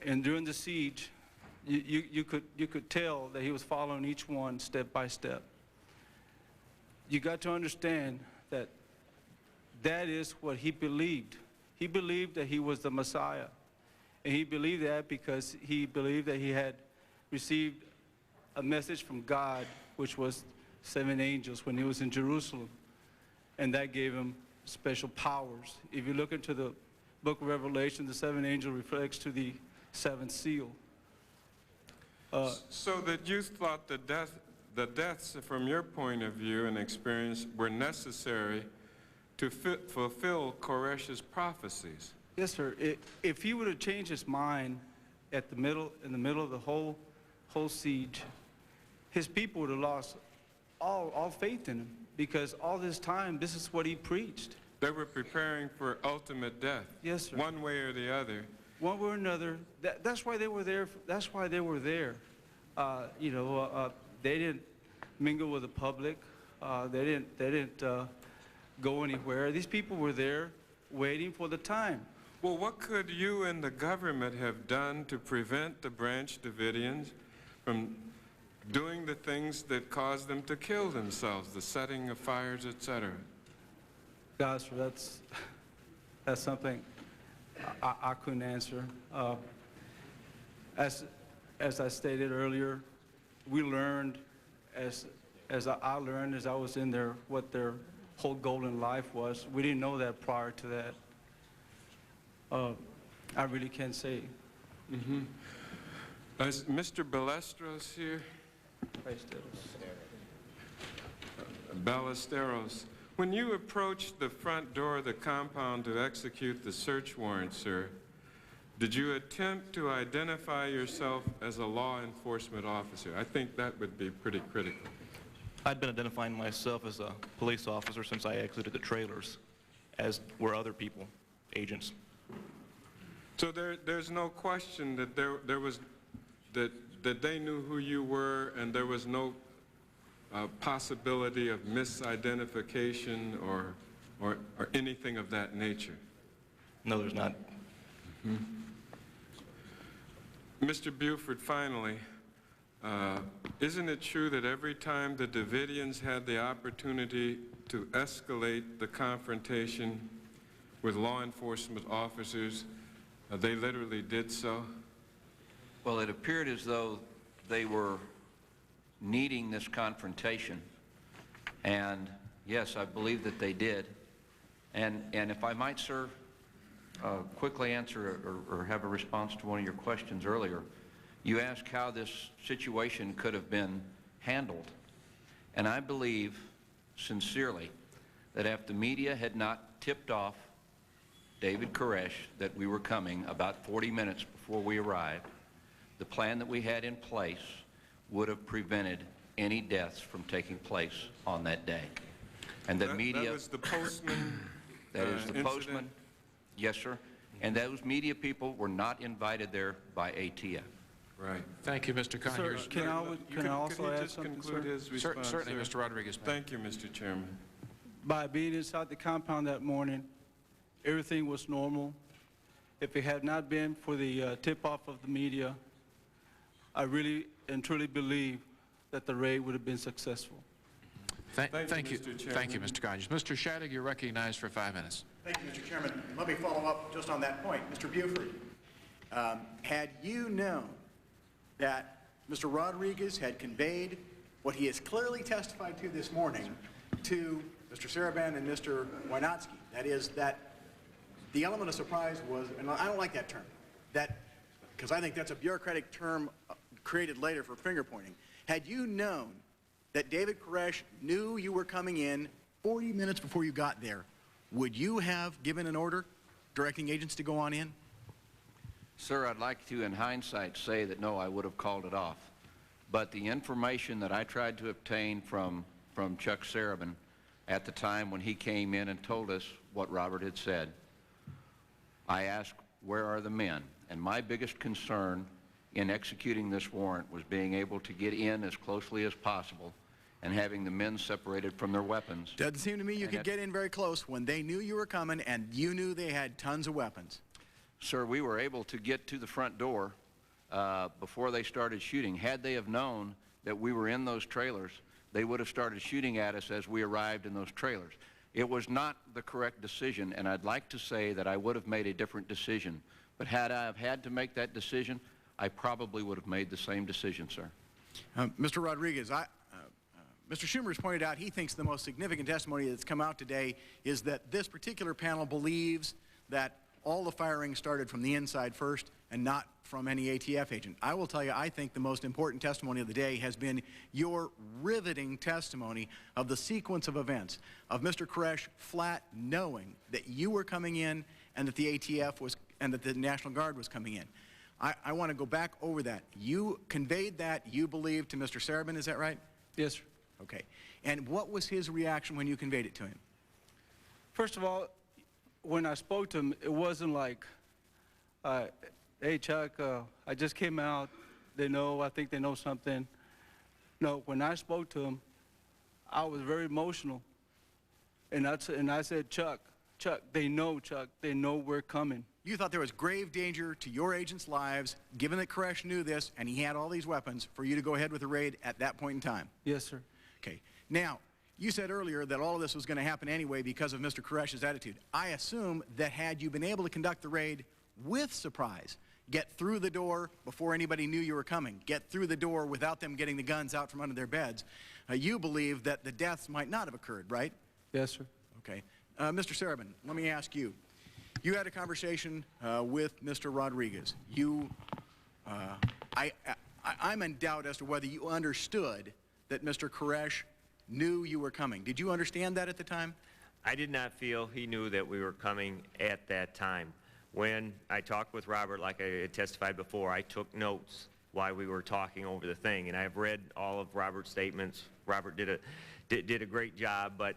and during the siege, you could tell that he was following each one step by step. You got to understand that that is what he believed. He believed that he was the Messiah. And he believed that because he believed that he had received a message from God, which was 7 angels when he was in Jerusalem. And that gave him special powers. If you look into the book of Revelation, the 7 angel reflects to the 7th seal. So that you thought the deaths, from your point of view and experience, were necessary to fulfill Koresh's prophecies? Yes, sir. If he would have changed his mind in the middle of the whole siege, his people would have lost all faith in him, because all this time, this is what he preached. They were preparing for ultimate death. Yes, sir. One way or the other. One way or another. That's why they were there. That's why they were there. They didn't mingle with the public. They didn't go anywhere. These people were there waiting for the time. Well, what could you and the government have done to prevent the Branch Davidians from doing the things that caused them to kill themselves, the setting of fires, etc.? Gosh, that's something I couldn't answer. As I stated earlier, we learned, as I learned as I was in there, what their whole goal in life was. We didn't know that prior to that. I really can't say. Mm-hmm. Is Mr. Ballesteros here? Ballesteros. When you approached the front door of the compound to execute the search warrant, sir, did you attempt to identify yourself as a law enforcement officer? I think that would be pretty critical. I'd been identifying myself as a police officer since I exited the trailers, as were other people, agents. So there's no question that that they knew who you were, and there was no possibility of misidentification or anything of that nature? No, there's not. Mm-hmm. Mr. Buford, finally, isn't it true that every time the Davidians had the opportunity to escalate the confrontation with law enforcement officers, they literally did so? Well, it appeared as though they were needing this confrontation, and yes, I believe that they did. And if I might, sir, quickly answer or have a response to one of your questions earlier. You asked how this situation could have been handled, and I believe sincerely that if the media had not tipped off David Koresh that we were coming about 40 minutes before we arrived, the plan that we had in place would have prevented any deaths from taking place on that day. And the media... That was the postman That is the incident? postman. Yes, sir. And those media people were not invited there by ATF. Right. Thank you, Mr. Conyers. Sir, can I also add something, conclude sir? his response, Certainly, sir? Mr. Rodriguez. Thank you, Mr. Chairman. By being inside the compound that morning, everything was normal. If it had not been for the tip-off of the media, I really and truly believe that the raid would have been successful. Thank you, Mr. Chairman. thank you, Mr. Conyers. Mr. Shadegg, you're recognized for 5 minutes. Thank you, Mr. Chairman. Let me follow up just on that point. Mr. Buford, had you known that Mr. Rodriguez had conveyed What he has clearly testified to this morning to Mr. Serban and Mr. Wynotsky, that is that the element of surprise was, and I don't like that term, because I think that's a bureaucratic term created later for finger pointing. Had you known that David Koresh knew you were coming in 40 minutes before you got there, would you have given an order directing agents to go on in? Sir, I'd like to, in hindsight, say that no, I would have called it off. But the information that I tried to obtain from Chuck Serban at the time when he came in and told us what Robert had said, I asked, where are the men? And my biggest concern in executing this warrant was being able to get in as closely as possible and having the men separated from their weapons. Doesn't seem to me you could get in very close when they knew you were coming and you knew they had tons of weapons. Sir, we were able to get to the front door before they started shooting. Had they have known that we were in those trailers, they would have started shooting at us as we arrived in those trailers. It was not the correct decision, and I'd like to say that I would have made a different decision. But had I have had to make that decision, I probably would have made the same decision, sir. Mr. Rodriguez, Mr. Schumer has pointed out he thinks the most significant testimony that's come out today is that this particular panel believes that all the firing started from the inside first and not from any ATF agent. I will tell you, I think the most important testimony of the day has been your riveting testimony of the sequence of events, of Mr. Koresh flat knowing that you were coming in and that the ATF was, and that the National Guard was coming in. I want to go back over that. You conveyed that, you believe, to Mr. Serban, is that right? Yes, sir. Okay. And what was his reaction when you conveyed it to him? First of all, when I spoke to him, it wasn't like, hey, Chuck, I just came out. They know, I think they know something. No, when I spoke to him, I was very emotional. And I said, Chuck, they know, Chuck, they know we're coming. You thought there was grave danger to your agents' lives, given that Koresh knew this and he had all these weapons, for you to go ahead with the raid at that point in time? Yes, sir. Okay. Now, you said earlier that all of this was going to happen anyway because of Mr. Koresh's attitude. I assume that had you been able to conduct the raid with surprise, get through the door before anybody knew you were coming, get through the door without them getting the guns out from under their beds, you believe that the deaths might not have occurred, right? Yes, sir. Okay. Mr. Serban, let me ask you. You had a conversation with Mr. Rodriguez. I'm in doubt as to whether you understood that Mr. Koresh knew you were coming. Did you understand that at the time? I did not feel he knew that we were coming at that time. When I talked with Robert, like I had testified before, I took notes while we were talking over the thing, and I've read all of Robert's statements. Robert did a great job, but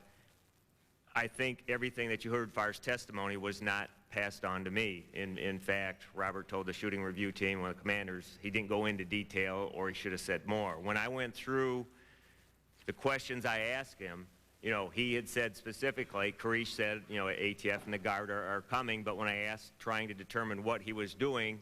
I think everything that you heard as far as testimony was not passed on to me. In fact, Robert told the shooting review team, one of the commanders, he didn't go into detail, or he should have said more. When I went through the questions I asked him, you know, he had said specifically, Koresh said, you know, ATF and the Guard are coming, but when I asked, trying to determine what he was doing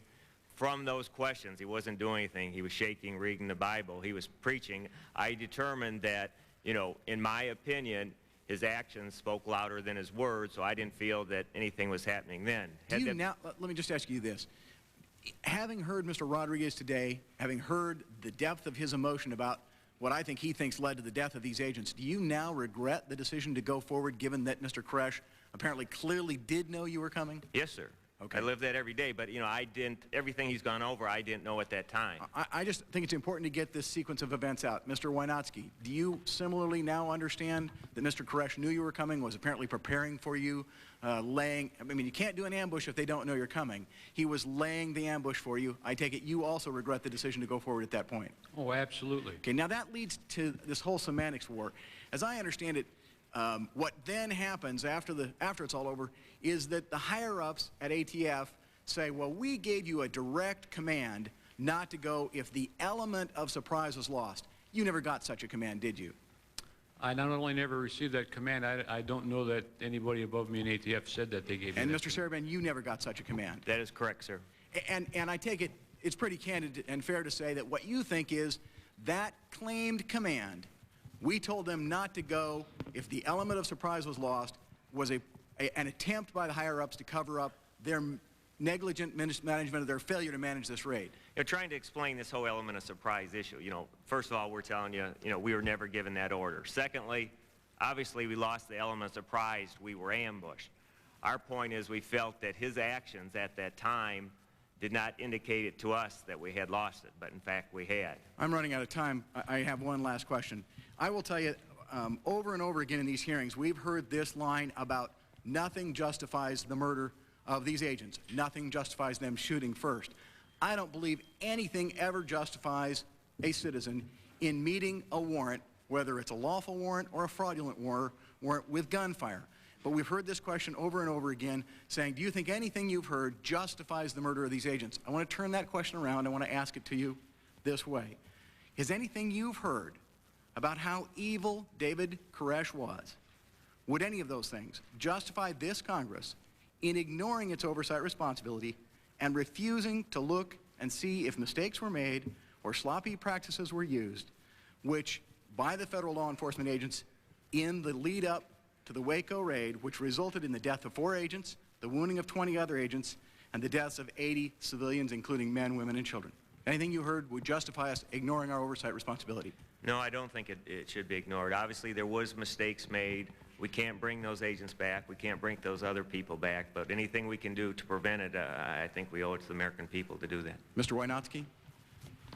from those questions, he wasn't doing anything. He was shaking, reading the Bible. He was preaching. I determined that, you know, in my opinion, his actions spoke louder than his words, so I didn't feel that anything was happening then. Let me just ask you this. Having heard Mr. Rodriguez today, having heard the depth of his emotion about what I think he thinks led to the death of these agents, do you now regret the decision to go forward, given that Mr. Koresh apparently clearly did know you were coming? Yes, sir. Okay. I live that every day, but, you know, I didn't, everything he's gone over, I didn't know at that time. I just think it's important to get this sequence of events out. Mr. Wynotsky, do you similarly now understand that Mr. Koresh knew you were coming, was apparently preparing for you, I mean, you can't do an ambush if they don't know you're coming. He was laying the ambush for you. I take it you also regret the decision to go forward at that point. Oh, absolutely. Okay, now that leads to this whole semantics war. As I understand it, what then happens after it's all over is that the higher-ups at ATF say, well, we gave you a direct command not to go if the element of surprise was lost. You never got such a command, did you? I not only never received that command, I don't know that anybody above me in ATF said that they gave me and that. Mr. Serban, you never got such a command. That is correct, sir. And I take it it's pretty candid and fair to say that what you think is that claimed command, we told them not to go if the element of surprise was lost, was an attempt by the higher-ups to cover up their negligent management of their failure to manage this raid? You know, trying to explain this whole element of surprise issue, you know, first of all, we're telling you, you know, we were never given that order. Secondly, obviously we lost the element of surprise. We were ambushed. Our point is we felt that his actions at that time did not indicate it to us that we had lost it, but in fact we had. I'm running out of time. I have one last question. I will tell you, over and over again in these hearings, we've heard this line about nothing justifies the murder of these agents. Nothing justifies them shooting first. I don't believe anything ever justifies a citizen in meeting a warrant, whether it's a lawful warrant or a fraudulent warrant with gunfire. But we've heard this question over and over again, saying, do you think anything you've heard justifies the murder of these agents? I want to turn that question around. I want to ask it to you this way. Is anything you've heard about how evil David Koresh was, would any of those things justify this Congress in ignoring its oversight responsibility and refusing to look and see if mistakes were made or sloppy practices were used, which by the federal law enforcement agents in the lead up to the Waco raid, which resulted in the death of 4 agents, the wounding of 20 other agents, and the deaths of 80 civilians, including men, women, and children? Anything you heard would justify us ignoring our oversight responsibility? No, I don't think it should be ignored. Obviously, there was mistakes made. We can't bring those agents back. We can't bring those other people back. But anything we can do to prevent it, I think we owe it to the American people to do that. Mr. Wynotsky?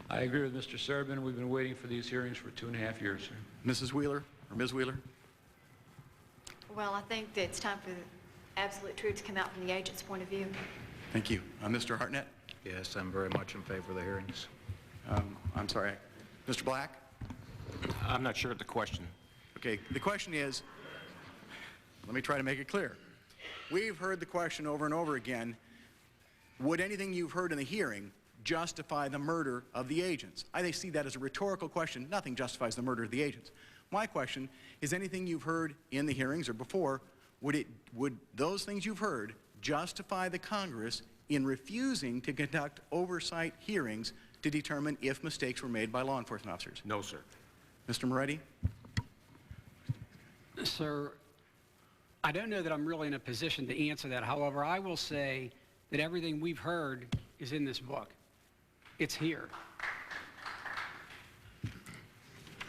I agree with Mr. Serbin. We've been waiting for these hearings for 2.5 years, sir. Mrs. Wheeler, or Ms. Wheeler? Well, I think that it's time for the absolute truth to come out from the agent's point of view. Thank you. Mr. Hartnett? Yes, I'm very much in favor of the hearings. I'm sorry. Mr. Black? I'm not sure of the question. Okay, the question is, let me try to make it clear. We've heard the question over and over again, would anything you've heard in the hearing justify the murder of the agents? I see that as a rhetorical question. Nothing justifies the murder of the agents. My question is, anything you've heard in the hearings or before, would those things you've heard justify the Congress in refusing to conduct oversight hearings to determine if mistakes were made by law enforcement officers? No, sir. Mr. Moretti? Sir, I don't know that I'm really in a position to answer that. However, I will say that everything we've heard is in this book. It's here.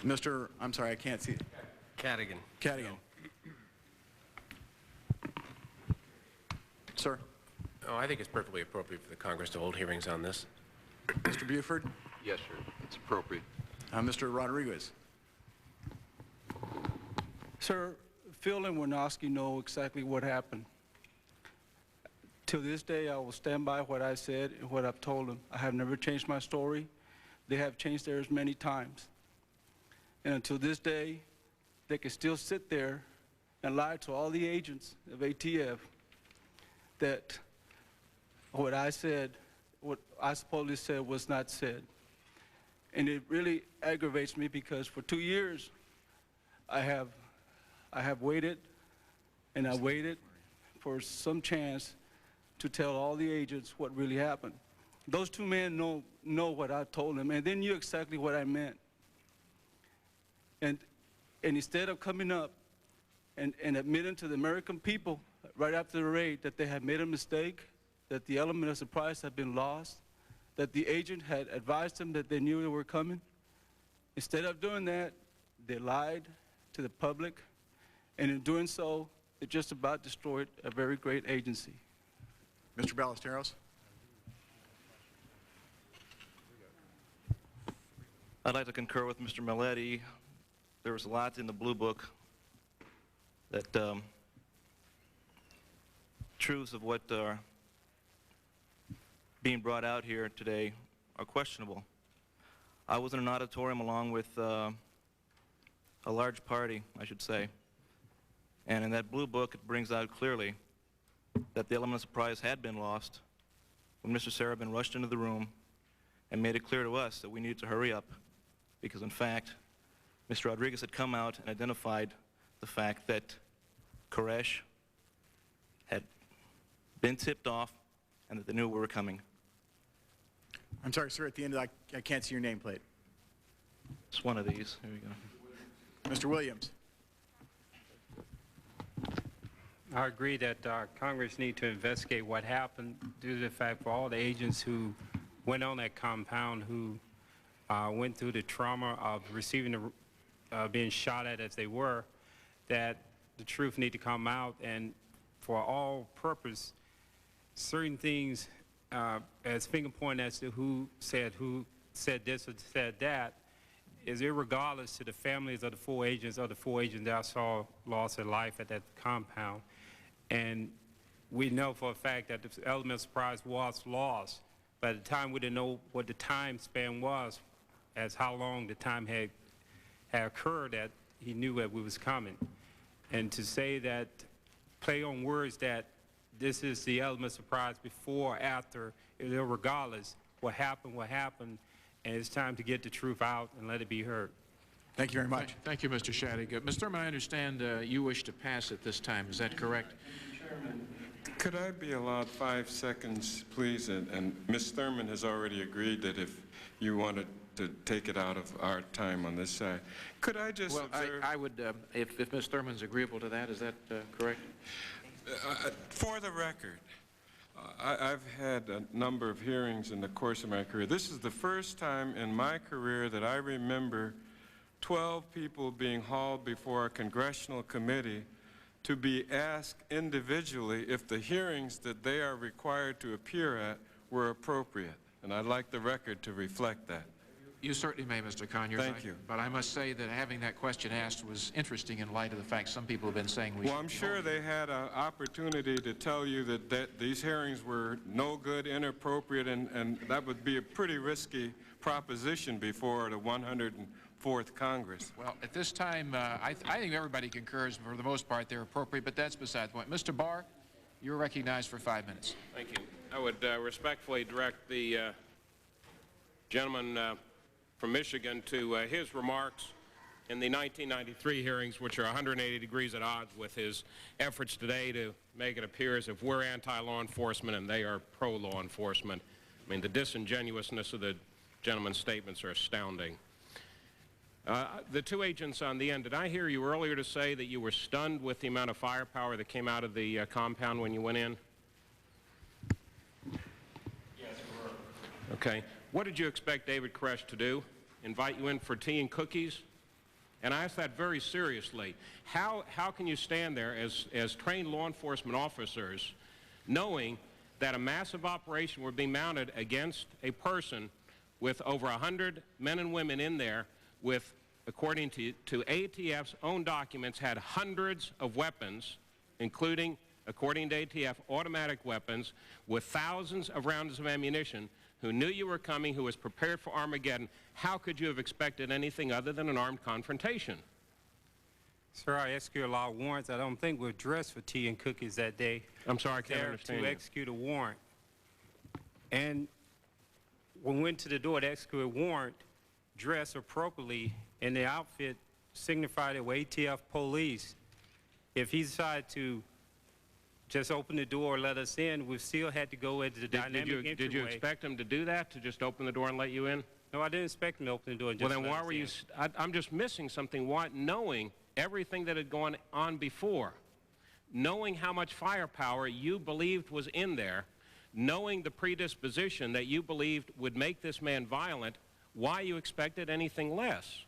I'm sorry, I can't see it. Cadigan. Cadigan. Sir? Oh, I think it's perfectly appropriate for the Congress to hold hearings on this. Mr. Buford? Yes, sir. It's appropriate. Mr. Rodriguez? Sir, Phil and Winowski know exactly what happened. To this day, I will stand by what I said and what I've told them. I have never changed my story. They have changed theirs many times. And until this day, they can still sit there and lie to all the agents of ATF that what I said, what I supposedly said was not said. And it really aggravates me because for 2 years, I have waited and I waited for some chance to tell all the agents what really happened. Those 2 men know what I told them, and they knew exactly what I meant. And instead of coming up and admitting to the American people right after the raid that they had made a mistake, that the element of surprise had been lost, that the agent had advised them that they knew they were coming, instead of doing that, they lied to the public, and in doing so, it just about destroyed a very great agency. Mr. Ballesteros? I'd like to concur with Mr. Milletti. There was a lot in the Blue Book that truths of what are being brought out here today are questionable. I was in an auditorium along with a large party, I should say, and in that Blue Book it brings out clearly that the element of surprise had been lost when Mr. Sarabin rushed into the room and made it clear to us that we needed to hurry up because, in fact, Mr. Rodriguez had come out and identified the fact that Koresh had been tipped off and that they knew we were coming. I'm sorry, sir, at the end of that, I can't see your nameplate. It's one of these. Here we go. Mr. Williams? I agree that Congress need to investigate what happened due to the fact for all the agents who went on that compound who went through the trauma of receiving being shot at as they were, that the truth need to come out, and for all purpose, certain things as finger pointing as to who said this or said that is irregardless to the families of the 4 agents that I saw lost their life at that compound. And we know for a fact that the element of surprise was lost. But at the time, we didn't know what the time span was, as how long the time had occurred that he knew that we was coming. And to say that, play on words that this is the element of surprise before or after, regardless, what happened, and it's time to get the truth out and let it be heard. Thank you very much. Thank you, Mr. Shadegg. Mr. Thurman, I understand you wish to pass at this time. Is that correct? Chairman, could I be allowed 5 seconds, please? And Ms. Thurman has already agreed that if you wanted to take it out of our time on this side, could I just observe? I would, if Ms. Thurman's agreeable to that, is that correct? For the record, I've had a number of hearings in the course of my career. This is the first time in my career that I remember 12 people being hauled before a congressional committee to be asked individually if the hearings that they are required to appear at were appropriate. And I'd like the record to reflect that. You certainly may, Mr. Conyers. Thank you. But I must say that having that question asked was interesting in light of the fact some people have been saying we should. Well, I'm sure they had an opportunity to tell you that these hearings were no good, inappropriate, and that would be a pretty risky proposition before the 104th Congress. Well, at this time, I think everybody concurs. For the most part, they're appropriate, but that's beside the point. Mr. Barr, you're recognized for 5 minutes. Thank you. I would respectfully direct the gentleman from Michigan to his remarks in the 1993 hearings, which are 180 degrees at odds with his efforts today to make it appear as if we're anti-law enforcement and they are pro-law enforcement. I mean, the disingenuousness of the gentleman's statements are astounding. The 2 agents on the end, did I hear you earlier to say that you were stunned with the amount of firepower that came out of the compound when you went in? Yes, we were. Okay. What did you expect David Koresh to do? Invite you in for tea and cookies? And I ask that very seriously. How can you stand there as trained law enforcement officers knowing that a massive operation were being mounted against a person with over 100 men and women in there with, according to ATF's own documents, had hundreds of weapons, including, according to ATF, automatic weapons with thousands of rounds of ammunition, who knew you were coming, who was prepared for Armageddon? How could you have expected anything other than an armed confrontation? Sir, I executed a lot of warrants. I don't think we're dressed for tea and cookies that day. I'm sorry, I can't understand to you. execute a warrant. And when we went to the door to execute a warrant, dressed appropriately, and the outfit signified it with ATF police. If he decided to just open the door or let us in, we still had to go into the dynamic entryway. Did you expect him to do that, to just open the door and let you in? No, I didn't expect him to open the door and just Well, then why were you... I'm just missing something. Why, knowing everything that had gone on before, knowing how much firepower you believed was in there, knowing the predisposition that you believed would make this man violent, why you expected anything less?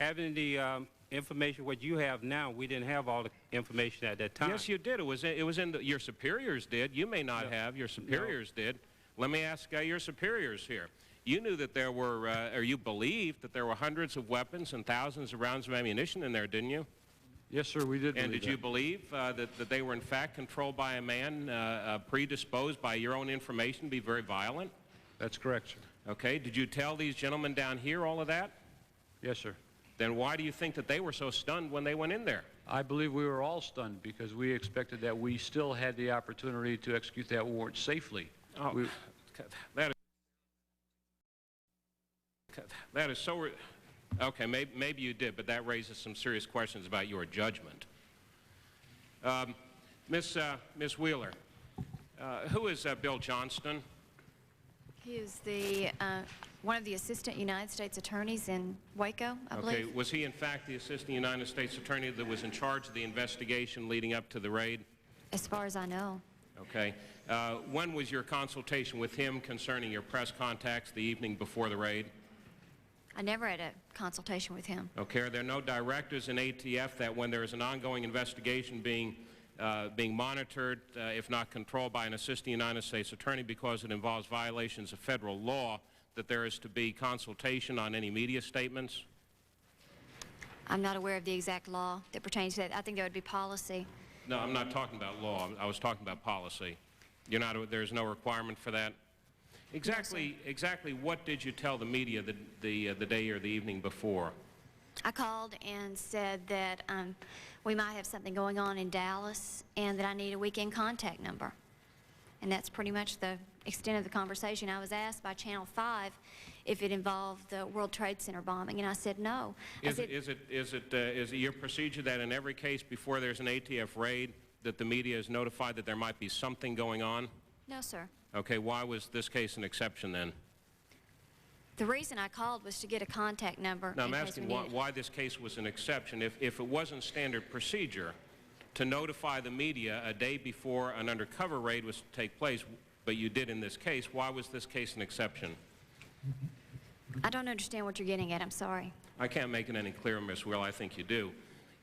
Having the information what you have now, we didn't have all the information at that time. Yes, you did. It was in your superiors did. You may not have. Your superiors did. Let me ask your superiors here. You knew that there were, or you believed that there were hundreds of weapons and thousands of rounds of ammunition in there, didn't you? Yes, sir, we did. And did you believe that they were in fact controlled by a man predisposed by your own information to be very violent? That's correct, sir. Okay. Did you tell these gentlemen down here all of that? Yes, sir. Then why do you think that they were so stunned when they went in there? I believe we were all stunned because we expected that we still had the opportunity to execute that warrant safely. Oh, that is so... Okay, maybe you did, but that raises some serious questions about your judgment. Miss Wheeler, who is Bill Johnston? He is the one of the assistant United States attorneys in Waco, I believe. Okay, was he in fact the assistant United States attorney that was in charge of the investigation leading up to the raid? As far as I know. Okay. When was your consultation with him concerning your press contacts the evening before the raid? I never had a consultation with him. Okay. Are there no directives in ATF that when there is an ongoing investigation being monitored, if not controlled by an assisting United States attorney because it involves violations of federal law, that there is to be consultation on any media statements? I'm not aware of the exact law that pertains to that. I think there would be policy. No, I'm not talking about law. I was talking about policy. There's no requirement for that? Exactly what did you tell the media the day or the evening before? I called and said that we might have something going on in Dallas and that I need a weekend contact number. And that's pretty much the extent of the conversation. I was asked by Channel 5 if it involved the World Trade Center bombing, and I said no. Is it your procedure that in every case before there's an ATF raid that the media is notified that there might be something going on? No, sir. Okay, why was this case an exception then? The reason I called was to get a contact number. Now, I'm asking why this case was an exception. If it wasn't standard procedure to notify the media a day before an undercover raid was to take place, but you did in this case, why was this case an exception? I don't understand what you're getting at. I'm sorry. I can't make it any clearer, Ms. Will. I think you do.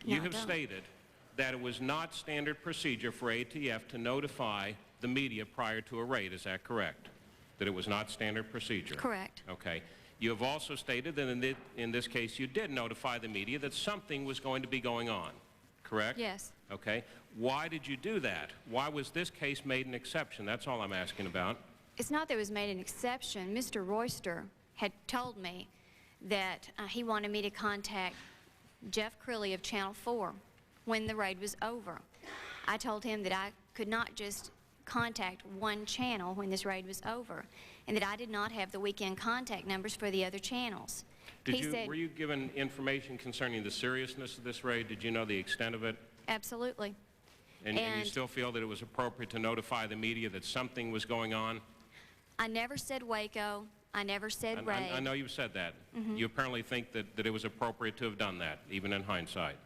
You have stated that it was not standard procedure for ATF to notify the media prior to a raid. Is that correct? That it was not standard procedure? Correct. Okay. You have also stated that in this case you did notify the media that something was going to be going on, correct? Yes. Okay. Why did you do that? Why was this case made an exception? That's all I'm asking about. It's not that it was made an exception. Mr. Royster had told me that he wanted me to contact Jeff Crilly of Channel 4 when the raid was over. I told him that I could not just contact one channel when this raid was over, and that I did not have the weekend contact numbers for the other channels. Were you given information concerning the seriousness of this raid? Did you know the extent of it? Absolutely. And you still feel that it was appropriate to notify the media that something was going on? I never said Waco. I never said raid. I know you've said that. You apparently think that it was appropriate to have done that, even in hindsight.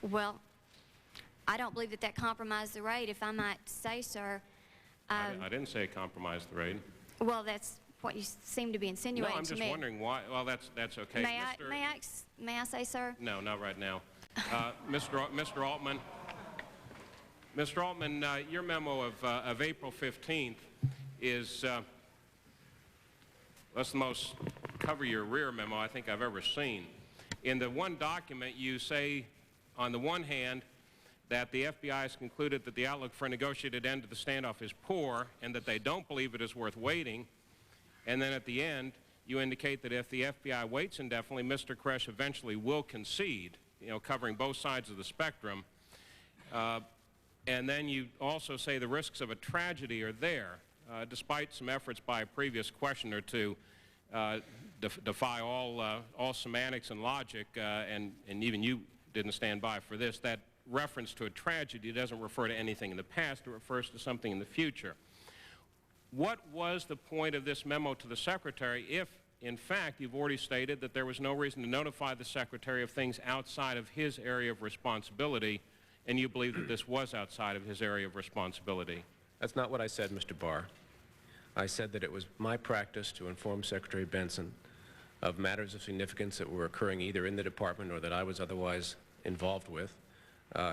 Well, I don't believe that that compromised the raid, if I might say, sir. I didn't say it compromised the raid. Well, that's what you seem to be insinuating to me. No, I'm just wondering why. Well, that's okay. May I say, sir? No, not right now. Mr. Altman. Mr. Altman, your memo of April 15th is that's the most cover-your-rear memo I think I've ever seen. In the one document, you say, on the one hand, that the FBI has concluded that the outlook for a negotiated end to the standoff is poor and that they don't believe it is worth waiting. And then at the end, you indicate that if the FBI waits indefinitely, Mr. Koresh eventually will concede, covering both sides of the spectrum. And then you also say the risks of a tragedy are there, despite some efforts by a previous questioner to defy all semantics and logic, and even you didn't stand by for this. That reference to a tragedy doesn't refer to anything in the past, it refers to something in the future. What was the point of this memo to the Secretary if, in fact, you've already stated that there was no reason to notify the Secretary of things outside of his area of responsibility, and you believe that this was outside of his area of responsibility? That's not what I said, Mr. Barr. I said that it was my practice to inform Secretary Benson of matters of significance that were occurring either in the department or that I was otherwise involved with.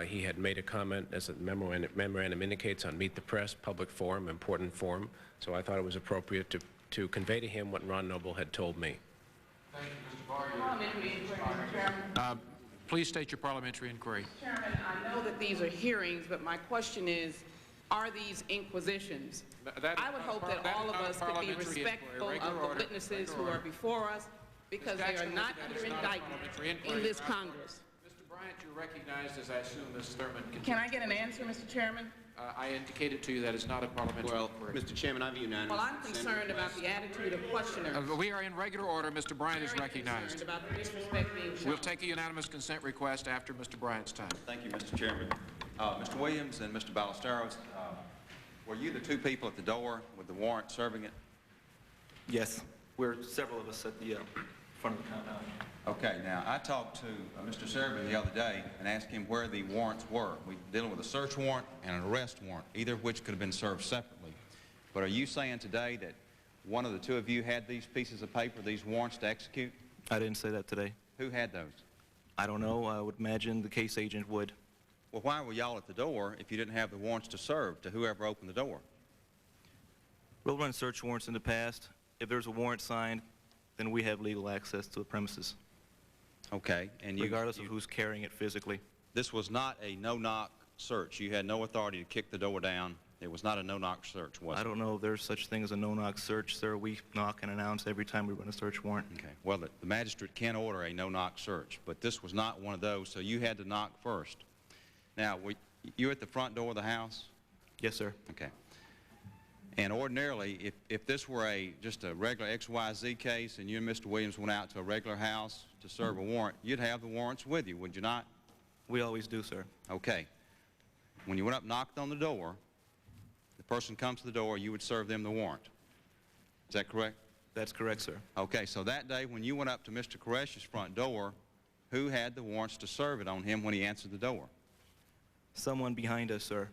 He had made a comment, as the memorandum indicates, on Meet the Press, public forum, important forum, so I thought it was appropriate to convey to him what Ron Noble had told me. Thank you, Mr. Barr. Please state your parliamentary inquiry. Chairman, I know that these are hearings, but my question is, are these inquisitions? I would hope that all of us could be respectful of the witnesses who are before us, because they are not under indictment in this Congress. Mr. Bryant, you're recognized, as I assume Ms. Thurman continues. Can I get an answer, Mr. Chairman? I indicated to you that is not a parliamentary inquiry. Mr. Chairman, I'm unanimous. Well, I'm concerned about the attitude of questioners. We are in regular order. Mr. Bryant is recognized. About the disrespect being shown. We'll take a unanimous consent request after Mr. Bryant's time. Thank you, Mr. Chairman. Mr. Williams and Mr. Ballesteros, were you the two people at the door with the warrant serving it? Yes, we're several of us at the front of the compound. Okay, now, I talked to Mr. Serban the other day and asked him where the warrants were. We're dealing with a search warrant and an arrest warrant, either of which could have been served separately. But are you saying today that one of the two of you had these pieces of paper, these warrants to execute? I didn't say that today. Who had those? I don't know. I would imagine the case agent would. Well, why were y'all at the door if you didn't have the warrants to serve to whoever opened the door? We'll run search warrants in the past. If there's a warrant signed, then we have legal access to the premises. Okay, and regardless of who's carrying it physically. This was not a no-knock search. You had no authority to kick the door down. It was not a no-knock search, was it? I don't know if there's such thing as a no-knock search, sir. We knock and announce every time we run a search warrant. Okay. Well, the magistrate can order a no-knock search, but this was not one of those, so you had to knock first. Now, were you at the front door of the house? Yes, sir. Okay. And ordinarily, if this were just a regular XYZ case and you and Mr. Williams went out to a regular house to serve a warrant, you'd have the warrants with you, would you not? We always do, sir. Okay. When you went up and knocked on the door, the person comes to the door, you would serve them the warrant. Is that correct? That's correct, sir. Okay, so that day when you went up to Mr. Koresh's front door, who had the warrants to serve it on him when he answered the door? Someone behind us, sir.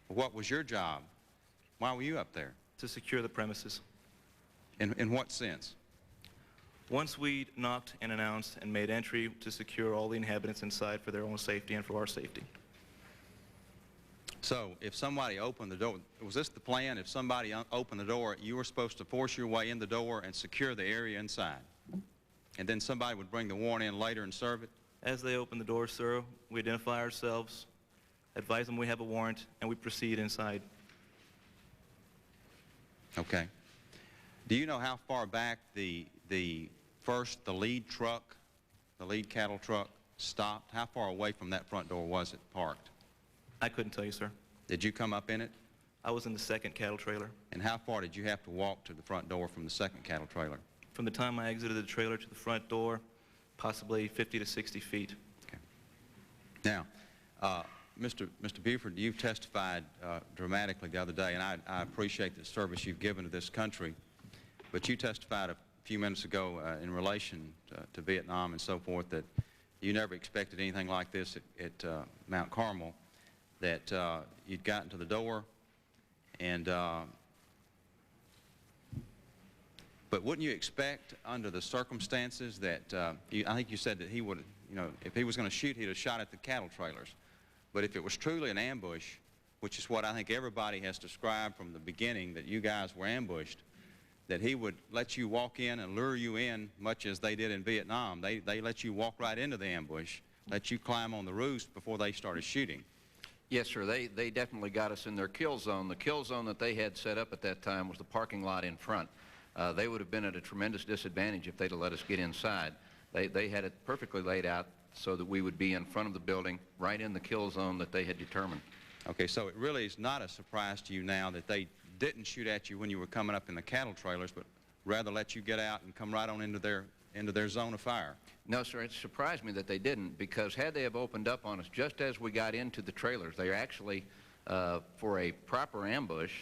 What was your job? Why were you up there? To secure the premises. In what sense? Once we knocked and announced and made entry to secure all the inhabitants inside for their own safety and for our safety. So if somebody opened the door, was this the plan? If somebody opened the door, you were supposed to force your way in the door and secure the area inside? And then somebody would bring the warrant in later and serve it? As they open the door, sir, we identify ourselves, advise them we have a warrant, and we proceed inside. Okay. Do you know how far back the lead truck, the lead cattle truck, stopped? How far away from that front door was it parked? I couldn't tell you, sir. Did you come up in it? I was in the second cattle trailer. And how far did you have to walk to the front door from the second cattle trailer? From the time I exited the trailer to the front door, possibly 50 to 60 feet. Okay. Now, Mr. Buford, you've testified dramatically the other day, and I appreciate the service you've given to this country, but you testified a few minutes ago in relation to Vietnam and so forth that you never expected anything like this at Mount Carmel, that you'd gotten to the door, and but wouldn't you expect under the circumstances that, I think you said that he would, if he was going to shoot, he'd have shot at the cattle trailers. But if it was truly an ambush, which is what I think everybody has described from the beginning, that you guys were ambushed, that he would let you walk in and lure you in, much as they did in Vietnam. They let you walk right into the ambush, let you climb on the roost before they started shooting. Yes, sir. They definitely got us in their kill zone. The kill zone that they had set up at that time was the parking lot in front. They would have been at a tremendous disadvantage if they'd have let us get inside. They had it perfectly laid out so that we would be in front of the building, right in the kill zone that they had determined. Okay, so it really is not a surprise to you now that they didn't shoot at you when you were coming up in the cattle trailers, but rather let you get out and come right on into their zone of fire. No, sir, it surprised me that they didn't, because had they have opened up on us just as we got into the trailers, they actually, for a proper ambush,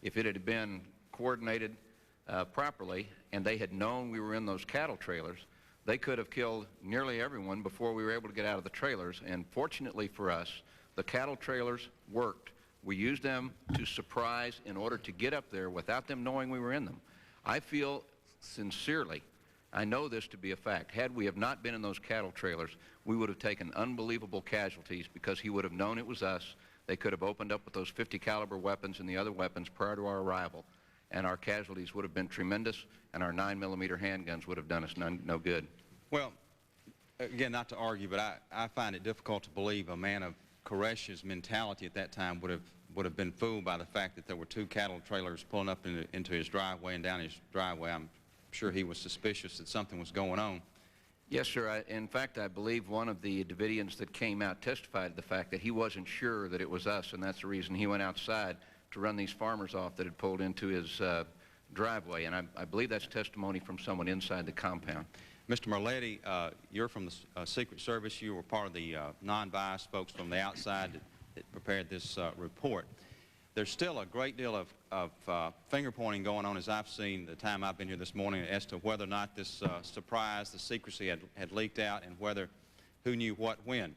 if it had been coordinated properly and they had known we were in those cattle trailers, they could have killed nearly everyone before we were able to get out of the trailers. And fortunately for us, the cattle trailers worked. We used them to surprise in order to get up there without them knowing we were in them. I feel sincerely, I know this to be a fact, had we have not been in those cattle trailers, we would have taken unbelievable casualties, because he would have known it was us. They could have opened up with those 50 caliber weapons and the other weapons prior to our arrival, and our casualties would have been tremendous, and our 9mm handguns would have done us no good. Well, again, not to argue, but I find it difficult to believe a man of Koresh's mentality at that time would have been fooled by the fact that there were two cattle trailers pulling up into his driveway and down his driveway. I'm sure he was suspicious that something was going on. Yes, sir. In fact, I believe one of the Davidians that came out testified to the fact that he wasn't sure that it was us, and that's the reason he went outside to run these farmers off that had pulled into his driveway. And I believe that's testimony from someone inside the compound. Mr. Merletti, you're from the Secret Service. You were part of the non-biased folks from the outside that prepared this report. there's still a great deal of finger-pointing going on, as I've seen the time I've been here this morning, as to whether or not this surprise, the secrecy had leaked out, and who knew what when.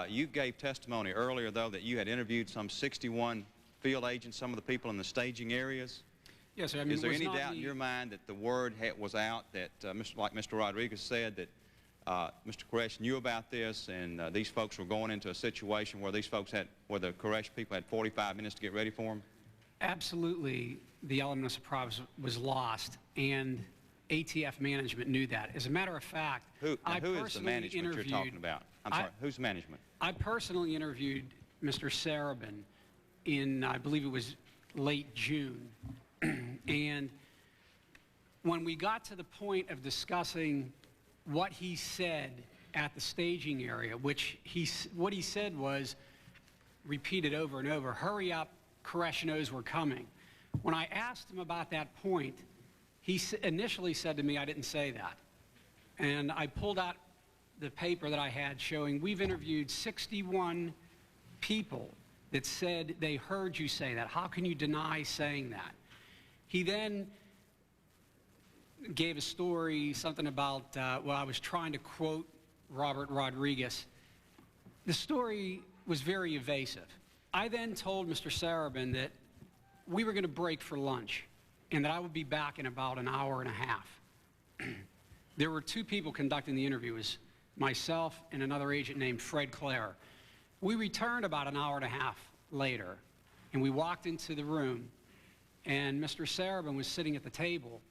You gave testimony earlier, though, that you had interviewed some 61 field agents, some of the people in the staging areas. Yes, sir. I mean, is there any doubt in your mind that the word was out, that, like Mr. Rodriguez said, that Mr. Koresh knew about this, and these folks were going into a situation where where the Koresh people had 45 minutes to get ready for them? Absolutely, the element of surprise was lost, and ATF management knew that. As a matter of fact, who is the management you're talking about? I'm sorry, who's management? I personally interviewed Mr. Sarabin in, I believe it was late June, and when we got to the point of discussing what he said at the staging area, which what he said was repeated over and over, "Hurry up, Koresh knows we're coming." When I asked him about that point, he initially said to me, "I didn't say that." And I pulled out the paper that I had showing we've interviewed 61 people that said they heard you say that. How can you deny saying that? He then gave a story, something about, well, I was trying to quote Robert Rodriguez. The story was very evasive. I then told Mr. Sarabin that we were going to break for lunch and that I would be back in about an hour and a half. There were two people conducting the interview. It was myself and another agent named Fred Clare. We returned about an hour and a half later, and we walked into the room, and Mr. Sarabin was sitting at the table.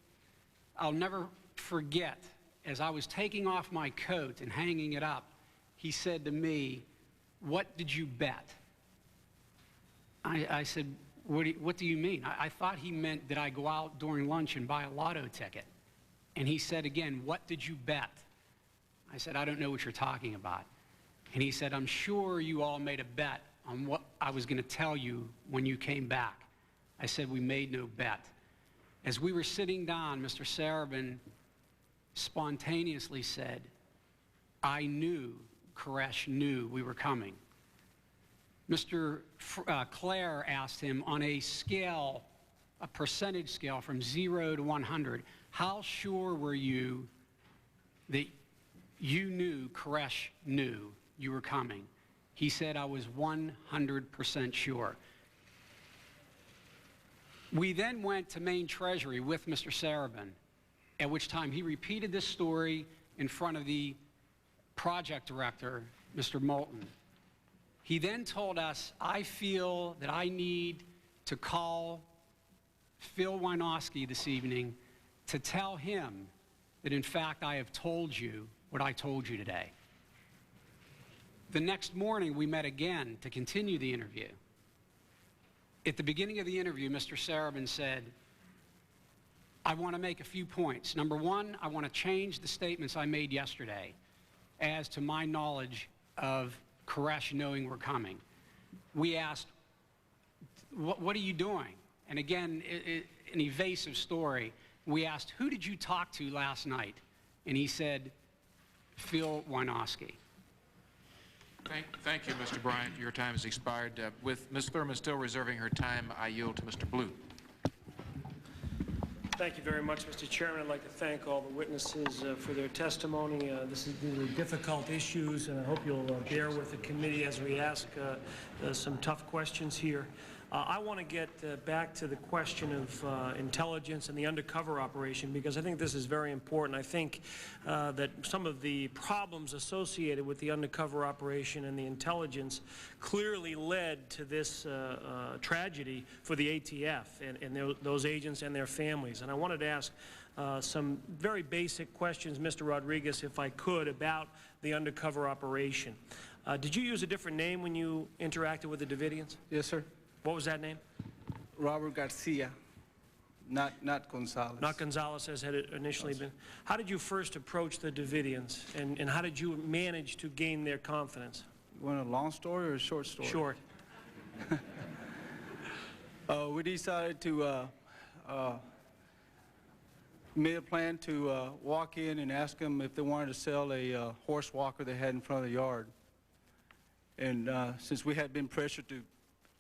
I'll never forget, as I was taking off my coat and hanging it up, he said to me, "What did you bet?" I said, what do you mean? I thought he meant, did I go out during lunch and buy a lotto ticket? And he said again, "What did you bet?" I said, "I don't know what you're talking about." And he said, "I'm sure you all made a bet on what I was going to tell you when you came back." I said, "We made no bet." As we were sitting down, Mr. Sarabin spontaneously said, "I knew, Koresh knew we were coming." Mr. Clare asked him on a scale, a percentage scale from 0 to 100, how sure were you that you knew Koresh knew you were coming? He said, "I was 100% sure." We then went to Main Treasury with Mr. Sarabin, at which time he repeated this story in front of the project director, Mr. Moulton. He then told us, "I feel that I need to call Phil Wynowski this evening to tell him that, in fact, I have told you what I told you today." The next morning, we met again to continue the interview. At the beginning of the interview, Mr. Sarabin said, "I want to make a few points. Number one, I want to change the statements I made yesterday as to my knowledge of Koresh knowing we're coming." We asked, what are you doing? And again, an evasive story. We asked, "Who did you talk to last night?" And he said, "Phil Wynowski." Thank you, Mr. Bryant. Your time has expired. With Ms. Thurman still reserving her time, I yield to Mr. Blue. Thank you very much, Mr. Chairman. I'd like to thank all the witnesses for their testimony. These are difficult issues, and I hope you'll bear with the committee as we ask some tough questions here. I want to get back to the question of intelligence and the undercover operation, because I think this is very important. I think that some of the problems associated with the undercover operation and the intelligence clearly led to this tragedy for the ATF and those agents and their families. And I wanted to ask some very basic questions, Mr. Rodriguez, if I could, about the undercover operation. Did you use a different name when you interacted with the Davidians? Yes, sir. What was that name? Robert Garcia, not Gonzalez. Not Gonzalez, as had it initially been. How did you first approach the Davidians, and how did you manage to gain their confidence? You want a long story or a short story? Short. We decided to made a plan to walk in and ask them if they wanted to sell a horse walker they had in front of the yard. And since we had been pressured to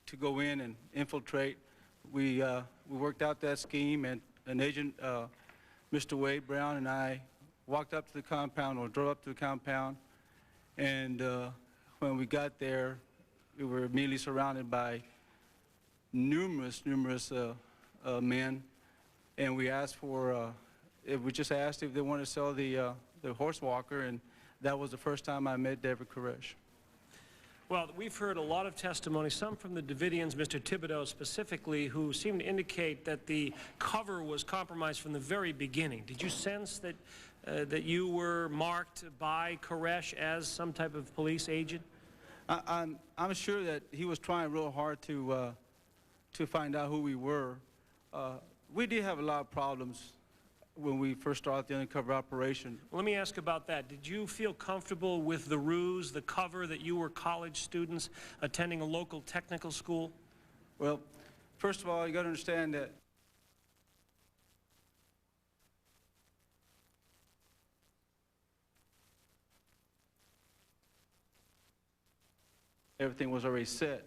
to go in and infiltrate. We worked out that scheme, and an agent, Mr. Wade Brown, and I walked up to the compound, or drove up to the compound, and when we got there, we were immediately surrounded by numerous men, and we asked for, we just asked if they wanted to sell the horse walker, and that was the first time I met David Koresh. Well, we've heard a lot of testimony, some from the Davidians, Mr. Thibodeau specifically, who seem to indicate that the cover was compromised from the very beginning. Did you sense that that you were marked by Koresh as some type of police agent? I'm sure that he was trying real hard to find out who we were. We did have a lot of problems when we first started the undercover operation. Let me ask about that. Did you feel comfortable with the ruse, the cover, that you were college students attending a local technical school? Well, first of all, you got to understand that everything was already set.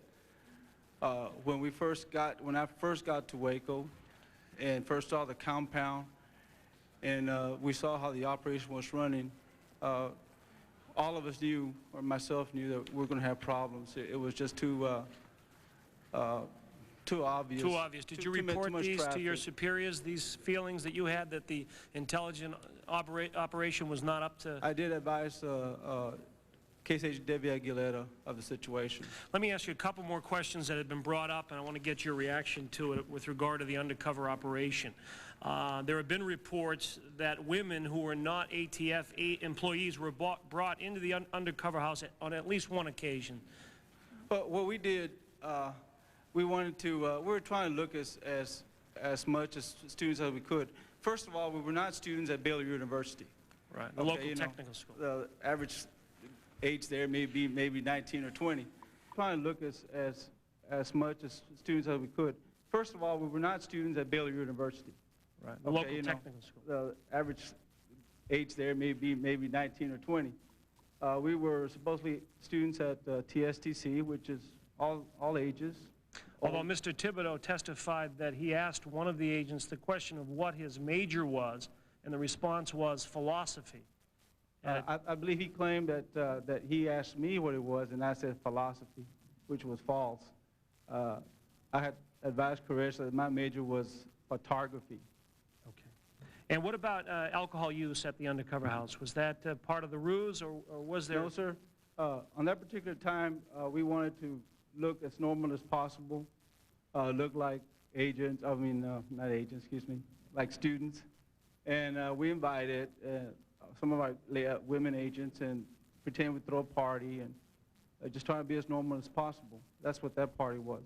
When I first got to Waco and first saw the compound, and we saw how the operation was running, all of us knew, or myself knew, that we were going to have problems. It was just too obvious. Too obvious. Did you report these to your superiors, these feelings that you had that the intelligence operation was not up to? I did advise Case Agent Debbie Aguilera of the situation. Let me ask you a couple more questions that have been brought up, and I want to get your reaction to it with regard to the undercover operation. There have been reports that women who were not ATF employees were brought into the undercover house on at least one occasion. But what we did, we wanted to, we were trying to look as much as students as we could. First of all, we were not students at Baylor University. Right, the local technical school. The average age there may be maybe 19 or 20. Trying to look as much as students as we could. First of all, we were not students at Baylor University. Right, the local technical school. The average age there may be maybe 19 or 20. We were supposedly students at TSTC, which is all ages. Although Mr. Thibodeau testified that he asked one of the agents the question of what his major was, and the response was philosophy. I believe he claimed that he asked me what it was, and I said philosophy, which was false. I had advised Koresh that my major was photography. Okay. And what about alcohol use at the undercover house? Was that part of the ruse, or was there? No, sir. On that particular time, we wanted to look as normal as possible, look like agents, not agents, excuse me, like students. And we invited some of our women agents and pretend we throw a party and just trying to be as normal as possible. That's what that party was.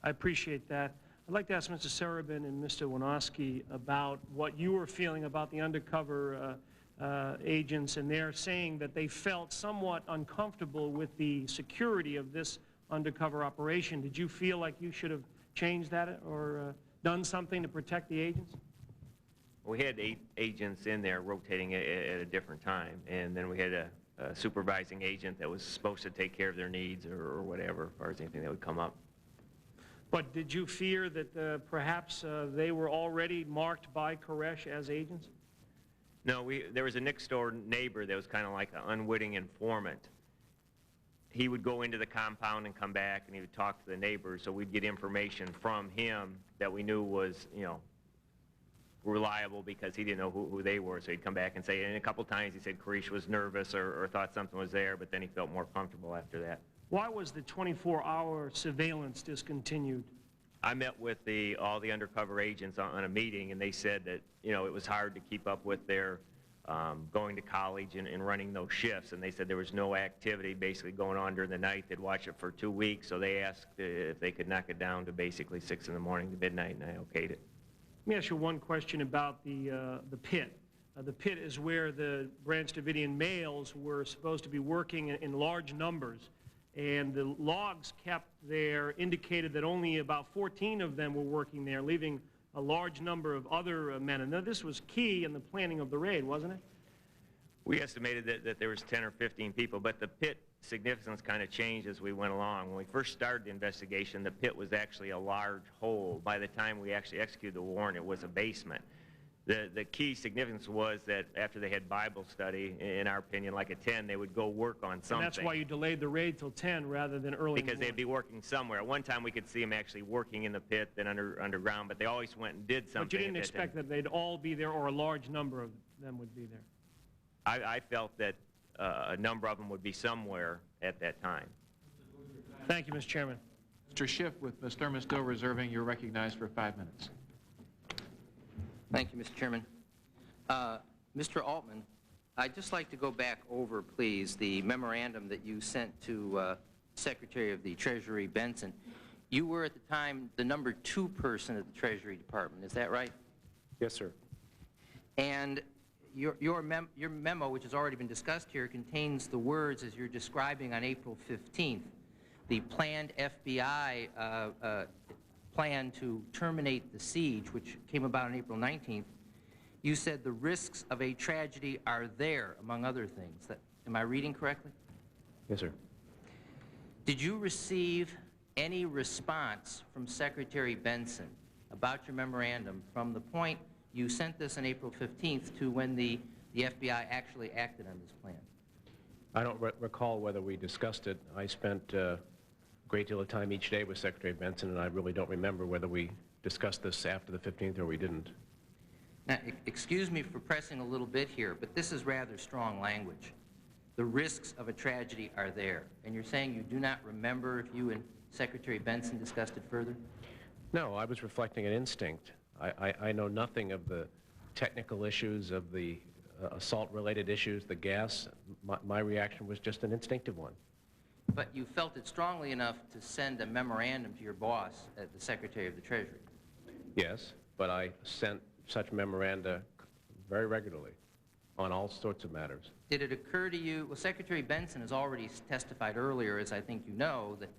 I appreciate that. I'd like to ask Mr. Serabin and Mr. Winoski about what you were feeling about the undercover agents, and they're saying that they felt somewhat uncomfortable with the security of this undercover operation. Did you feel like you should have changed that or done something to protect the agents? We had 8 agents in there rotating at a different time, and then we had a supervising agent that was supposed to take care of their needs or whatever, as far as anything that would come up. But did you fear that perhaps they were already marked by Koresh as agents? No, there was a next-door neighbor that was kind of like an unwitting informant. He would go into the compound and come back, and he would talk to the neighbors, so we'd get information from him that we knew was, reliable, because he didn't know who they were. So he'd come back and say, and a couple times he said Koresh was nervous or thought something was there, but then he felt more comfortable after that. Why was the 24-hour surveillance discontinued? I met with all the undercover agents on a meeting, and they said that, it was hard to keep up with their going to college and running those shifts, and they said there was no activity basically going on during the night. They'd watch it for 2 weeks, so they asked if they could knock it down to basically 6 in the morning to midnight, and I okayed it. Let me ask you one question about the pit. The pit is where the Branch Davidian males were supposed to be working in large numbers, and the logs kept there indicated that only about 14 of them were working there, leaving a large number of other men. And this was key in the planning of the raid, wasn't it? We estimated that there was 10 or 15 people, but the pit significance kind of changed as we went along. When we first started the investigation, the pit was actually a large hole. By the time we actually executed the warrant, it was a basement. The key significance was that after they had Bible study, in our opinion, like at 10, they would go work on something. And that's why you delayed the raid till 10 rather than early. Because they'd be working somewhere. At one time we could see them actually working in the pit, then underground, but they always went and did something. But you didn't expect that they'd all be there, or a large number of them would be there. I felt that a number of them would be somewhere at that time. Thank you, Mr. Chairman. Mr. Schiff, with Ms. Thurman still reserving, you're recognized for 5 minutes. Thank you, Mr. Chairman. Mr. Altman, I'd just like to go back over, please, the memorandum that you sent to Secretary of the Treasury Benson. You were at the time the number 2 person at the Treasury Department, is that right? Yes, sir. And your memo, which has already been discussed here, contains the words as you're describing on April 15th, the planned FBI plan to terminate the siege, which came about on April 19th. You said the risks of a tragedy are there, among other things. Am I reading correctly? Yes, sir. Did you receive any response from Secretary Benson about your memorandum from the point you sent this on April 15th to when the FBI actually acted on this plan? I don't recall whether we discussed it. I spent a great deal of time each day with Secretary Benson, and I really don't remember whether we discussed this after the 15th or we didn't. Now, excuse me for pressing a little bit here, but this is rather strong language. The risks of a tragedy are there. And you're saying you do not remember if you and Secretary Benson discussed it further? No, I was reflecting an instinct. I know nothing of the technical issues, of the assault-related issues, the gas. My reaction was just an instinctive one. But you felt it strongly enough to send a memorandum to your boss at the Secretary of the Treasury? Yes, but I sent such memoranda very regularly on all sorts of matters. Did it occur to you, well, Secretary Benson has already testified earlier, as I think you know, that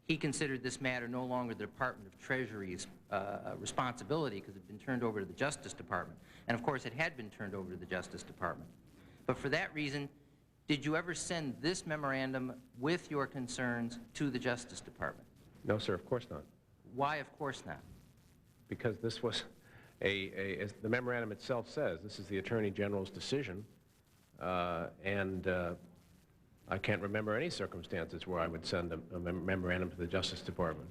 he considered this matter no longer the Department of Treasury's responsibility because it had been turned over to the Justice Department. And of course, it had been turned over to the Justice Department. But for that reason, did you ever send this memorandum with your concerns to the Justice Department? No, sir, of course not. Why, of course not? Because this was as the memorandum itself says, this is the Attorney General's decision, and I can't remember any circumstances where I would send a memorandum to the Justice Department.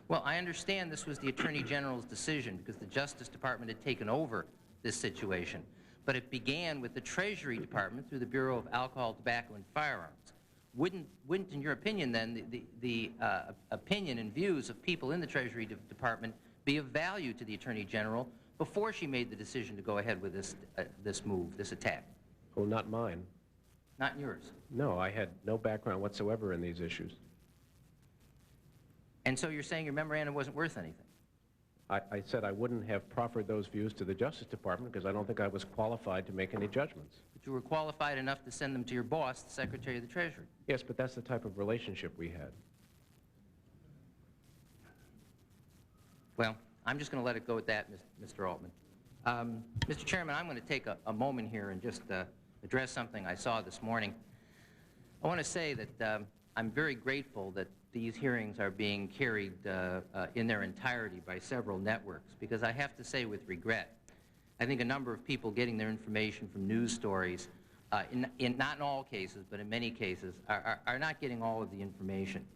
Well, I understand this was the Attorney General's decision because the Justice Department had taken over this situation. But it began with the Treasury Department through the Bureau of Alcohol, Tobacco, and Firearms. Wouldn't in your opinion, then, the opinion and views of people in the Treasury Department be of value to the Attorney General before she made the decision to go ahead with this move, this attack? Well, not mine. Not yours? No, I had no background whatsoever in these issues. And so you're saying your memorandum wasn't worth anything? I said I wouldn't have proffered those views to the Justice Department because I don't think I was qualified to make any judgments. But you were qualified enough to send them to your boss, the Secretary of the Treasury. Yes, but that's the type of relationship we had. Well, I'm just going to let it go at that, Mr. Altman. Mr. Chairman, I'm going to take a moment here and just address something I saw this morning. I want to say that I'm very grateful that these hearings are being carried in their entirety by several networks, because I have to say with regret, I think a number of people getting their information from news stories, not in all cases, but in many cases, are not getting all of the information.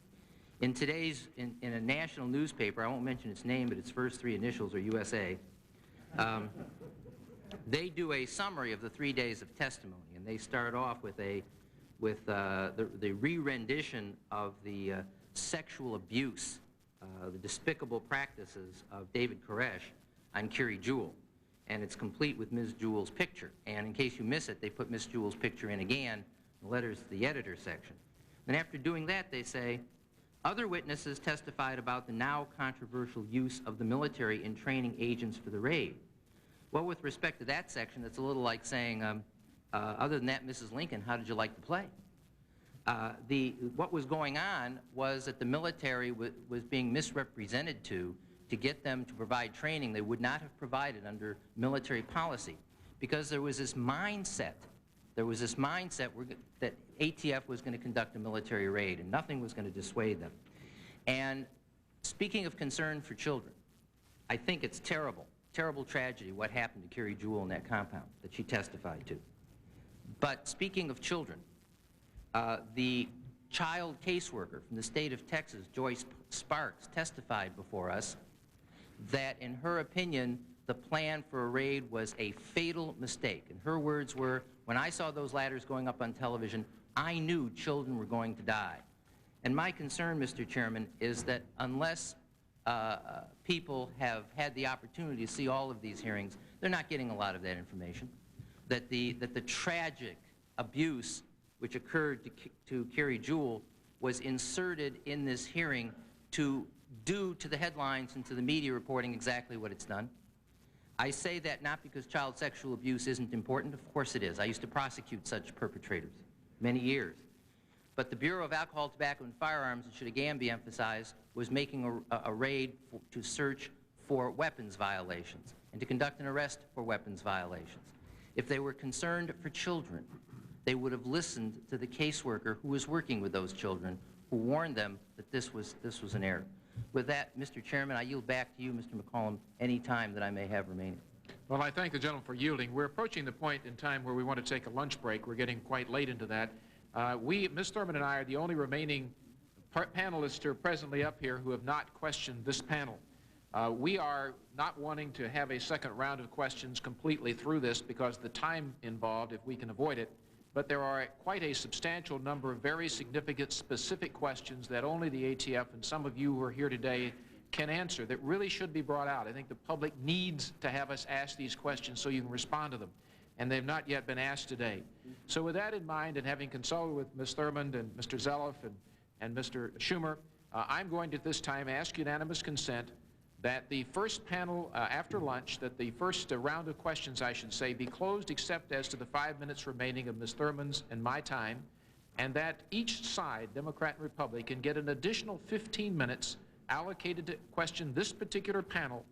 In a national newspaper, I won't mention its name, but its first 3 initials are USA, they do a summary of the 3 days of testimony, and they start off with the re-rendition of the sexual abuse, the despicable practices of David Koresh on Curie Jewell. And it's complete with Ms. Jewell's picture. And in case you miss it, they put Ms. Jewell's picture in again, the letters to the editor section. And after doing that, they say, other witnesses testified about the now controversial use of the military in training agents for the raid. Well, with respect to that section, it's a little like saying, other than that, Mrs. Lincoln, how did you like the play? What was going on was that the military was being misrepresented to get them to provide training they would not have provided under military policy, because there was this mindset There was this mindset that ATF was going to conduct a military raid and nothing was going to dissuade them. And speaking of concern for children, I think it's terrible, terrible tragedy what happened to Carrie Jewell in that compound that she testified to. But speaking of children, the child caseworker from the state of Texas, Joyce Sparks, testified before us that in her opinion, the plan for a raid was a fatal mistake. And her words were, when I saw those ladders going up on television, I knew children were going to die. And my concern, Mr. Chairman, is that unless people have had the opportunity to see all of these hearings, they're not getting a lot of that information. That the tragic abuse which occurred to Carrie Jewell was inserted in this hearing to do to the headlines and to the media reporting exactly what it's done. I say that not because child sexual abuse isn't important. Of course it is. I used to prosecute such perpetrators many years. But the Bureau of Alcohol, Tobacco, and Firearms, it should again be emphasized, was making a raid to search for weapons violations and to conduct an arrest for weapons violations. If they were concerned for children, they would have listened to the caseworker who was working with those children, who warned them that this was an error. With that, Mr. Chairman, I yield back to you, Mr. McCollum, any time that I may have remaining. Well, I thank the gentleman for yielding. We're approaching the point in time where we want to take a lunch break. We're getting quite late into that. Ms. Thurman and I are the only remaining panelists who are presently up here who have not questioned this panel. We are not wanting to have a second round of questions completely through this because the time involved, if we can avoid it, but there are quite a substantial number of very significant specific questions that only the ATF and some of you who are here today can answer that really should be brought out. I think the public needs to have us ask these questions so you can respond to them, and they've not yet been asked today. So with that in mind, and having consulted with Ms. Thurmond and Mr. Zeloff and Mr. Schumer, I'm going to this time ask unanimous consent that the first panel after lunch, that the first round of questions, I should say, be closed except as to the 5 minutes remaining of Ms. Thurman's and my time, and that each side, Democrat and Republican, get an additional 15 minutes allocated to question this particular panel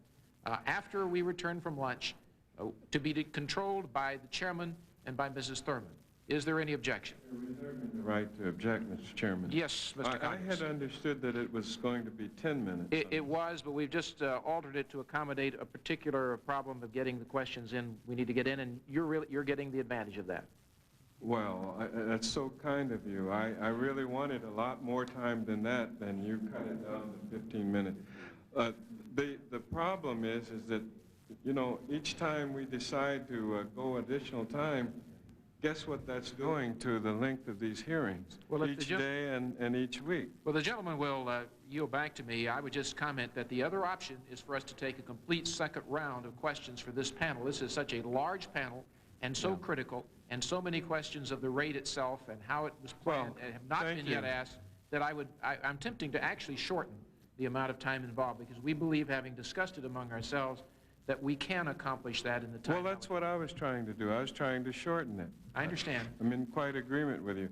after we return from lunch to be controlled by the chairman and by Mrs. Thurman. Is there any objection? The right to object, Mr. Chairman. Yes, Mr. Congress. I had understood that it was going to be 10 minutes. It was, but we've just altered it to accommodate a particular problem of getting the questions in. We need to get in, and you're getting the advantage of that. Well, that's so kind of you. I really wanted a lot more time than that, and you cut it down to 15 minutes. The problem is that, you know, each time we decide to go additional time, guess what that's doing to the length of these hearings, well, each day and each week? Well, the gentleman will yield back to me. I would just comment that the other option is for us to take a complete second round of questions for this panel. This is such a large panel and so critical, and so many questions of the raid itself and how it was planned and have not been yet asked, that I'm tempting to actually shorten the amount of time involved, because we believe, having discussed it among ourselves, that we can accomplish that in the time. Well, that's what I was trying to do. I was trying to shorten it. I understand. I'm in quite agreement with you.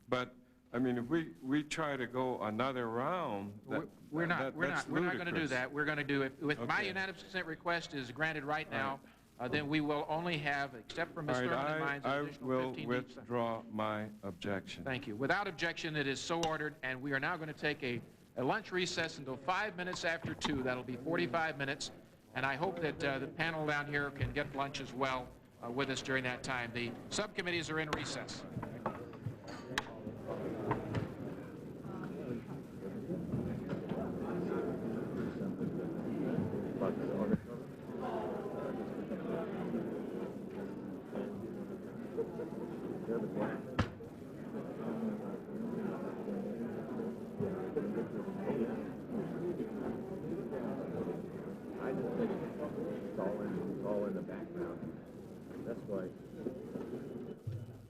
But, I mean, if we try to go another round, we're not going to do that. We're going to do it. If my unanimous consent request is granted right now, then we will only have, except for Ms. Thurman and mine, an additional 15 minutes. I will withdraw my objection. Thank you. Without objection, it is so ordered, and we are now going to take a lunch recess until 5 minutes after 2. That'll be 45 minutes. And I hope that the panel down here can get lunch as well with us during that time. The subcommittees are in recess.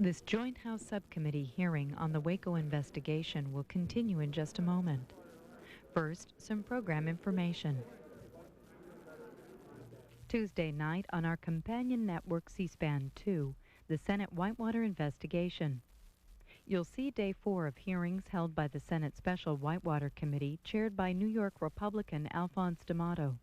This Joint House Subcommittee hearing on the Waco investigation will continue in just a moment. First, some program information. Tuesday night on our companion network C-SPAN 2, the Senate Whitewater investigation. You'll see Day 4 of hearings held by the Senate Special Whitewater Committee, chaired by New York Republican Alphonse D'Amato.